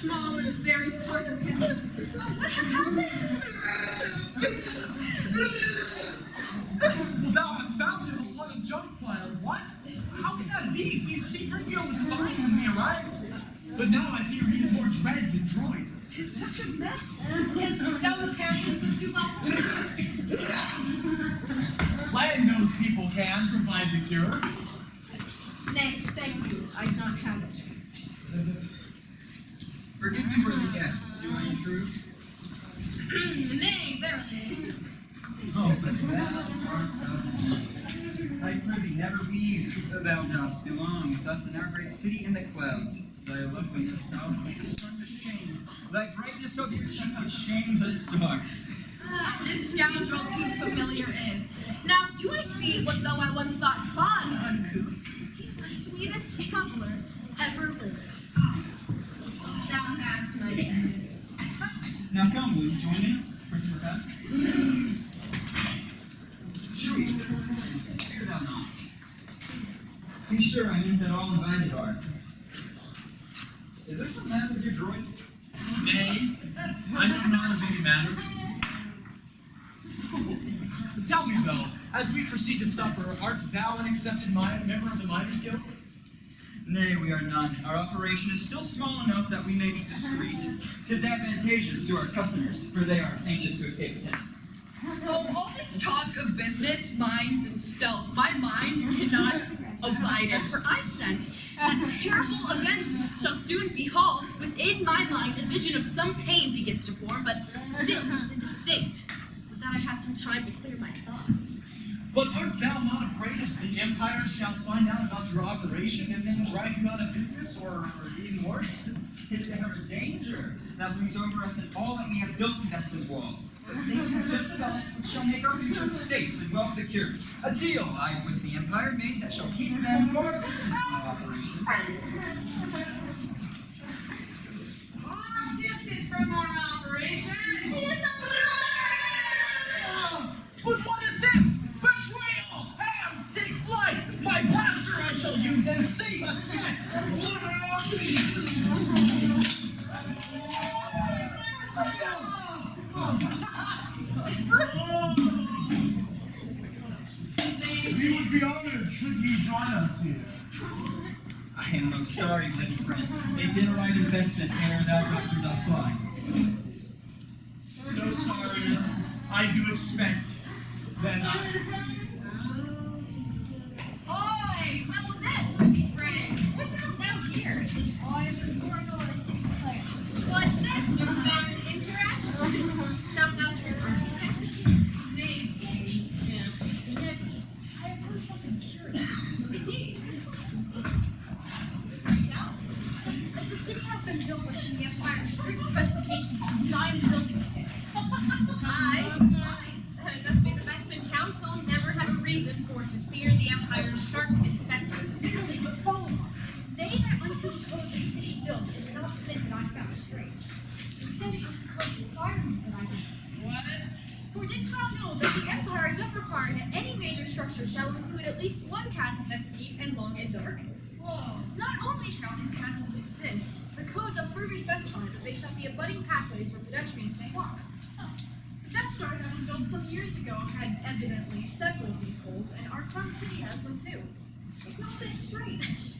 small and very partisan. What happened? Thou hast found him upon a junk pile. What? How can that be? His C-3PO was fine when we arrived. But now I fear he is more dread than droid. Tis such a mess. Canst thou repair him with Duval? Land knows people can provide the cure. Nay, thank you. I do not have it. Forgive me, worthy guests. Do I intrude? Nay, verily. Oh, but thou art of me. I prithee, never leave. Thou dost belong with us in our great city in the clouds. Thy loveliness thou put the sun to shame. Thy brightness of your cheek would shame the stars. This scoundrel too familiar is. Now, do I see what though I once thought fun uncouth? He's the sweetest traveler ever lived. Thou hast my business. Now come, will you join me for some repast? Chewie, fear thou not. Be sure I mean that all invited are. Is there some matter with your droid? Nay, I know not of any matter. Tell me, though, as we proceed to supper, art thou an accepted member of the Miners Guild? Nay, we are none. Our operation is still small enough that we may be discreet. 'Tis advantageous to our customers, for they are anxious to escape attention. Oh, all this talk of business, minds, and stealth, my mind cannot abide it, for I sense that terrible events shall soon befall. Within my mind, a vision of some pain begins to form, but still is indistinct. Would that I had some time to clear my thoughts. But art thou not afraid if the Empire shall find out about your operation and then drive you out of business, or even worse? 'Tis ever danger that looms over us and all that we have built against those walls. But things have just developed which shall make our future safe and well secured. A deal I with the Empire made that shall keep them more distant from our operations. Far distant from our operation. But what is this? Betrayal! Hams, take flight! My blaster I shall use and save us yet! We would be honored should ye join us here. I am most sorry, lady friend. They did a right investment ere that doctor does fly. No sorry, I do expect. Then Oi! Well met, worthy friend. What dost thou here? I am in Gorgoa City Clarence. What's this, newfound interest? Shalt thou turn architect? Nay, Because I have heard something curious. indeed. That the city has been built within the Empire's strict specifications for design and building standards. Aye, 'tis wise. Thus may the Bestman Council never have a reason for to fear the Empire's sharp inspectors. Literally, but follow on. They that unto the code the city built is not the thing that I found strange. Instead, it was the code's requirements that I did. What? For didst thou know that the Empire doth require that any major structure shall include at least one chasm that's deep and long and dark? Whoa. Not only shall these chasms exist, the code doth further specify that they shall be abutting pathways where pedestrians may walk. The Death Star that was built some years ago had evidently several of these holes, and our current city has them too. It's not this strange.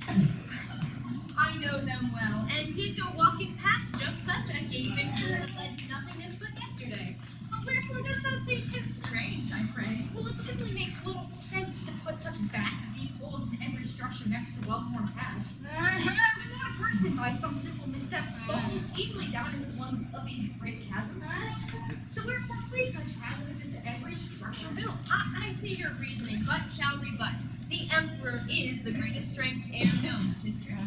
I know them well, and did go walking past just such a gaping hole that led to nothingness but yesterday. But wherefore dost thou say 'tis strange, I pray? Well, it simply makes little sense to put such vast, deep holes in every structure next to well-worn paths. When not a person, by some simple misstep, falls easily down into one of these great chasms. So wherefore place such hazards into every structure built? I see your reasoning, but shall rebut. The Emperor is the greatest strength e'er known, 'tis true.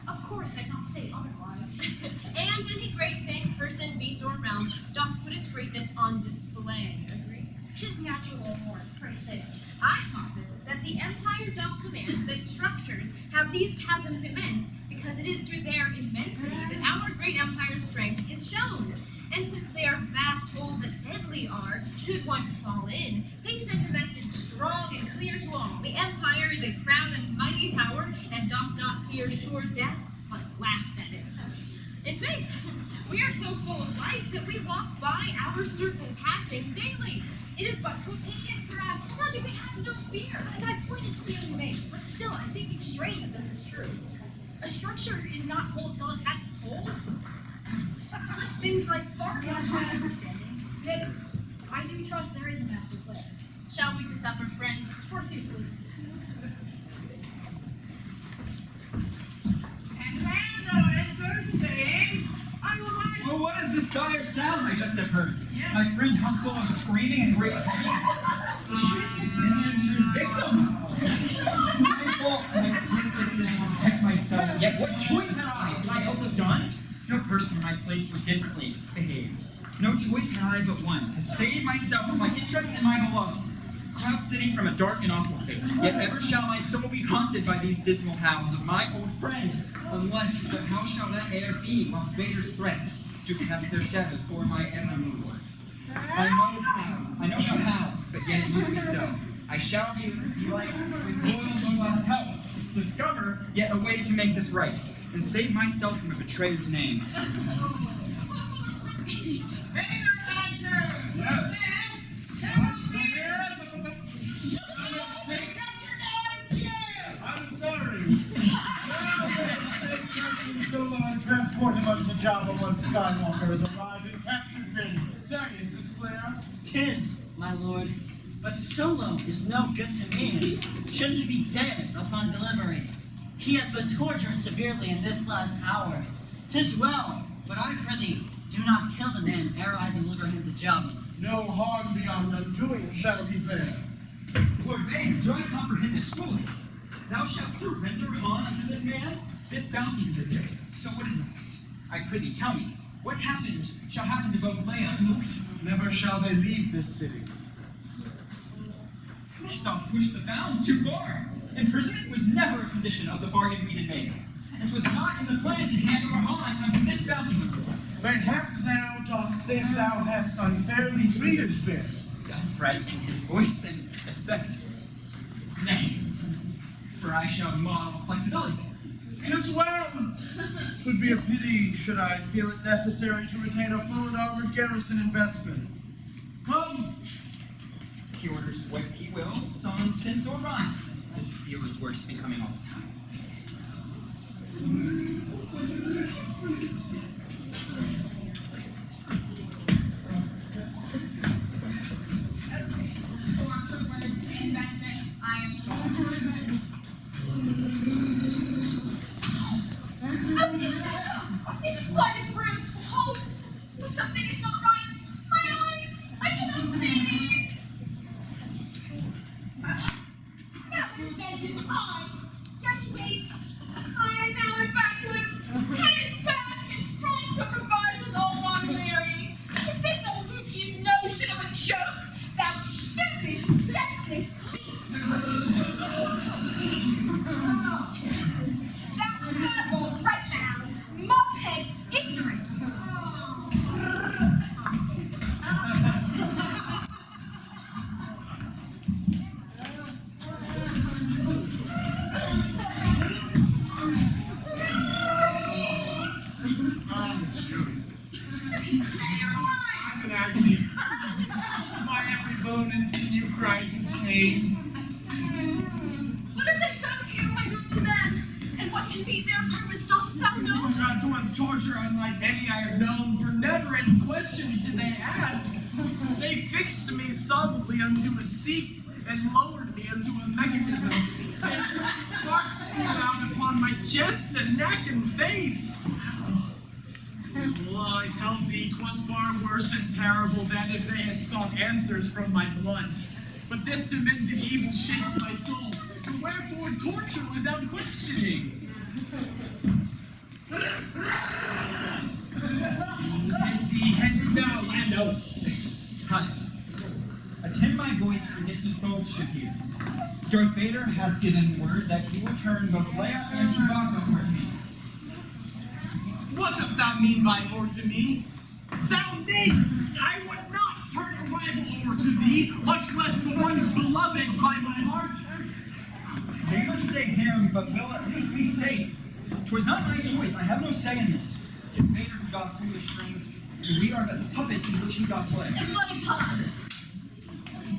Of course, I'd not say otherwise. And any great thing, person, beast, or realm, doth put its greatness on display. Agree? 'Tis natural, Lord, pray say. I posit that the Empire doth command that structures have these chasms immense, because it is through their immensity that our great Empire's strength is shown. And since they are vast holes that deadly are, should one fall in, they send a message strong and clear to all. The Empire is a proud and mighty power, and doth not fear sure death, but laughs at it. In fact, we are so full of life that we walk by our circle passing daily. It is but quotidian for us. How do we have no fear? That point is clearly made, but still, I think it's strange if this is true. A structure is not whole till it has holes. Such things lie far beyond my understanding. Yet, I do trust there is a master plan. Shall we to supper, friend? Forsoothly. And Lando enters, saying, I will like. Well, what is this dire sound I just have heard? Yes. My friend Hansel is screaming in great pain. The shrieks of an injured victim. My fault, and I couldn't decision to protect myself. Yet what choice had I? What I else have done? No person in my place would differently behave. No choice had I but one, to save myself from my interest and my beloved. Cloud sitting from a dark and awful fate. Yet ever shall my soul be haunted by these dismal howls of my old friend. Unless, but how shall that e'er be, whilst Vader's threats to cast their shadows o'er my ever mood? I know not how, but yet it must be so. I shall be like, with loyal Lobot's help, discover yet a way to make this right, and save myself from a betrayer's name. Vader enters. Yes. Pick up your damn gear. I'm sorry. Captain Solo and transport him up to Jabba once Skywalker has arrived and captured him. Sorry, is this Claire? 'Tis, my lord. But Solo is no good to me. Should he be dead upon delivery? He hath been tortured severely in this last hour. 'Tis well, but I prithee, do not kill the man ere I deliver him to Jabba. No harm beyond undoing shall he bear. Lord Vader, do I comprehend this fully? Thou shalt surrender Han unto this man? This bounty you did. So what is next? I prithee, tell me, what shall happen to both Leia and Luke? Never shall they leave this city. This thou pushed the bounds too far. Imprisonment was never a condition of the bargain we did make. And 'twas not in the plan to hand over Han unto this bounty hunter. Mayhap thou dost think thou hast unfairly treated Ben. Death threat in his voice and respect. Nay, for I shall model flexibility. As well. Would be a pity should I feel it necessary to retain a full and armored garrison in Bespin. Come! He orders what he will, song, sense, or rhyme. This deal is worse becoming all the time. Stormtroopers, investment, I am sure. This is quite improved. Oh, something is not right. My eyes, I cannot see. Now it is vengeance I. Just wait. I am now and backwards. Head is back, its front of reverse is all ordinary. Is this old Wookiee's notion of a joke? Thou stupid, senseless beast! Thou verbal wretched, mophead ignorant! I'm in agony. My every bone and sinew cries with pain. What have they done to you, my noble man? And what can be their purpose, dost thou know? God, 'twas torture unlike any I have known, for never any questions did they ask. They fixed me solidly unto a seat and lowered me into a mechanism. And sparks flew out upon my chest and neck and face. Well, I tell thee, 'twas far worse and terrible than if they had sought answers from my blood. But this demented evil shakes my soul. Wherefore torture without questioning? And thee hence now, Lando. Tut. Attend my voice, for distant foes should hear. Darth Vader hath given word that he will turn both Leia and Chewbacca over to me. What dost thou mean by or to me? Thou knave! I would not turn a rival over to thee, much less the ones beloved by my heart. They must stay here, but will at least be safe. 'Twas not my choice. I have no say in this. If Vader forgot pull the strings, we are the puppets in which he got play. And what a pun!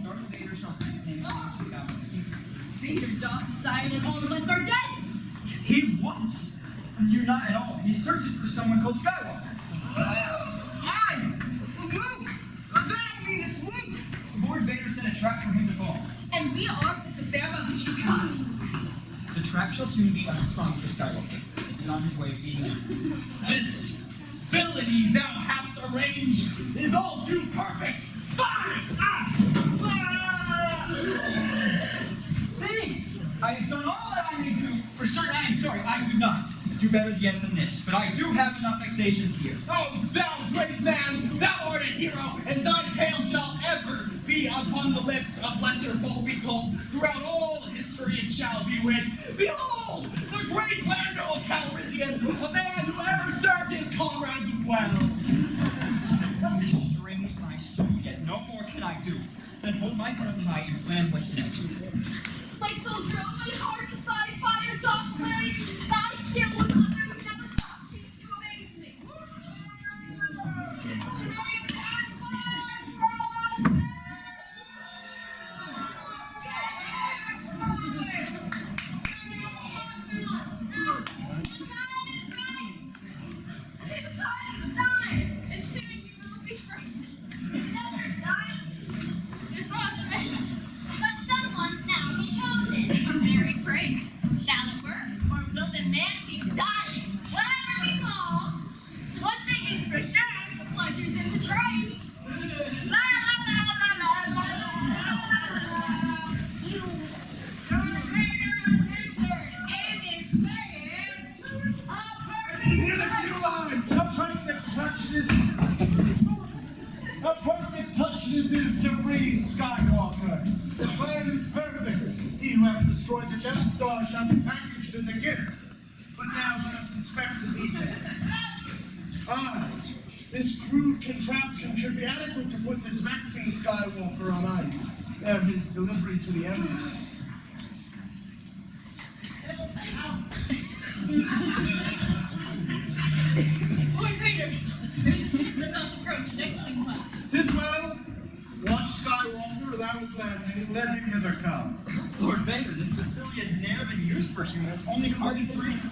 Darth Vader shall bring him to battle. Vader doth desire that all of us are dead! He was. You're not at all. He searches for someone called Skywalker. Luke! That means Luke! Lord Vader set a trap for him to fall. And we are the bare bones he's got. The trap shall soon be unspun for Skywalker. It is on his way of eating it. This villainy thou hast arranged is all too perfect. 6! I have done all that I may do. For certain, I am sorry, I could not do better yet than this. But I do have enough vexations here. Oh, thou great man, thou art a hero, and thy tale shall ever be upon the lips of lesser folk be told. Throughout all history it shall be writ. Behold, the great Lando Calrissian, a man who ever served his comrades well. This strings my soul, yet no more can I do than hold my head up high and plan what's next. My soldier, oh my heart, thy fire doth blaze. Thy skill with others never thought seems to amaze me. But someone's now been chosen. Very frank. Shall it work? Or will the man be dying? Whatever we fall. One thing is for sure, the pleasure's in the train. La la la la la la la. Darth Vader has entered and is saying, A perfect touch this is to free Skywalker. The plan is perfect. He who hath destroyed the Death Star shall be packaged as a gift. But now let us inspect the details. This crude contraption should be adequate to put this vexing Skywalker on ice. Ere his delivery to the Emperor. Lord Vader, there's a ship that's on approach. Next wing class. This well, watch Skywalker, thou is landing, and let him hither come. Lord Vader, this facility has ne'er been used for humans, only carbon freezing.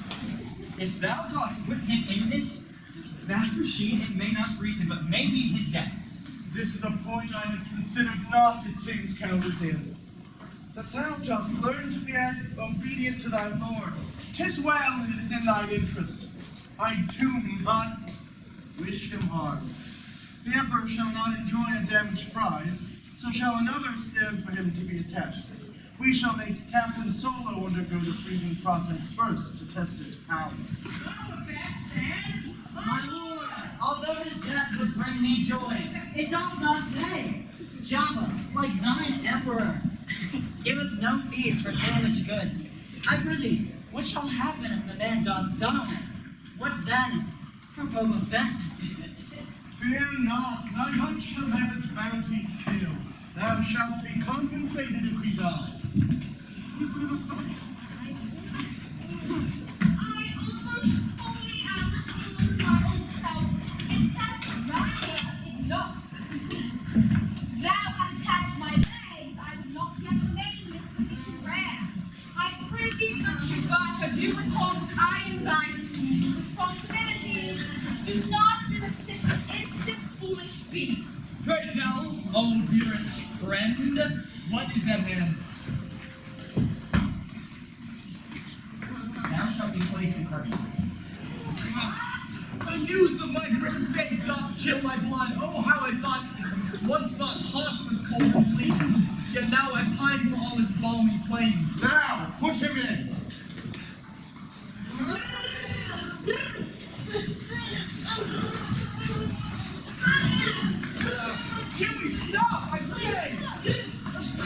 If thou dost put him in this vast machine, it may not freeze him, but may mean his death. This is a point I had considered not, it seems, Calrissian. That thou dost learn to be obedient to thy lord. 'Tis well, and it is in thine interest. I do not wish him harm. The Emperor shall not enjoy a damaged prize, so shall another stand for him to be a test. We shall make Captain Solo undergo the freezing process first to test its power. My lord, although his death would bring me joy, it doth not pay. Jabba, like thine emperor, giveth no fees for damaged goods. I prithee, what shall happen if the man doth die? What then for Boba Fett? Fear not, thy hunt shall have its bounty still. Thou shalt be compensated if we die. I almost fully understood my own self, except Raka is not complete. Thou had attached my legs, I would not yet remain in this position rare. I prithee, good Chewbacca, do recall that I am thy responsibility. Do not in an instant foolish be. Pray tell, oh dearest friend, what is at hand? Thou shalt be placed in carbon freeze. The news of my grim fate doth chill my blood. Oh, how I once thought Hoth was cold and bleak, yet now I pine for all its balmy plains. Now, put him in. Chewie, stop! I beg!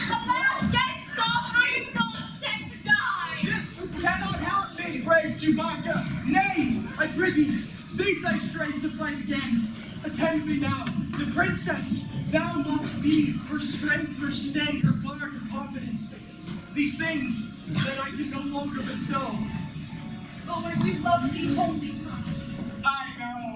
Alas, yes, stop! I am not sent to die! This cannot help me, brave Chewbacca! Nay, I prithee, save thy strength to fight again. Attend me now. The princess, thou must be her strength, her stay, her bark, her confidence. These things that I can no longer bestow. Oh, I do love thee, holy. I know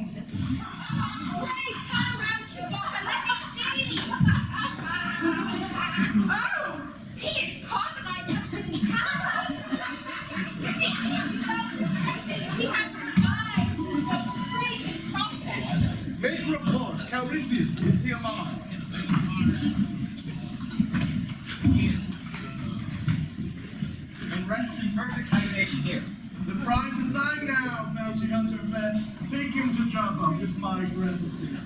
report. Calrissian is here alive. He is. And rests in perfect hibernation here. The prize is thine now, bounty hunter Fett. Take him to Jabba with my gratitude.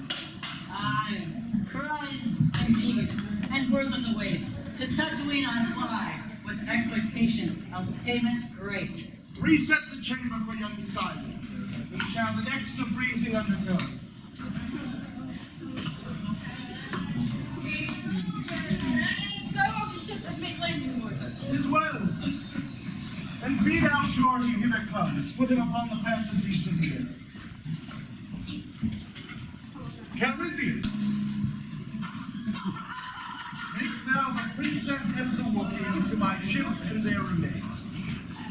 Aye, prize indeed, and worth of the wait. To Tatooine I fly, with expectation of payment great. Reset the chamber for young Striketh, and shall the next of freezing undergo. So our ship has made landing more. Is well. And be thou sure he hither comes, put him upon the passage of the air. Calrissian, make thou the princess and the Wookiee into my ships and there remain.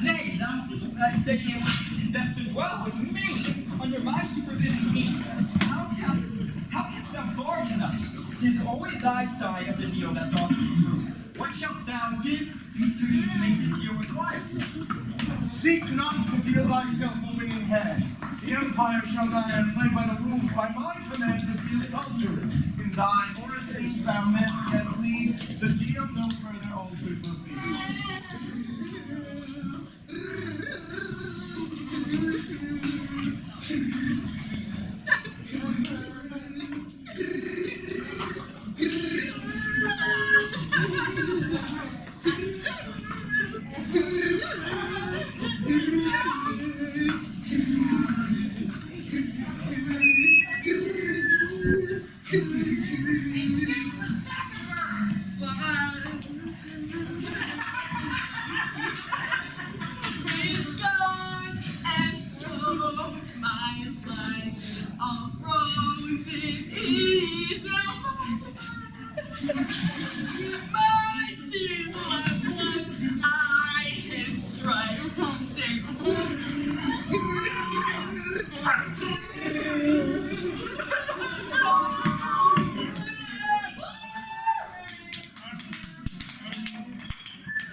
Nay, thou didst not say he would invest and dwell with me, under my supervision king. How canst thou bargain us? 'Tis always thy side of the deal that doth improve. What shalt thou give me to make this deal required? Seek not to deal thyself a winning hand. The Empire shall die and play by the rules. By my command the deal is altered. In thine orisons thou mayst and plead. The deal no further altered will be.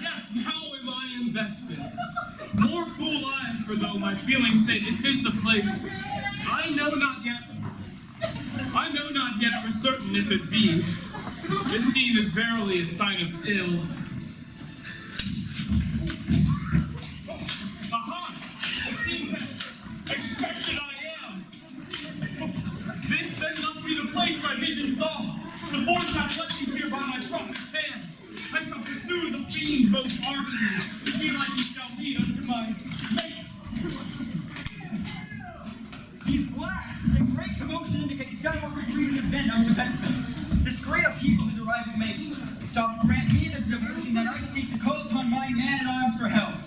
Yes, now am I invested. More fool I, for though my feelings say this is the place, I know not yet for certain if it be. This scene is verily a sign of ill. Aha! It seems as expected I am. This then must be the place my vision saw. The force hath led me here by my prophet's hand. I shall pursue the fiend most ardently, if he like me shall lead unto my mates. These blacks and great commotion indicate Skywalker's recent event unto Bespin. This grey of people his arrival makes doth grant me the devotion that I seek to call upon my man-at-arms for help.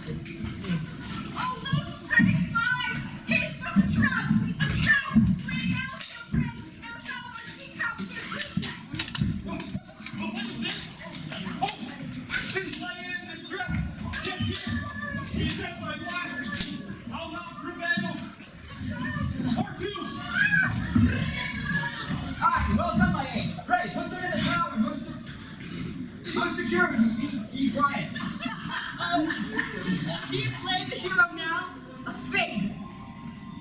Oh, look, ready, fly! Tis but a trap! A trap! Bring out your friend, and tell us he comes to What is this? Oh, 'tis Leia in distress. Get here. He is at my glass. I'll not prevail. Or two. Aye, well done, my aim. Pray, put them in the tower, most secure, and be quiet. Do you play the hero now? A fake.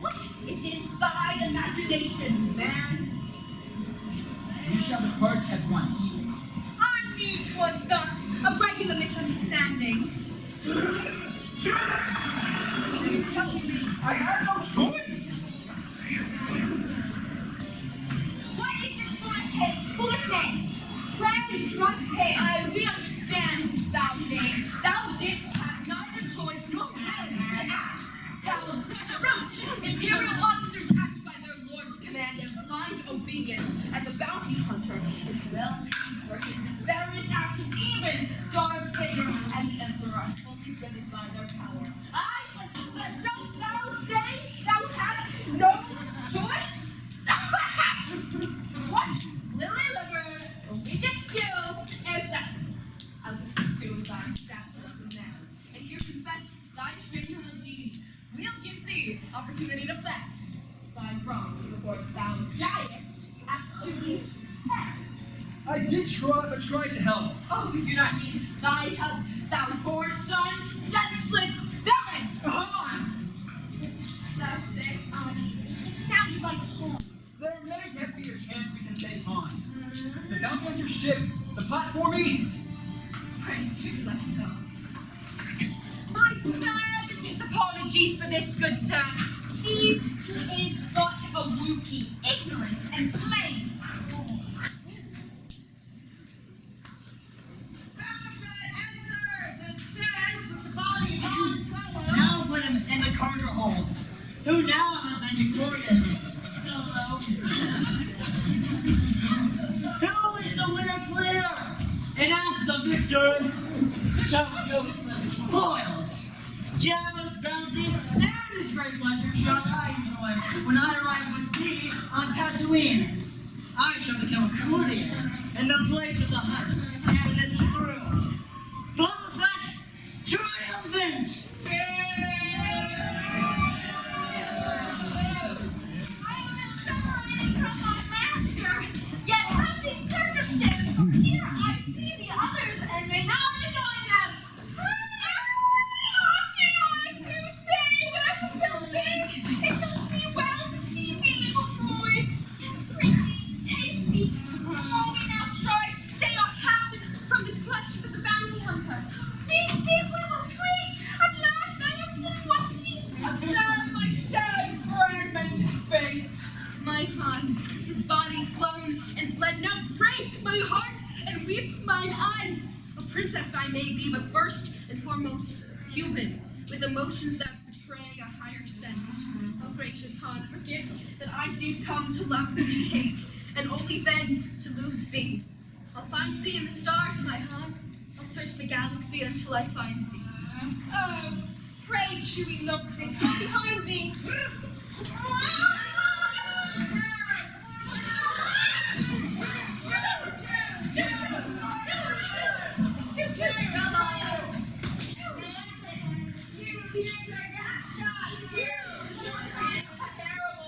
What is in thy imagination, man? We shall depart at once. I knew 'twas thus, a regular misunderstanding. I had no choice. What is this foolishness? Pray, trust him. We understand, thou knave. Thou didst have neither choice nor will to act. Thou brute! Imperial officers act by their lord's command in blind obedience, and the bounty hunter is well paid for his various actions. Even Darth Vader and the Emperor are fully driven by their power. Don't thou say thou hadst no choice? What? Lily Liver, a weak excuse, is that I will pursue thy stature as a man, and here confess thy shameful deeds. We'll give thee opportunity to fess thy wrongs before thou diest at Chewie's head. I did try to help. Oh, we do not need thy help, thou poor son, senseless villain! On! Thou say, it sounded like home. There may yet be enter ship, the platform east. Pray, should you let him go? My ferventest apologies for this, good sir. See, he is but a Wookiee, ignorant and plain. Enters and says with the body of Han Solo. Now put him in the cargo hold. Who now have been victorious? Solo. Who is the winner clear? And as the victor, so goes the spoils. Jabba's bounty and his great pleasure shall I enjoy when I arrive with thee on Tatooine. I shall become a courtier in the place of the hunt, and this is through. Boba Fett, triumphant! I have been separated from my master, yet happy circumstance, for here I see the others and may now rejoin them. I to say, where has thou been? It does me well to see thee, little droid. Freely, haste thee, for we now strive to save our captain from the clutches of the bounty hunter. Big whistle squeak! At last I must in one piece observe my sad fragmented fate. My God, his body flown and fled. Now break my heart and weep mine eyes. A princess I may be, but first and foremost human, with emotions that betray a higher sense. Oh, gracious Han, forgive that I did come to love and to hate, and only then to lose thee. I'll find thee in the stars, my Han. I'll search the galaxy until I find thee. Oh, pray, Chewie, look, they come behind thee.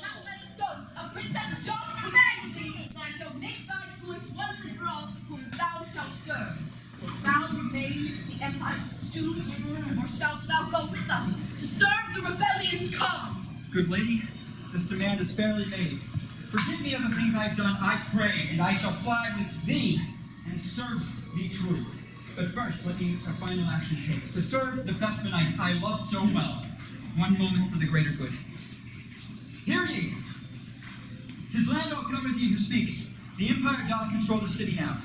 Now let us go. A princess doth command thee that thou make thy choice once and for all whom thou shalt serve. Wilt thou remain the Empire's steward, or shalt thou go with us to serve the rebellion's cause? Good lady, this demand is fairly made. Forgive me of the things I've done, I pray, and I shall fly with thee and serve thee true. But first, let me a final action take. To serve the Vespenites I love so well. One moment for the greater good. Hear ye! 'Tis Lando Calrissian who speaks. The Empire doth control the city now.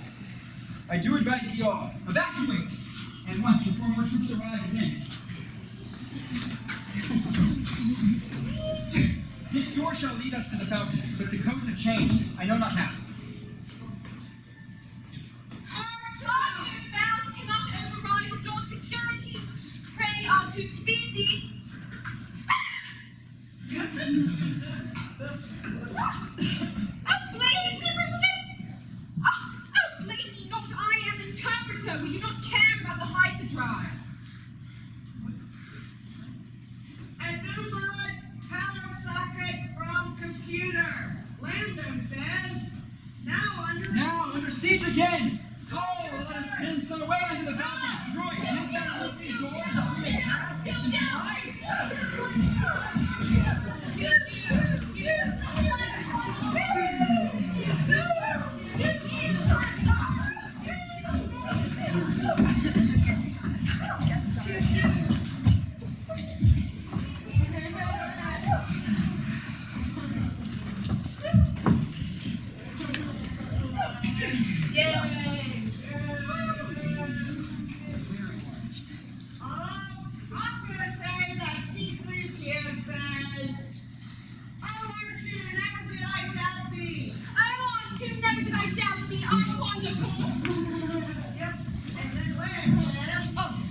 I do advise ye all, evacuate! And once before more troops arrive within. This door shall lead us to the fountain, but the codes have changed. I know not how. R2, thou cannot override the door security. Pray, R2, speed thee. Oh, blame thee, Elizabeth! Oh, blame me not, I am interpreter. We do not care about the hyperdrive. A pneumatic power socket from computer. Lando says, now Under siege again! Oh, let us mince our way into the fountain. Droid, mince down those two doors that we may pass and hide. I'm gonna say that C-3PO says, I want to, never did I doubt thee. I want to, never did I doubt thee. I'm wonderful. Yep, and then Leia says, Oh,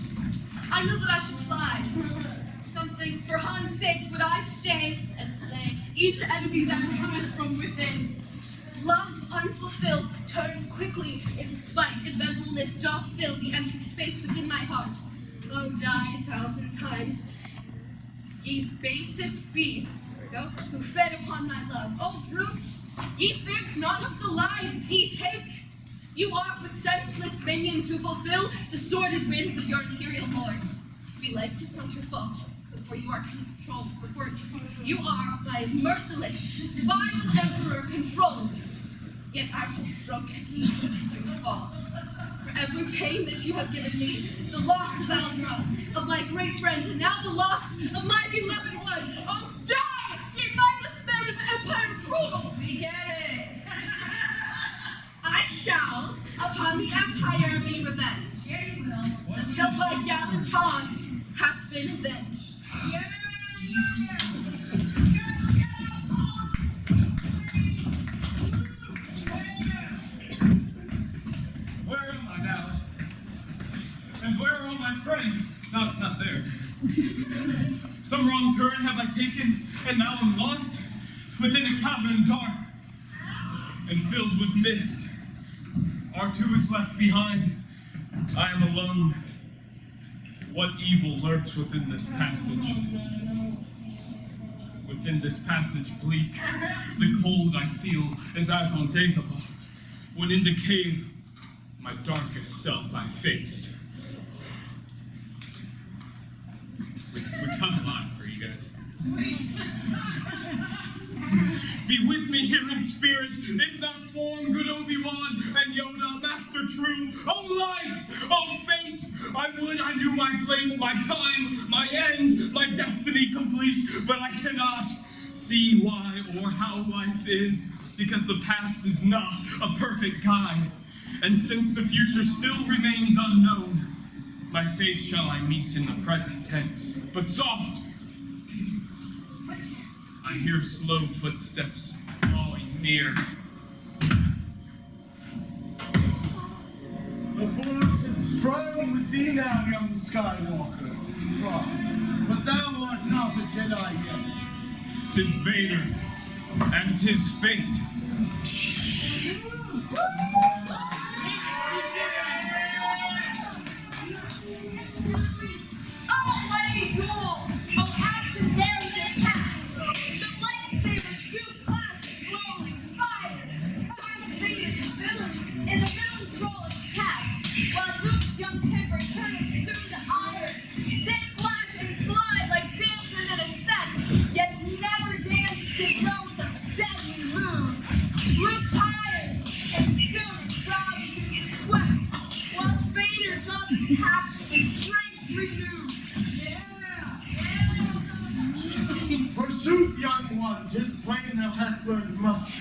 I know that I should fly. Something for Han's sake would I stay and slay each enemy that cometh from within. Love unfulfilled turns quickly into spite, and vengefulness doth fill the empty space within my heart. Oh, die 1,000 times, ye basest beasts, who fed upon my love. Oh, brutes, ye think not of the lives ye take. You are but senseless minions who fulfill the sordid whims of your imperial lords. Belike 'tis not your fault, for you are controlled. For you are by a merciless, vile emperor controlled. Yet I shall stroke it lest you do fall. For every pain that you have given me, the loss of Aldra, of my great friend, and now the loss of my beloved one. Oh, die, ye mindless men of empire cruel! We get it. I shall, upon the empire, be revenged. Yeah, you will. Until my gallant tongue hath been avenged. Yeah. Where am I now? And where are all my friends? Not there. Some wrong turn have I taken, and now I'm lost within a cavern dark and filled with mist. R2 is left behind. I am alone. What evil lurks within this passage? Within this passage bleak, the cold I feel is as on Dagobah, when in the cave, my darkest self I faced. We cut a line for you guys. Be with me here in spirit, if not form, good Obi-Wan and Yoda, Master True. Oh life, oh fate, I would I knew my place, my time, my end, my destiny complete, but I cannot see why or how life is, because the past is not a perfect guide. And since the future still remains unknown, my fate shall I meet in the present tense. But soft! Footsteps. I hear slow footsteps drawing near. The force is strong within our young Skywalker. Try, but thou art not a Jedi yet. 'Tis Vader, and 'tis fate. Oh, mighty duels! Oh, action dares and cast! The lightsabers do flash and glow like fire! Darth Vader's villain, and the villain's role is cast, while Luke's young temper turneth soon to iron. They flash and fly like dancers in a set, yet never danced did Rome such deadly move. Luke tires, and soon his brow begins to sweat, whilst Vader doth attack and strength renewed. Forsooth, young one, 'tis plain thou hast learned much.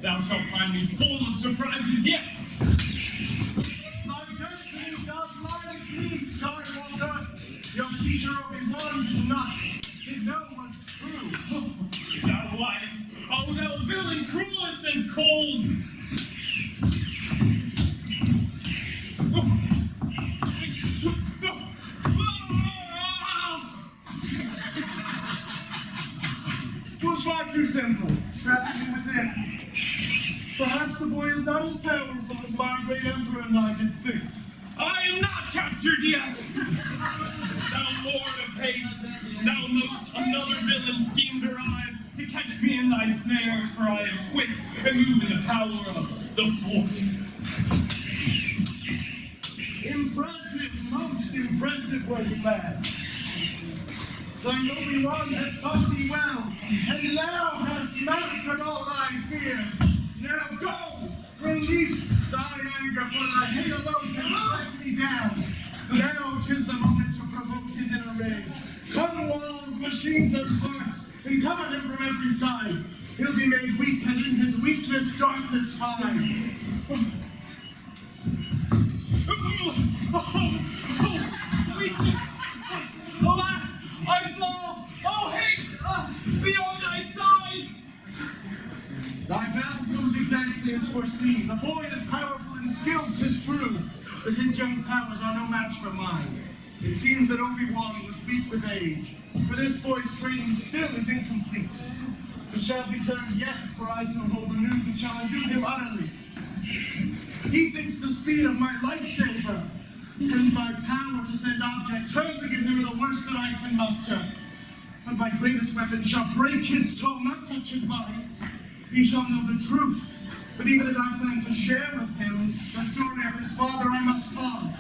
Thou shalt find me full of surprises yet. Thy destiny doth lie with me, Skywalker. Your teacher Obi-Wan did not. Did know was true. Thou liest, oh thou villain, cruelest and cold. Twas far too simple, trapping him within. Perhaps the boy is not as powerful as my great emperor and I did think. I am not captured yet! Thou lord of hate, thou knowest another villain schemed arrive to catch me in thy snares, for I am quick and using the power of the Force. Impressive, most impressive, worthy lad. Thine Obi-Wan hath taught thee well, and thou hast mastered all thy fears. Now go! Release thine anger, for thy hate alone can strike me down. Now 'tis the moment to provoke his inner rage. Come walls, machines, and parts, and come at him from every side. He'll be made weak, and in his weakness darkness find. Weakness! Alas, I fall! Oh, hate! Beyond thy side! Thy battle goes exactly as foreseen. The boy is powerful and skilled, 'tis true, but his young powers are no match for mine. It seems that Obi-Wan was weak with age, for this boy's training still is incomplete. It shall be turned yet, for I still hold the news that shall undo him utterly. He thinks the speed of my lightsaber and my power to send objects hurtling at him are the worst that I can muster. But my greatest weapon shall break his soul, not touch his body. He shall know the truth. But even as I plan to share with him the story of his father, I must pause.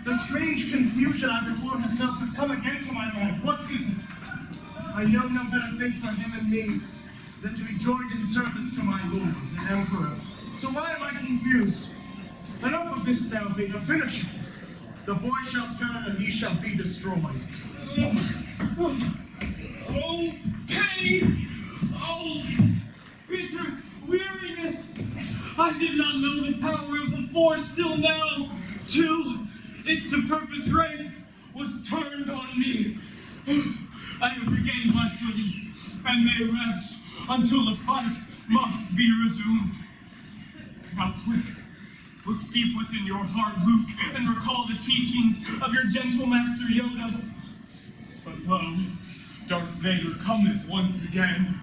The strange confusion I before have felt has come again to my mind. What is it? I know no better fate for him and me. than to be joined in service to my lord, the emperor. So why am I confused? Enough of this now, Vader. Finish it. The boy shall turn and he shall be destroyed. Oh, pain! Oh, bitter weariness! I did not know the power of the Force till now, till it to purpose right was turned on me. I have regained my footing, and may rest until the fight must be resumed. Now quick, look deep within your heart, Luke, and recall the teachings of your gentle master Yoda. But lo, Darth Vader cometh once again.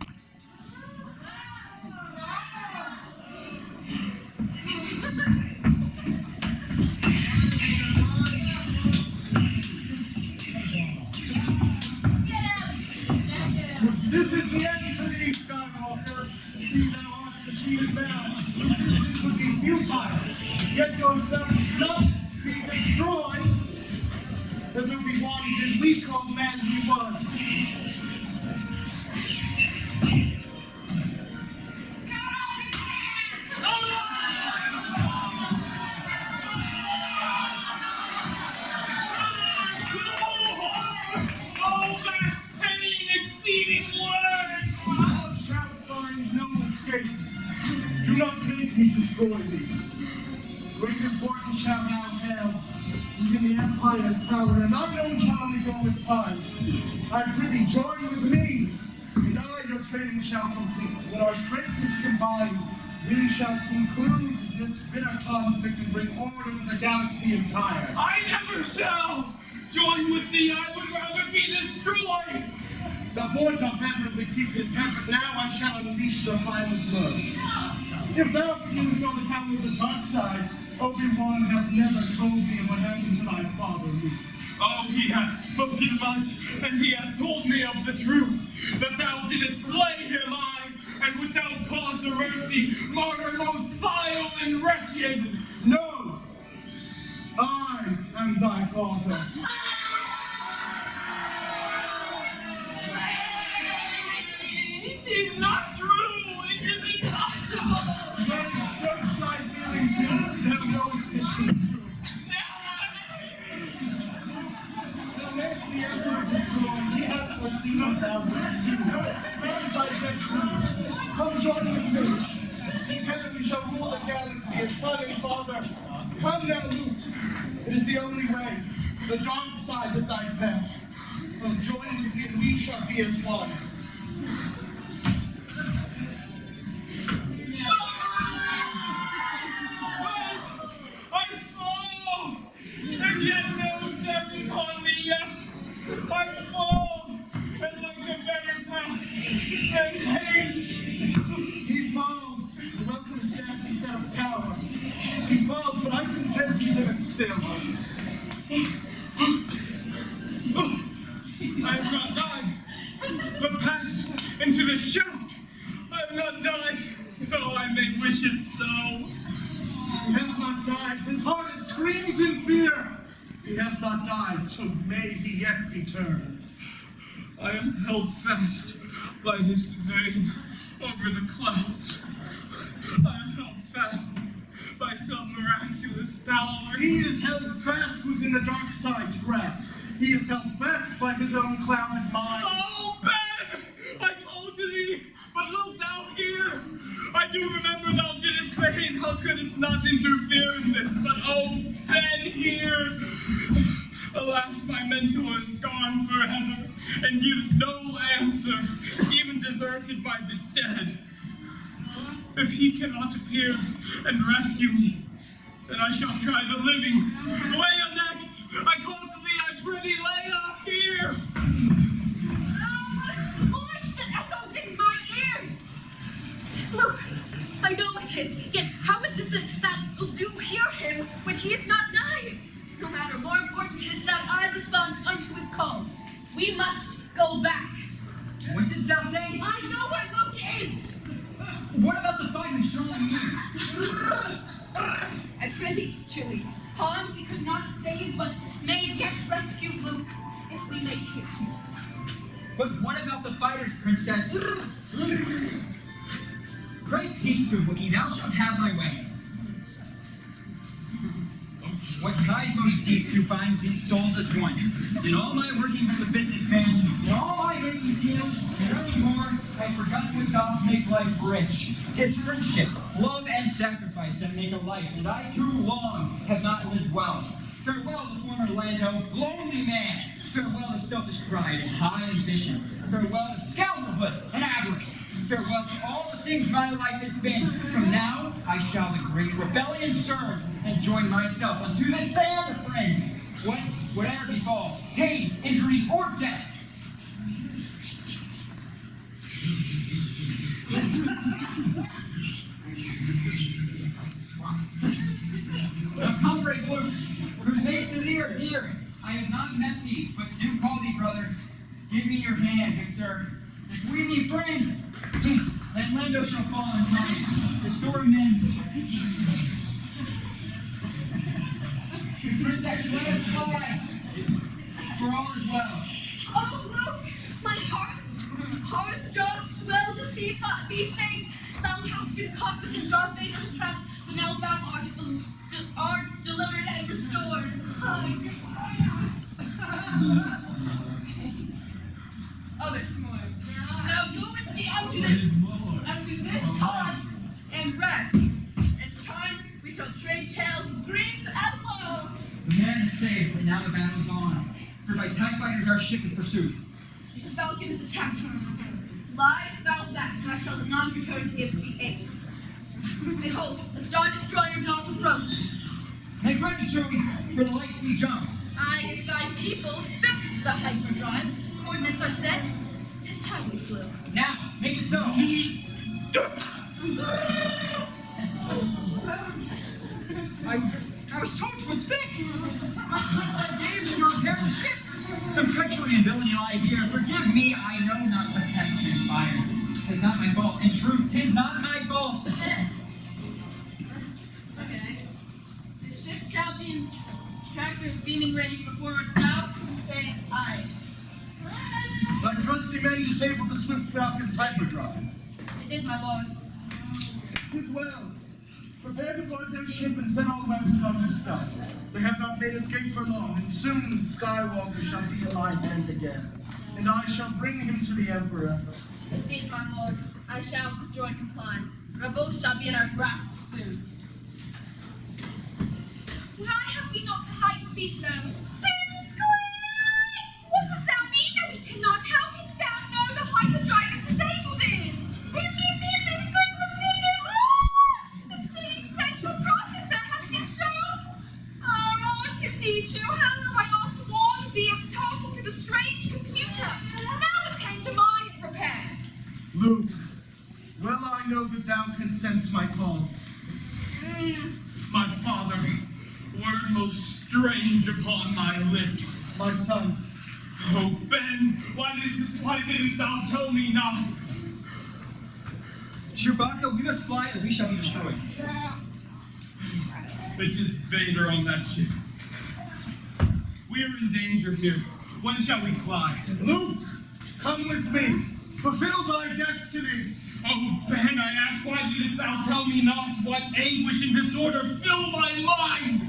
This is the end for thee, Skywalker. See thou art defeated now. Resistance would be futile. Get yourself not be destroyed. As Obi-Wan did, weak old man he was. Oh, that pain exceeding words! Thou shalt find no escape. Do not make me destroy thee. Great importance shall thou have within the Empire's power, and unknown shall only go with time. I prithee, join with me, and I your training shall complete. When our strength is combined, we shall conclude this bitter conflict and bring order to the galaxy entire. I never shall join with thee. I would rather be destroyed. The boy doth admirably keep his head, but now I shall unleash the final blow. If thou canst know the power of the dark side, Obi-Wan hath never told thee of what happened to thy father, Luke. Oh, he hath spoken much, and he hath told me of the truth, that thou didst slay him, I, and without cause or mercy, martyr most vile and wretched. No! I am thy father. It is not true! It is impossible! Then search thy feelings, thou knowest it to be true. Thou mayest the Emperor destroy, he hath foreseen what thou wilt do. Where is thy destiny? Come join with me. In heaven we shall rule the galaxy as son and father. Come now, Luke. It is the only way. The dark side is thy path. Oh, join with me and we shall be as one. I fall! And yet no death upon me yet! I fall! And like a better path and hate! He falls, and welcomes death instead of power. He falls, but I consent he liveth still. I have not died, but passed into the shaft. I have not died, though I may wish it so. He hath not died, his heart it screams in fear. He hath not died, so may he yet be turned. I am held fast by this vein over the clouds. I am held fast by some miraculous power. He is held fast within the dark side's grasp. He is held fast by his own clouded mind. Oh, Ben! I called to thee, but wilt thou hear? I do remember thou didst say, how could it not interfere in this? But oh, Ben, hear! Alas, my mentor is gone forever, and gives no answer, even deserted by the dead. If he cannot appear and rescue me, then I shall try the living. Leia next! I call to thee, I prithee, Leia, here! What is this voice that echoes in my ears? Just look. I know it is. Yet how is it that you hear him when he is not nigh? No matter, more important is that I respond unto his call. We must go back. What didst thou say? I know where Luke is. What about the fighters drawing near? I prithee, Chewie. Han we could not save, but may yet rescue Luke if we make haste. But what about the fighters, Princess? Great peace, good Wookiee, thou shalt have thy way. What ties most deep do binds these souls as one. In all my workings as a businessman, in all my making deals, and earning more, I forgot what doth make life rich. 'Tis friendship, love, and sacrifice that make a life, and I too long have not lived well. Farewell the former Lando, lonely man. Farewell to selfish pride and high ambition. Farewell to scoundrelhood and avarice. Farewell to all the things my life has been. From now, I shall the great rebellion serve and join myself unto this band of friends. Whatever befall, pain, injury, or death. Now, comrades, Luke, whose names to thee are dear. I have not met thee, but do call thee brother. Give me your hand, good sir. If we be friend, then Lando shall fall in time. The story mends. Princess, let us fly. For all is well. Oh, look, my hearth doth swell to see thee safe. Thou hast been caught within Darth Vader's trap, but now thou art delivered and restored. Oh, there's more. Now go with me unto this cot and rest. In time we shall trade tales of grief and woe. The man is safe, but now the battle's on. For by TIE fighters our ship is pursued. The Falcon is attacked. Lie thou back, I shall not return to give thee aid. Behold, the Star Destroyer doth approach. Make ready, Chewie, for the light speed jump. Aye, if thy people fixed the hyperdrive, coordinates are set, just how we flew. Now, make it so. I was told it was fixed. My trust I gave you to repair the ship. Some treachery and villainy lie here. Forgive me, I know not what hath transpired. 'Tis not my fault. In truth, 'tis not my fault. Okay. The ship shall be in tractor beaming range before thou can say aye. Thy trusty men disabled the swift Falcon's hyperdrive. It is, my lord. 'Tis well. Prepare to board their ship and send all weapons onto stop. They have not made escape for long, and soon Skywalker shall be in my hand again. And I shall bring him to the Emperor. Indeed, my lord. I shall join comply. Rebels shall be in our grasp soon. Why have we not high speed known? What dost thou mean that we cannot? How canst thou know the hyperdrive is disabled is? The city's central processor has been shown. Relative D2, how have I oft warned thee of talking to the strange computer? Now attend to my repair. Luke, well I know that thou canst sense my call. My father, word most strange upon my lips. My son, Oh, Ben, why didst thou tell me not? Chewbacca, we must fly or we shall be destroyed. This is Vader on that ship. We are in danger here. When shall we fly? Luke, come with me. Fulfill thy destiny. Oh, Ben, I ask, why didst thou tell me not? What anguish and disorder fill my mind?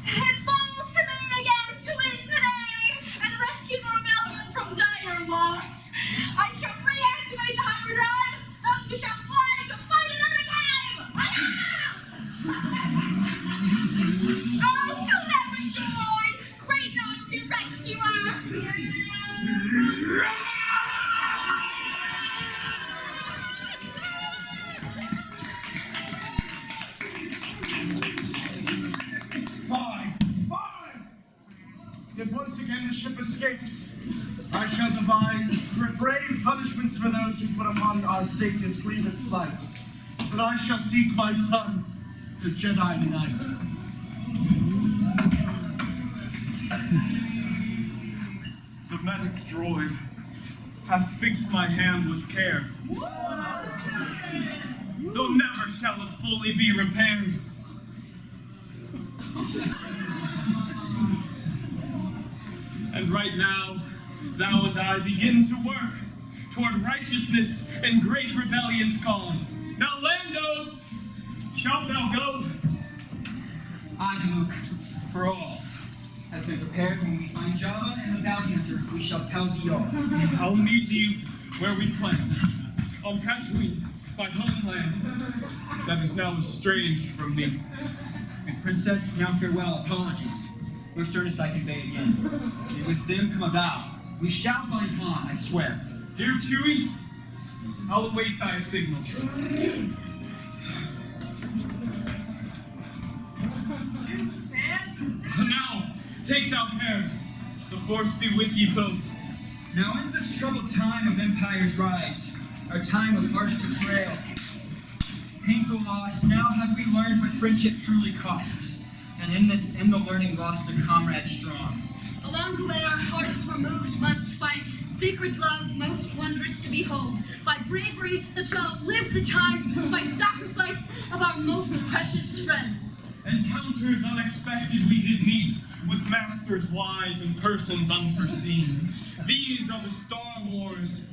It falls to me again to win the day and rescue the rebellion from dire loss. I shall reactivate the hyperdrive, thus we shall fly to fight another time! Oh, clever joy! Great odds to rescuer! Fine. If once again the ship escapes, I shall devise grave punishments for those who put upon our state this grievous plight. But I shall seek my son, the Jedi Knight. The medic droid hath fixed my hand with care. Though never shall it fully be repaired. And right now, thou and I begin to work, toward righteousness and great rebellion's cause. Now, Lando, shalt thou go? I, Luke, for all has been prepared when we find Java and the bounty hunter, we shall tell thee all. I'll meet you where we planned, on Tatooine, my homeland, that is now estranged from me. And Princess, now farewell, apologies. Most earnest I convey again. And with them come a vow. We shall find Han, I swear. Dear Chewie, I'll await thy signal. Luke says, Now, take thou care. The Force be with ye both. Now ends this troubled time of empire's rise, our time of harsh betrayal. Painful loss, now have we learned what friendship truly costs, and in the learning lost a comrade strong. Along the way our hearts were moved much by sacred love most wondrous to behold, by bravery that shall outlive the times, by sacrifice of our most precious friends. Encounters unexpected we did meet, with masters wise and persons unforeseen. These are the Star Wars,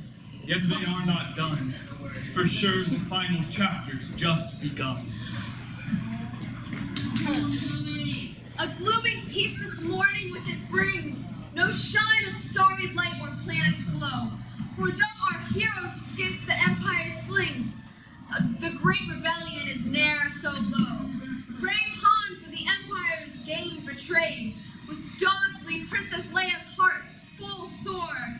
yet they are not done. For sure the final chapter's just begun. A glooming peace this morning with it brings, no shine of starry light where planets glow. For though our heroes escaped the Empire's slings, the great rebellion is ne'er so low. Brave Han for the Empire's gain betrayed, with darkly Princess Leia's heart full sore.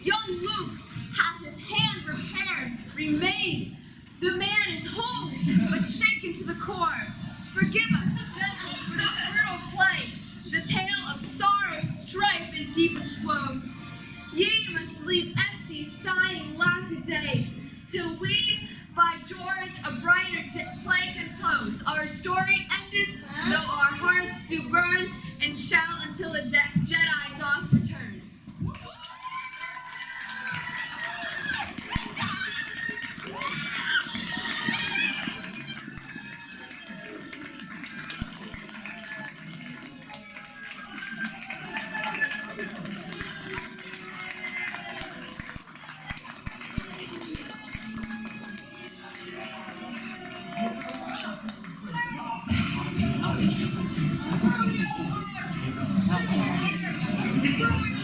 Young Luke hath his hand repaired, remade. The man is whole, but shaken to the core. Forgive us, gentles, for this brutal play, the tale of sorrow, strife, and deepest woes. Ye must leave empty, sighing, lack a day, till we, by George, a brighter play can close. Our story endeth, though our hearts do burn, and shall until a Jedi doth return. Thank you.